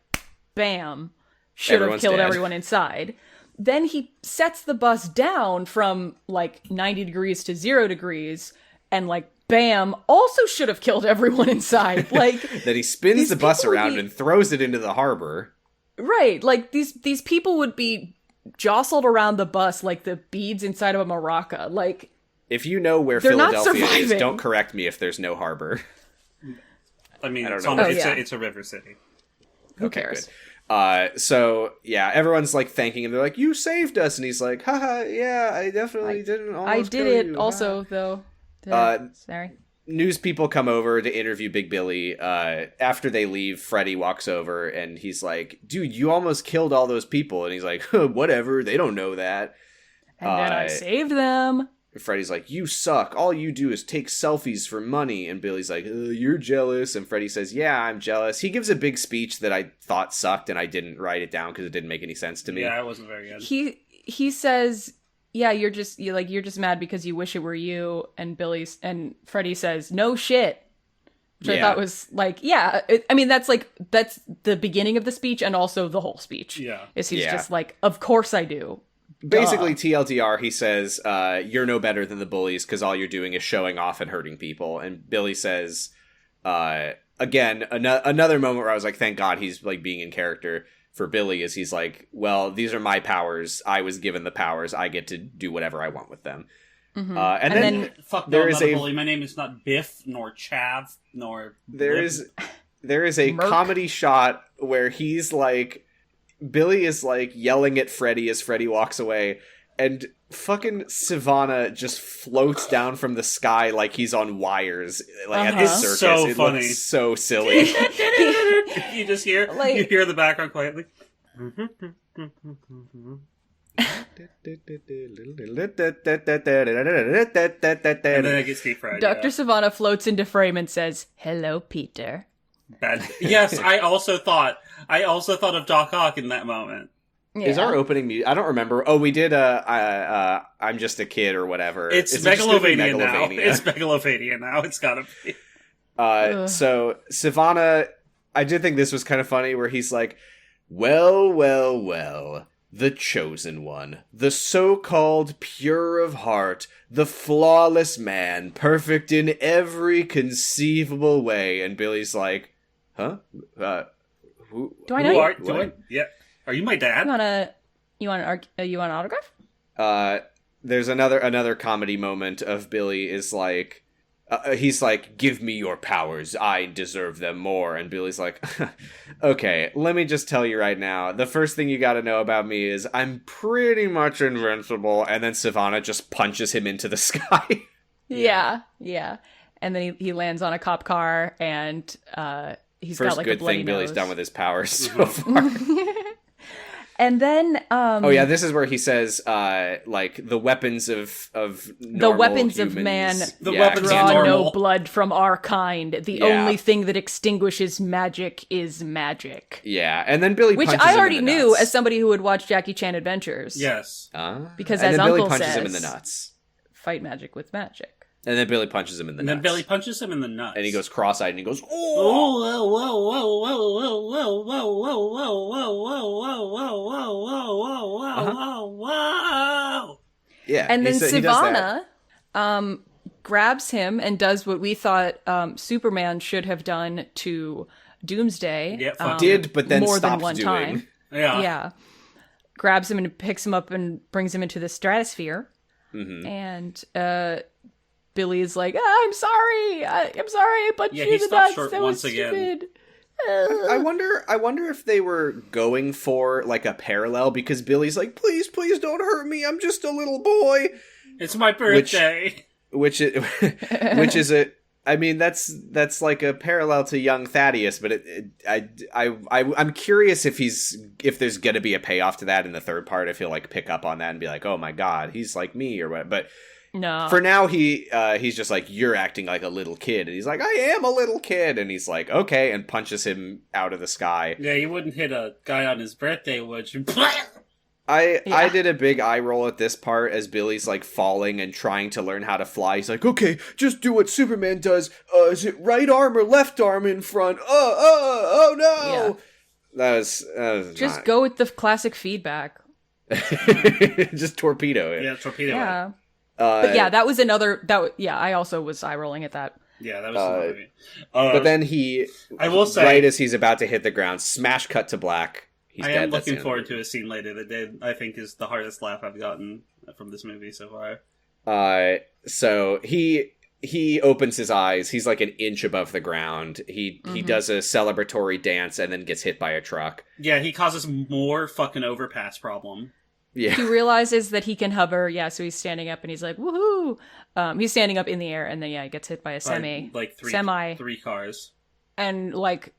bam, should have killed everyone inside. Then he sets the bus down from like 90 degrees to 0 degrees, and like, bam, also should have killed everyone inside. Like that he spins the bus around and throws it into the harbor. Right, like these people would be jostled around the bus like the beads inside of a maraca. Like, if you know where Philadelphia is, don't correct me if there's no harbor. I mean, I don't know. It's a river city. Who cares? Good. So yeah, everyone's like thanking him. They're like, "You saved us," and he's like, "Haha, yeah, I definitely didn't. I did it also, though." Sorry. News people come over to interview Big Billy. After they leave, Freddy walks over and he's like, "Dude, you almost killed all those people." And he's like, "Whatever, they don't know that." And then I saved them. Freddy's like, "You suck. All you do is take selfies for money." And Billy's like, "You're jealous." And Freddy says, "Yeah, I'm jealous." He gives a big speech that I thought sucked, and I didn't write it down because it didn't make any sense to me. Yeah, it wasn't very good. He says, "Yeah, you're just mad because you wish it were you." And Freddy says, "No shit." Which I thought was like, that's the beginning of the speech and also the whole speech. Yeah. He's just like, "Of course I do." Basically, TLDR, he says, "You're no better than the bullies because all you're doing is showing off and hurting people." And Billy says, again, another moment where I was like, thank God he's like being in character for Billy, is he's like, "Well, these are my powers. I was given the powers. I get to do whatever I want with them." Mm-hmm. And then fuck no, I'm not a bully. My name is not Biff, nor Chav, nor... There is a comedy shot where he's like... Billy is like yelling at Freddy as Freddy walks away, and fucking Sivana just floats down from the sky like he's on wires, like at the circus. So it funny. Looks so silly. You just hear in the background quietly. And then it gets deep fried. Dr. Sivana floats into frame and says, "Hello, Peter." Bad. Yes, I also thought of Doc Ock in that moment. Yeah. Is our opening music? I don't remember. Oh, we did I'm Just a Kid or whatever. It's Megalovania now. It's Megalovania now. It's gotta be. So Sivana, I did think this was kind of funny where he's like, Well, well, well. The chosen one. The so-called pure of heart. The flawless man. Perfect in every conceivable way. And Billy's like, huh? Who? Do I know you? Yeah. Are you my dad? You want an autograph? There's another comedy moment of Billy is like, he's like, give me your powers, I deserve them more. And Billy's like, okay, let me just tell you right now, the first thing you gotta know about me is I'm pretty much invincible. And then Sivana just punches him into the sky. Yeah. And then he lands on a cop car, and he's first got like good a bloody thing nose. Billy's done with his powers so far. And then oh yeah, this is where he says like the weapons of the weapons humans, of man draw no blood from our kind. The only thing that extinguishes magic is magic. Yeah, and then Billy punches him I already in the knew nuts. as somebody who would watch Jackie Chan Adventures. Yes. Because and as then Billy Uncle punches says, him in the nuts. Fight magic with magic. And then Billy punches him in the nuts. And then Billy punches him in the nuts. And he goes cross-eyed and he goes, Yeah. And then Sivana grabs him and does what we thought Superman should have done to Doomsday. Yeah, did, but then more stopped than one doing. time. Yeah. Grabs him and picks him up and brings him into the stratosphere. Mm-hmm. And Billy is like, I'm sorry, but you the nuts. That was stupid. I wonder if they were going for like a parallel, because Billy's like, please don't hurt me. I'm just a little boy. It's my birthday. Which is a. I mean, that's like a parallel to young Thaddeus, but I'm curious if there's gonna be a payoff to that in the third part. If he'll like pick up on that and be like, oh my god, he's like me or what. But no, for now he's just like, you're acting like a little kid, and he's like, I am a little kid, and he's like, okay, and punches him out of the sky. Yeah, you wouldn't hit a guy on his birthday, would you? I did a big eye roll at this part as Billy's like falling and trying to learn how to fly. He's like, okay, just do what Superman does. Is it right arm or left arm in front? Oh no! Yeah. That was just not... go with the classic feedback. Just torpedo it. Yeah, torpedo it. But yeah, that was another. I also was eye rolling at that. Yeah, that was movie. But then I will say, right as he's about to hit the ground, smash cut to black. He's I dead. am looking forward to a scene later that I think is the hardest laugh I've gotten from this movie so far. So he opens his eyes. He's like an inch above the ground. He does a celebratory dance and then gets hit by a truck. Yeah, he causes more fucking overpass problem. Yeah. He realizes that he can hover. Yeah, so he's standing up and he's like, woohoo! He's standing up in the air, and then he gets hit by a semi. Like three cars. And like,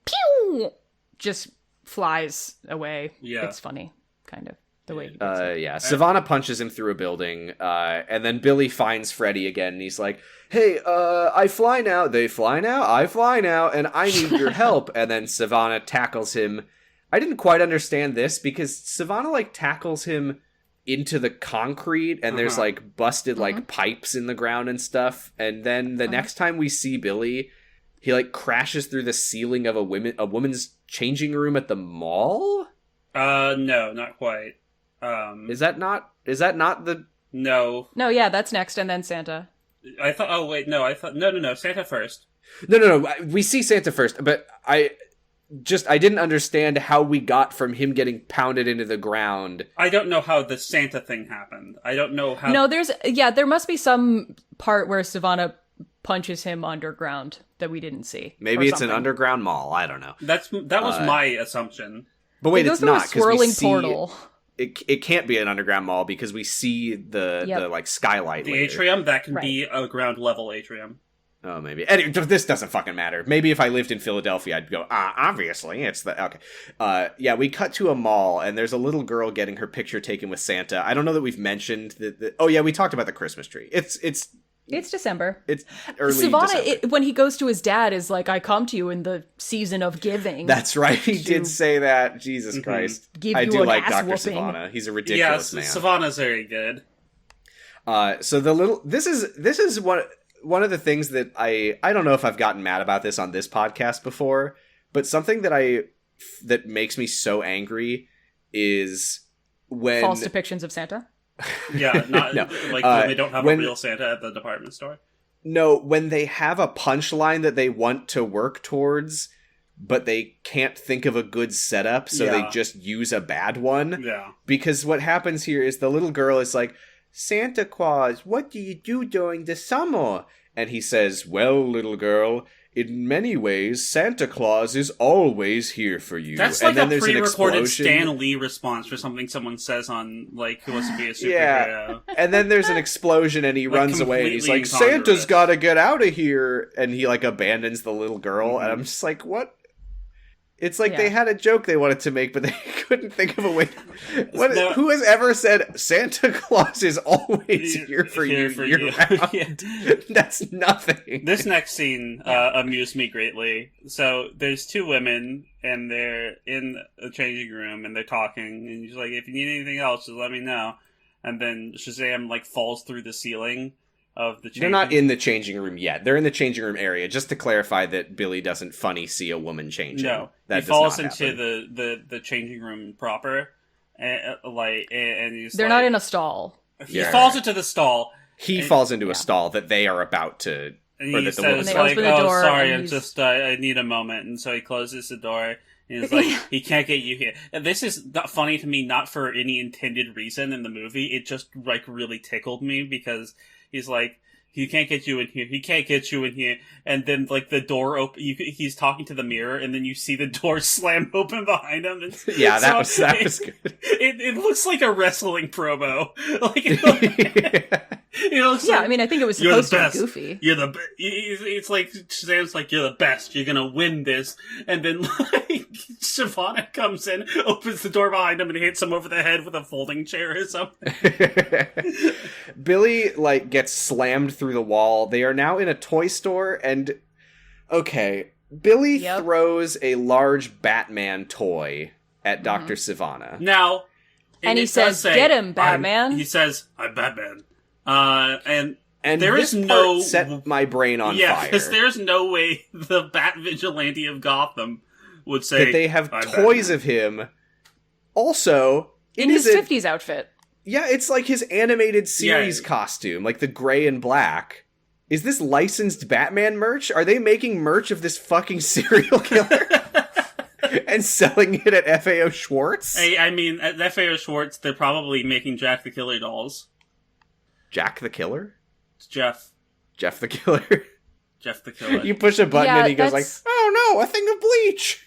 pew! Just flies away. Yeah. It's funny, kind of, the way he gets it. Yeah. Sivana punches him through a building, and then Billy finds Freddy again, and he's like, hey, I fly now. They fly now? I fly now, and I need your help. And then Sivana tackles him. I didn't quite understand this, because Sivana, like, tackles him into the concrete, and there's, like, busted, like, pipes in the ground and stuff. And then the next time we see Billy, he, like, crashes through the ceiling of a woman's changing room at the mall? No, not quite. Is that not the... No. No, yeah, that's next, and then Santa. I thought, no, Santa first. No, we see Santa first, but I didn't understand how we got from him getting pounded into the ground. I don't know how the Santa thing happened. I don't know how... No, there must be some part where Sivana punches him underground that we didn't see. Maybe it's an underground mall. I don't know. That was my assumption. But wait, it's not, because swirling portal. It can't be an underground mall because we see the like skylight. The later. atrium that can be a ground level atrium. Oh, maybe. Anyway, this doesn't fucking matter. Maybe if I lived in Philadelphia, I'd go, obviously, it's the... Okay. Yeah, we cut to a mall, and there's a little girl getting her picture taken with Santa. I don't know that we've mentioned that... Oh, yeah, we talked about the Christmas tree. It's December. It's early Sivana, December. When he goes to his dad, is like, I come to you in the season of giving. That's right. He did say that. Jesus Christ. I do like Dr. Whooping. Sivana. He's a ridiculous man. Sivana's very good. So the little... This is one of the things that I don't know if I've gotten mad about this on this podcast before, but something that I that makes me so angry is when false depictions of Santa. Yeah, not no. like when they don't have a real Santa at the department store. No, when they have a punchline that they want to work towards, but they can't think of a good setup, so they just use a bad one. Yeah. Because what happens here is the little girl is like, Santa Claus, what do you do during the summer? And he says, well, little girl, in many ways, Santa Claus is always here for you. That's and like then a there's pre-recorded Stan Lee response for something someone says on, like, Who Wants to Be a Superhero. Yeah. And then there's an explosion and he like, runs away and he's like, incongruous. Santa's gotta get out of here. And he, like, abandons the little girl. And I'm just like, what? It's like they had a joke they wanted to make, but they couldn't think of a way. Who has ever said Santa Claus is always here for you year-round? That's nothing. This next scene amused me greatly. So there's two women, and they're in a changing room, and they're talking, and she's like, if you need anything else, just let me know. And then Shazam, like, falls through the ceiling of the changing room. They're not in the changing room yet. They're in the changing room area, just to clarify that Billy doesn't funny see a woman changing. No, that he falls into the changing room proper, and he's They're not in a stall. He falls into the stall. He falls into a stall that they are about to... And or he that the says, woman's like, open the door sorry, and I'm just, I need a moment. And so he closes the door, and he's like, he can't get you here. And this is not funny to me, not for any intended reason in the movie. It just, like, really tickled me, because he's like, he can't get you in here. He can't get you in here. And then, like, the door he's talking to the mirror, and then you see the door slam open behind him. And yeah, that was good. It looks like a wrestling promo. Like, I mean, I think it was supposed to be goofy. You're the it's like Shazam's like, you're the best. You're gonna win this. And then, like, Sivana comes in, opens the door behind him, and hits him over the head with a folding chair or something. Billy, like, gets slammed through the wall. They are now in a toy store, and okay, Billy throws a large Batman toy at Dr. Sivana. Now, and he says, "Get him, Batman." He says, "I'm Batman." And there this is no set my brain on fire. Yeah, because there's no way the Bat Vigilante of Gotham would say that they have toys Batman. of him. Also, in his 50s outfit. Yeah, it's like his animated series costume, like the gray and black. Is this licensed Batman merch? Are they making merch of this fucking serial killer? And selling it at FAO Schwartz? I mean, at FAO Schwartz, they're probably making Jack the Killer dolls. Jack the Killer? It's Jeff. Jeff the Killer? Jeff the Killer. You push a button and he goes like, oh no, a thing of bleach!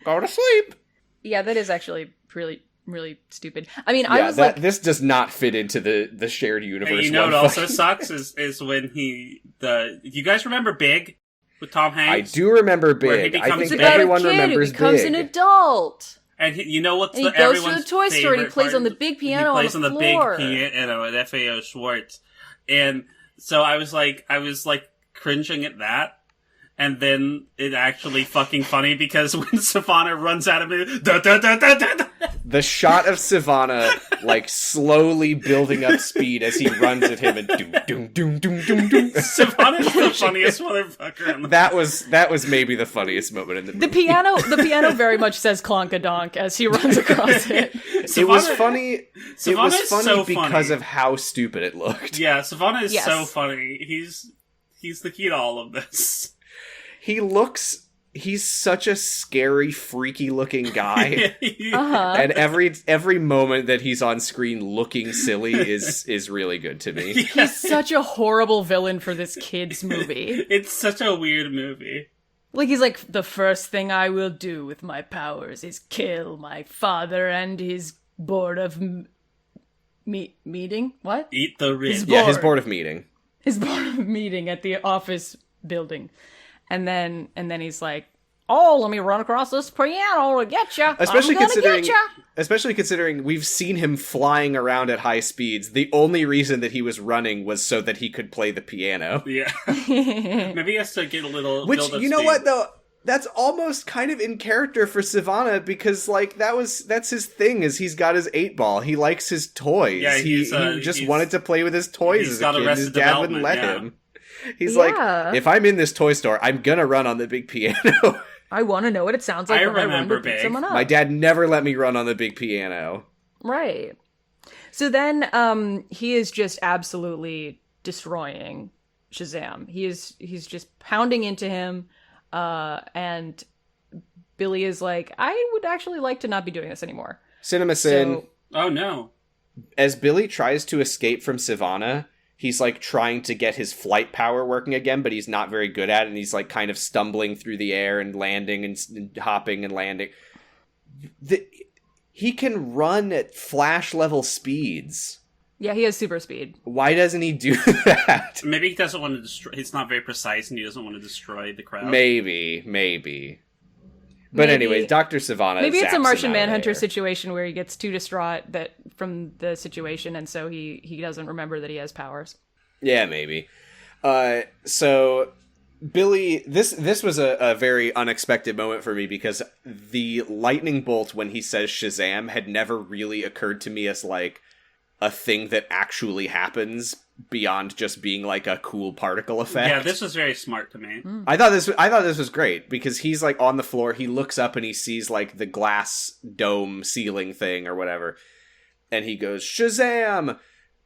Go to sleep! Yeah, that is actually really, really stupid. I mean, I was like... This does not fit into the shared universe. And you know what also sucks is when you guys remember Big? With Tom Hanks? I do remember Big. I think everyone remembers Big. He becomes an adult. And you know what's and he goes to the toy store and he plays on the big piano on the floor. He plays on the big piano at FAO Schwartz. And so I was like cringing at that. And then it actually fucking funny because when Sivana runs at him, the shot of Sivana like slowly building up speed as he runs at him and doom doom doom doom doom doom. Savannah's the funniest motherfucker. That was maybe the funniest moment in the movie. The piano very much says clonk-a-donk as he runs across it. It was funny. It was funny because of how stupid it looked. Yeah, Sivana is so funny. He's the key to all of this. He's such a scary, freaky looking guy. And every moment that he's on screen looking silly is really good to me. He's such a horrible villain for this kid's movie. It's such a weird movie. Like, he's like, the first thing I will do with my powers is kill my father and his board of meeting? What? Eat the rich. His board of meeting. His board of meeting at the office building. And then he's like, "Oh, let me run across this piano to get you. Especially considering we've seen him flying around at high speeds. The only reason that he was running was so that he could play the piano. Yeah, maybe he has to get a little. Which you know what though, that's almost kind of in character for Sivana because like that's his thing. Is he's got his 8-ball. He likes his toys. Yeah, he just wanted to play with his toys as a kid. His dad wouldn't let him. He's like, if I'm in this toy store, I'm gonna run on the big piano. I want to know what it sounds like when I run to pick someone up. My dad never let me run on the big piano. Right. So then he is just absolutely destroying Shazam. He's just pounding into him, and Billy is like, I would actually like to not be doing this anymore. CinemaSin. Oh no. As Billy tries to escape from Sivana, he's like trying to get his flight power working again, but he's not very good at it, and he's like kind of stumbling through the air and landing and hopping and landing. He can run at Flash level speeds. Yeah, he has super speed. Why doesn't he do that? Maybe he doesn't want to destroy. He's not very precise, and he doesn't want to destroy the crowd. Maybe. But anyways, Dr. Sivana. Maybe it's a Martian Manhunter situation where he gets too distraught from the situation, and so he doesn't remember that he has powers. Yeah, maybe. So Billy, this was a very unexpected moment for me, because the lightning bolt when he says Shazam had never really occurred to me as like a thing that actually happens beyond just being like a cool particle effect. Yeah, this was very smart to me. I thought this was great, because he's like on the floor, he looks up and he sees like the glass dome ceiling thing or whatever, and he goes Shazam,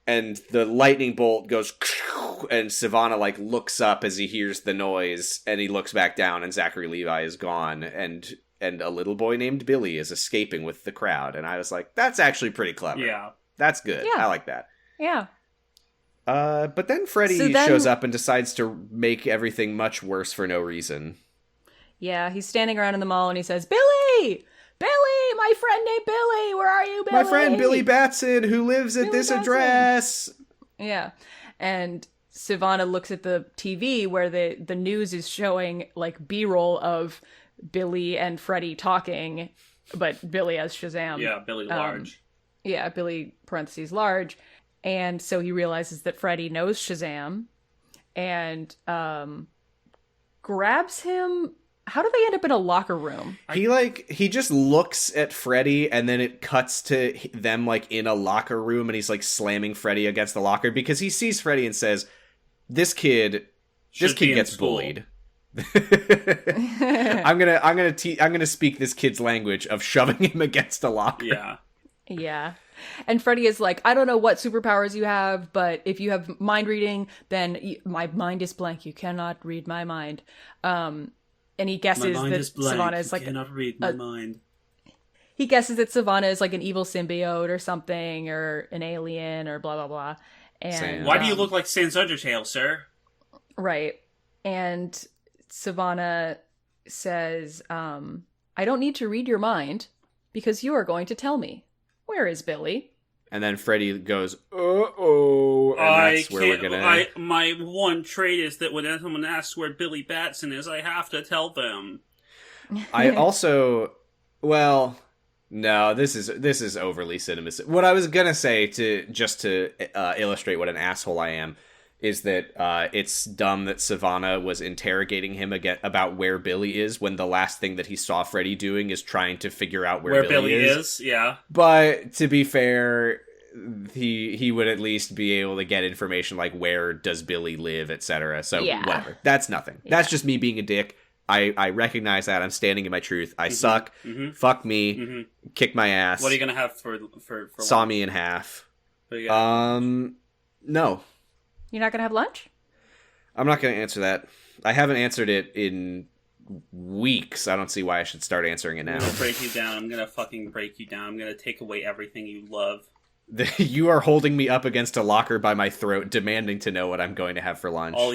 and the lightning bolt goes, and Sivana like looks up as he hears the noise, and he looks back down, and Zachary Levi is gone, and a little boy named Billy is escaping with the crowd, and I was like, that's actually pretty clever. Yeah. That's good. Yeah. I like that. Yeah. But then Freddy shows up and decides to make everything much worse for no reason. Yeah, he's standing around in the mall and he says, Billy! Billy! My friend named Billy! Where are you, Billy? My friend Billy Batson, who lives at this address! Yeah. And Sivana looks at the TV where the news is showing, like, B-roll of Billy and Freddy talking, but Billy as Shazam. Yeah, Billy large. Yeah, Billy, parentheses, large. And so he realizes that Freddy knows Shazam and grabs him. How do they end up in a locker room? He just looks at Freddy, and then it cuts to them like in a locker room, and he's like slamming Freddy against the locker because he sees Freddy and says, This kid gets bullied. I'm gonna speak this kid's language of shoving him against a locker. Yeah. Yeah. And Freddy is like, I don't know what superpowers you have, but if you have mind reading, then my mind is blank. You cannot read my mind. And he guesses that Sivana is like... You cannot read my mind. He guesses that Sivana is like an evil symbiote or something, or an alien, or blah, blah, blah. And why do you look like Sans Undertale, sir? Right. And Sivana says, I don't need to read your mind, because you are going to tell me. Where is Billy? And then Freddy goes, uh-oh, and that's where we're gonna... My one trait is that when someone asks where Billy Batson is, I have to tell them. I also... Well, no, this is overly cinema. What I was gonna say, to illustrate what an asshole I am, is that it's dumb that Sivana was interrogating him again about where Billy is when the last thing that he saw Freddy doing is trying to figure out where Billy is. Yeah. But to be fair, he would at least be able to get information like where does Billy live, etc. So whatever. That's nothing. Yeah. That's just me being a dick. I recognize that. I'm standing in my truth. I suck. Mm-hmm. Fuck me. Mm-hmm. Kick my ass. What are you gonna have for Saw lunch? Me in half. You're No. not going to have lunch? I'm not going to answer that. I haven't answered it in weeks. I don't see why I should start answering it now. I'm going to break you down. I'm going to fucking break you down. I'm going to take away everything you love. You are holding me up against a locker by my throat, demanding to know what I'm going to have for lunch. All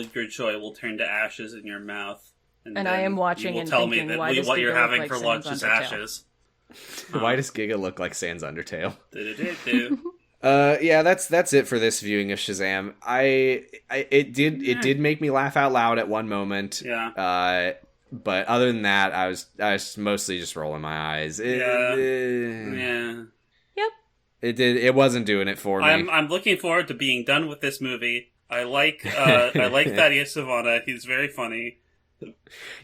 of your joy will turn to ashes in your mouth. And I am watching and tell thinking, me that why does what you're having like for lunch is ashes. Why does Giga look like Sans Undertale? Yeah, that's it for this viewing of Shazam. It did make me laugh out loud at one moment. Yeah. But other than that, I was mostly just rolling my eyes. Yeah. Yep. It wasn't doing it for me. I'm looking forward to being done with this movie. I like Thaddeus Sivana. He's very funny.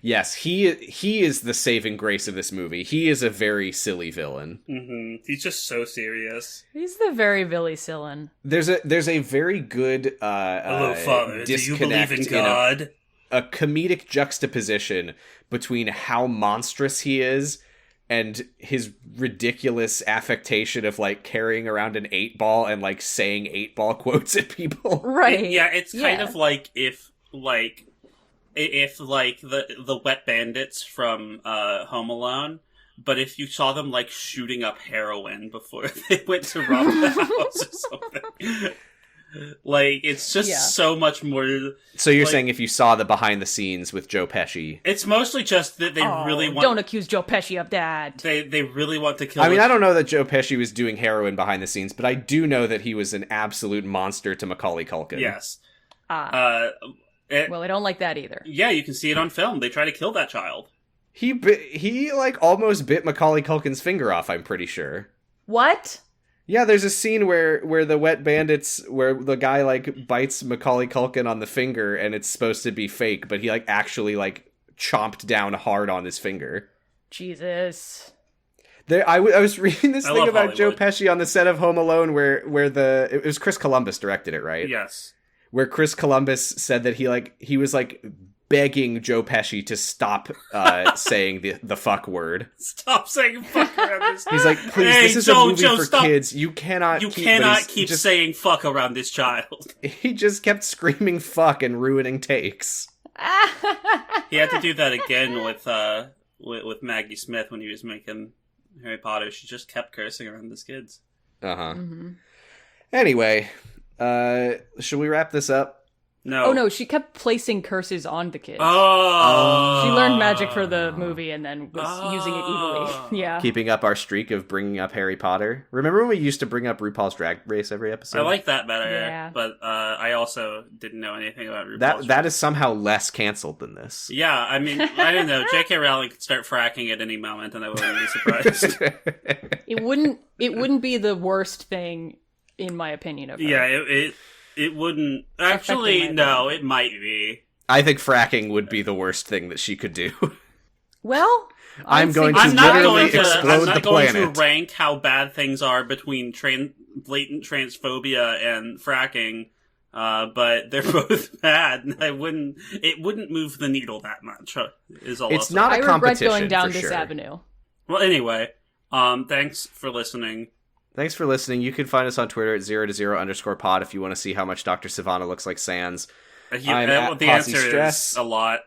Yes, he is the saving grace of this movie. He is a very silly villain. Mm-hmm. He's just so serious. He's the very Billy Sillen. There's a very good hello, Father. Do you believe in God? a comedic juxtaposition between how monstrous he is and his ridiculous affectation of, like, carrying around an 8-ball and, like, saying 8-ball quotes at people. Right. It's kind of like if the wet bandits from Home Alone, but if you saw them, like, shooting up heroin before they went to rob the house or something. Like, it's just so much more... So you're saying if you saw the behind the scenes with Joe Pesci... It's mostly just that they really want... Don't accuse Joe Pesci of that. They really want to kill... I mean, I don't know that Joe Pesci was doing heroin behind the scenes, but I do know that he was an absolute monster to Macaulay Culkin. Yes. Well, I don't like that either. Yeah, you can see it on film. They try to kill that child. He like, almost bit Macaulay Culkin's finger off, I'm pretty sure. What? Yeah, there's a scene where the wet bandits, where the guy, like, bites Macaulay Culkin on the finger, and it's supposed to be fake, but he, like, actually, like, chomped down hard on his finger. Jesus. I was reading this thing about Hollywood. Joe Pesci on the set of Home Alone, where it was Chris Columbus directed it, right? Yes. Where Chris Columbus said that he was, like, begging Joe Pesci to stop saying the fuck word. Stop saying fuck around this. He's like, please, this is a movie for stop. kids. You cannot keep saying fuck around this child. He just kept screaming fuck and ruining takes. He had to do that again with Maggie Smith when he was making Harry Potter. She just kept cursing around his kids. Uh-huh. Mm-hmm. Anyway, should we wrap this up? No. Oh no, she kept placing curses on the kids. Oh. She learned magic for the movie and then was using it evilly. Yeah. Keeping up our streak of bringing up Harry Potter. Remember when we used to bring up RuPaul's Drag Race every episode? I like that better, Yeah. but I also didn't know anything about RuPaul's that is somehow less canceled than this. Yeah, I mean, I don't know. J.K. Rowling could start fracking at any moment, and I wouldn't be surprised. It wouldn't be the worst thing, in my opinion, of her. Yeah, it wouldn't. Actually, no, it might be. I think fracking would be the worst thing that she could do. Well, I'm going to I'm not literally going to. explode I'm not the going planet. to rank how bad things are between blatant transphobia and fracking, but they're both bad. And it wouldn't move the needle that much. Is all. It's not a I regret competition going down for this sure. avenue. Well, anyway, thanks for listening. Thanks for listening. You can find us on Twitter at 0to0_pod if you want to see how much Dr. Sivana looks like Sans. The answer is a lot.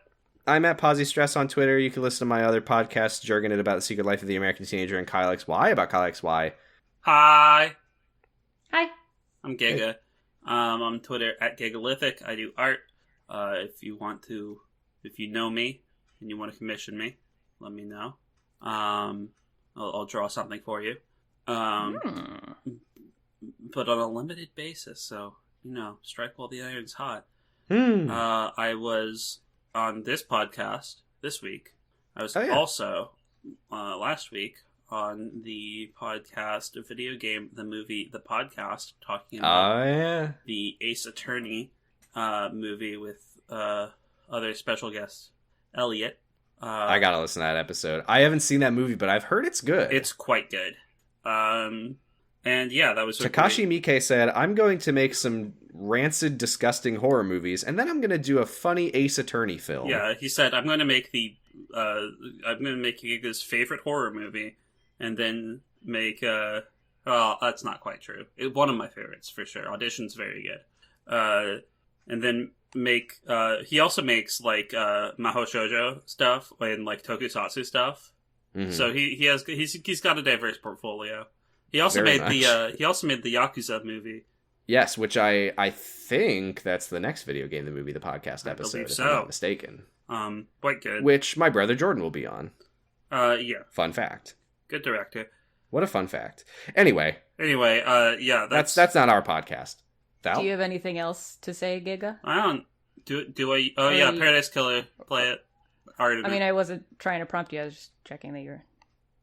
I'm at Posy Stress on Twitter. You can listen to my other podcast, Jargon It, about the secret life of the American teenager, and Kyle XY about Kyle XY. Hi. Hi. I'm Giga. On Twitter at Gigalithic. I do art. If you know me and you want to commission me, let me know. I'll draw something for you. But on a limited basis, so, strike while the iron's hot. I was on this podcast this week. I was also last week on the podcast, Video Game, the Movie, the Podcast, talking about the Ace Attorney movie with other special guest Elliot. I gotta listen to that episode. I haven't seen that movie, but I've heard it's good. It's quite good. And yeah, that was Takashi Miike said, I'm going to make some rancid, disgusting horror movies, and then I'm going to do a funny Ace Attorney film. Yeah, he said, I'm going to make Giga's favorite horror movie, and then make, well, that's not quite true. One of my favorites, for sure. Audition's very good. And then make, he also makes, like, Mahou Shoujo stuff, and, like, Tokusatsu stuff. Mm-hmm. So he's got a diverse portfolio. He also made the Yakuza movie. Yes, which I think that's the next Video Game the Movie the Podcast episode, if I'm not mistaken. Quite good. Which my brother Jordan will be on. Yeah. Fun fact. Good director. What a fun fact. Anyway, yeah, that's not our podcast. Val? Do you have anything else to say, Giga? I don't. Do I? Oh yeah, Paradise Killer. Play it. I mean, I wasn't trying to prompt you. I was just checking that you're...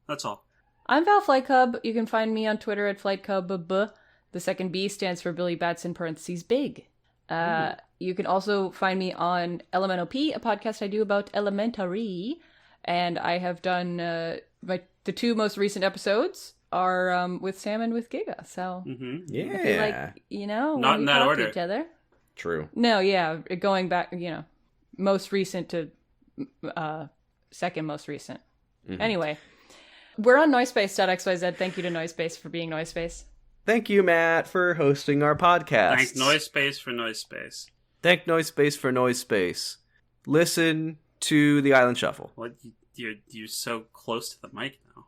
That's all. I'm Val Flightcub. You can find me on Twitter at FlightCub. The second B stands for Billy Batson, parentheses, big. You can also find me on Elemental P, a podcast I do about elementary. And I have done... the two most recent episodes are with Sam and with Giga. So, yeah. I feel like, not in that order. each other. True. No, yeah. Going back, most recent to second most recent. Mm-hmm. Anyway, we're on Noisepace.xyz. Thank you to Noisepace for being Noisepace. Thank you, Matt, for hosting our podcast. Thank Noisepace for Noisepace. Thank Noisepace for Noisepace. Listen to the Island Shuffle. What? You're so close to the mic now.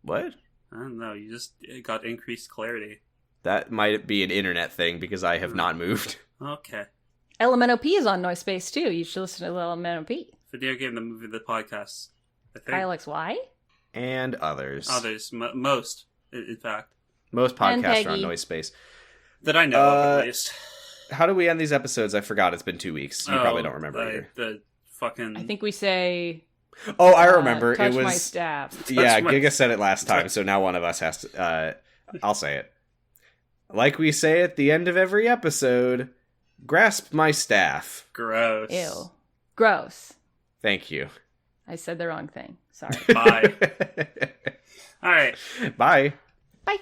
What? I don't know. You just got increased clarity. That might be an internet thing because I have not moved. Okay. LMNOP is on Noisepace too. You should listen to LMNOP. Video game, the movie, the podcast. I think. ILXY? And others. Most, in fact. Most podcasts are on Noisepace. That I know of, at least. How do we end these episodes? I forgot. It's been 2 weeks. You probably don't remember either. The fucking... I think we say... Oh, I remember. Touch it was my staff. Yeah, Giga said it last time, so now one of us has to... I'll say it. Like we say at the end of every episode, grasp my staff. Gross. Ew. Gross. Thank you. I said the wrong thing. Sorry. Bye. All right. Bye. Bye.